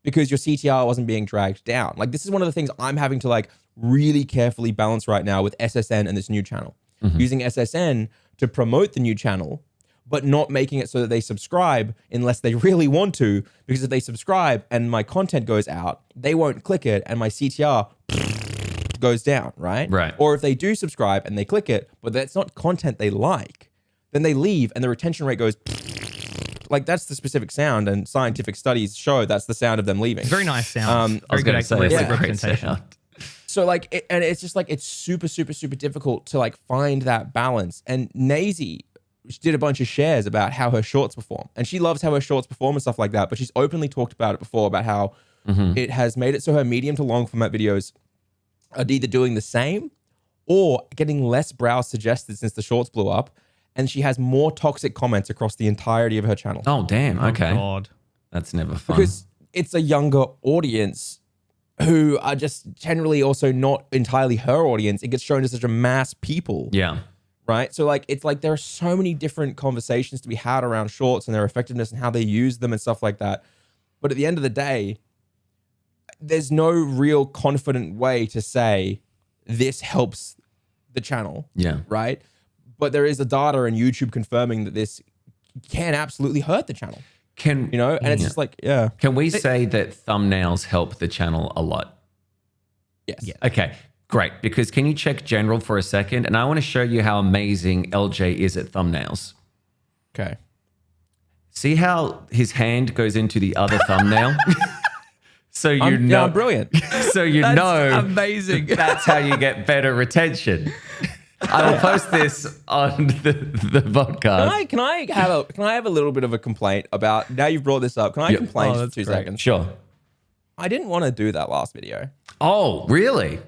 because your CTR wasn't being dragged down. Like, this is one of the things I'm having to like really carefully balance right now with SSN and this new channel. Using SSN to promote the new channel, but not making it so that they subscribe unless they really want to, because if they subscribe and my content goes out, they won't click it and my CTR goes down, right? Right. Or if they do subscribe and they click it, but that's not content they like, then they leave and the retention rate goes like, that's the specific sound, and scientific studies show that's the sound of them leaving. Very nice sound. Very good representation. So like, and it's just like, it's super, super, super difficult to like find that balance. And Nazy did a bunch of shares about how her shorts perform, and she loves how her shorts perform and stuff like that. But she's openly talked about it before, about how it has made it so her medium to long format videos are either doing the same or getting less browse suggested since the shorts blew up. And she has more toxic comments across the entirety of her channel. Oh, damn. Okay. Oh, God. That's never fun. Because it's a younger audience who are just generally also not entirely her audience. It gets shown to such a mass people. Yeah. Right. So like, it's like there are so many different conversations to be had around shorts and their effectiveness and how they use them and stuff like that. But at the end of the day, there's no real confident way to say this helps the channel. Yeah. Right. But there is a data and YouTube confirming that this can absolutely hurt the channel. Can And it's just like, yeah. Can we say that thumbnails help the channel a lot? Yes. Yeah. Okay, great. Because can you check general for a second? And I want to show you how amazing LJ is at thumbnails. Okay. See how his hand goes into the other thumbnail? So you know, Yeah, I'm brilliant. So you That's know, amazing. That's how you get better retention. I will post this on the podcast. Can I have a little bit of a complaint about, now you've brought this up, can I complain for 2 seconds? Sure. I didn't want to do that last video. Oh, really?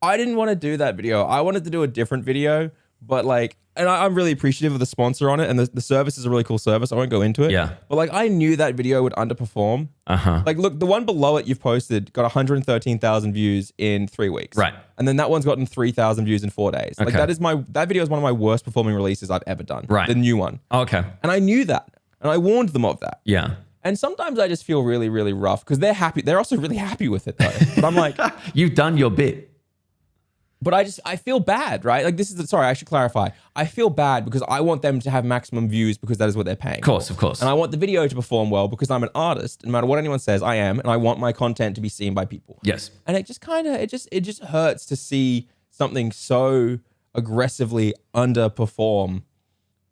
I didn't want to do that video. I wanted to do a different video, but like, and I'm really appreciative of the sponsor on it, and the service is a really cool service. I won't go into it. Yeah. But like, I knew that video would underperform. Like, look, the one below it you've posted got 113,000 views in 3 weeks. Right. And then that one's gotten 3,000 views in 4 days. Like, Okay. that video is one of my worst performing releases I've ever done. Right. The new one. Okay. And I knew that. And I warned them of that. Yeah. And sometimes I just feel really, really rough because they're happy. They're also really happy with it though. But I'm like, You've done your bit. but I feel bad, right? Like sorry, I should clarify. I feel bad because I want them to have maximum views because that is what they're paying. Of course. And I want the video to perform well because I'm an artist. No matter what anyone says, I am. And I want my content to be seen by people. Yes. And it just kind of, it just hurts to see something so aggressively underperform.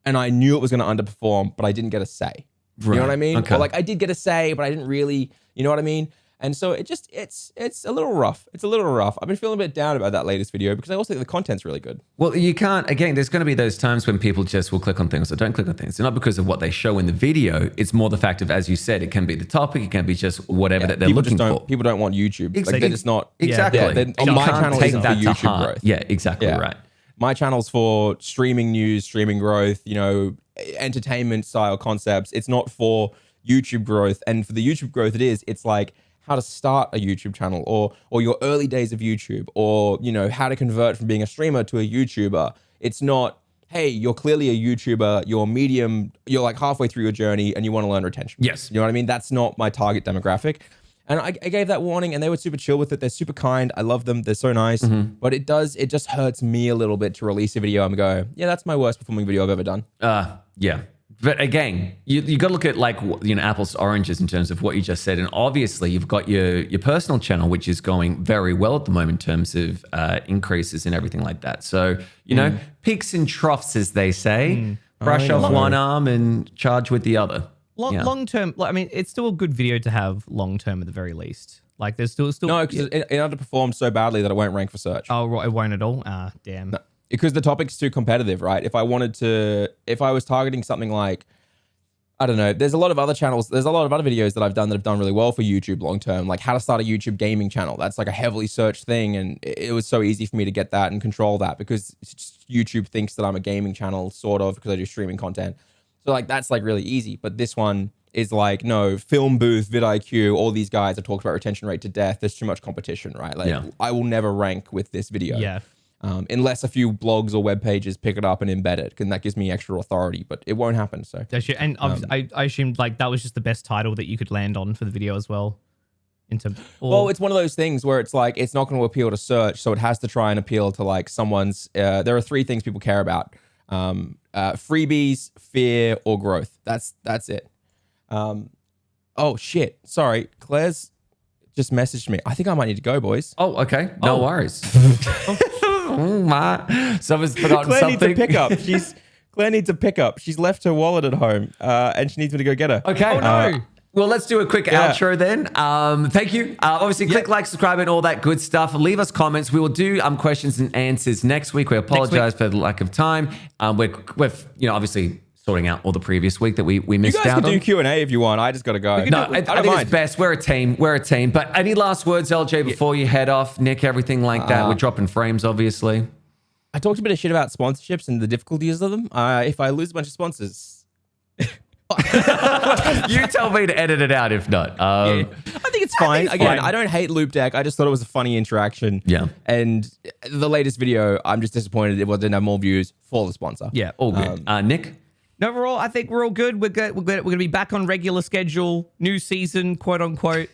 And I knew it was going to underperform, but I didn't get a say. You know what I mean? Okay. Or like I did get a say, but I didn't really, you know what I mean? And so it's a little rough. It's a little rough. I've been feeling a bit down about that latest video because I also think the content's really good. Well, you can't, again, there's going to be those times when people just will click on things or don't click on things. It's not because of what they show in the video. It's more the fact of, as you said, it can be the topic. It can be just whatever that they're looking for. People don't want YouTube. Exactly. Like they're just not. Exactly. Yeah, on my channel take isn't for that to YouTube heart. growth. Yeah, exactly right. My channel's for streaming news, streaming growth, you know, entertainment style concepts. It's not for YouTube growth. And for the YouTube growth, it's like how to start a YouTube channel or your early days of YouTube, or, you know, how to convert from being a streamer to a YouTuber. It's not, hey, you're clearly a YouTuber, you're like halfway through your journey and you want to learn retention. Yes. You know what I mean? That's not my target demographic. And I gave that warning and they were super chill with it. They're super kind. I love them. They're so nice. But it just hurts me a little bit to release a video and go, yeah, that's my worst performing video I've ever done. Yeah. But again, you got to look at like, you know, apples to oranges in terms of what you just said. And obviously you've got your personal channel, which is going very well at the moment in terms of increases and everything like that. So, you know, peaks and troughs, as they say, brush off one arm and charge with the other. Long term, like, I mean, it's still a good video to have long term at the very least. Like, there's still No, because it underperformed so badly that it won't rank for search. Oh, right, it won't at all. Ah, damn. No, because the topic's too competitive, right? If I was targeting something like, I don't know, there's a lot of other channels, there's a lot of other videos that I've done really well for YouTube long term, like how to start a YouTube gaming channel. That's like a heavily searched thing, and it was so easy for me to get that and control that because YouTube thinks that I'm a gaming channel, sort of, because I do streaming content. So like that's like really easy. But this one is like, no, Film Booth, vidIQ, all these guys have talked about retention rate to death. There's too much competition, right? Like I will never rank with this video. Yeah. Unless a few blogs or web pages pick it up and embed it, and that gives me extra authority, but it won't happen. So And I assumed like that was just the best title that you could land on for the video as well. Well, it's one of those things where it's like, it's not going to appeal to search, so it has to try and appeal to like someone's, there are 3 things people care about. Freebies, fear, or growth. That's it. Oh shit. Sorry. Claire's just messaged me. I think I might need to go, boys. Oh, okay. No worries. Someone's forgotten Claire something. needs a pickup. Claire needs a pickup. She's left her wallet at home, and she needs me to go get her. Okay. Oh, no. Well, let's do a quick outro then. Thank you. Obviously, click like, subscribe, and all that good stuff. Leave us comments. We will do questions and answers next week. We apologize for the lack of time. We're obviously sorting out all the previous week that we missed out on. You guys can do Q&A if you want. I just got to go. No, I think it's best. We're a team. But any last words, LJ, before you head off? Nick, everything like that. We're dropping frames, obviously. I talked a bit of shit about sponsorships and the difficulties of them. If I lose a bunch of sponsors... You tell me to edit it out if not. I think it's fine. Again, I don't hate Loop Deck. I just thought it was a funny interaction. Yeah. And the latest video, I'm just disappointed it didn't have more views for the sponsor. Yeah. All good. Nick? Overall, I think we're all good. We're going to be back on regular schedule, new season, quote unquote.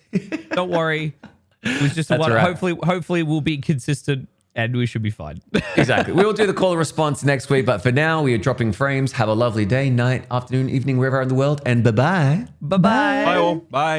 Don't worry. It was just one. Right. Hopefully we'll be consistent and we should be fine. Exactly. We will do the call and response next week, but for now, we are dropping frames. Have a lovely day, night, afternoon, evening, wherever in the world, and bye-bye. Bye-bye. Bye all. Bye.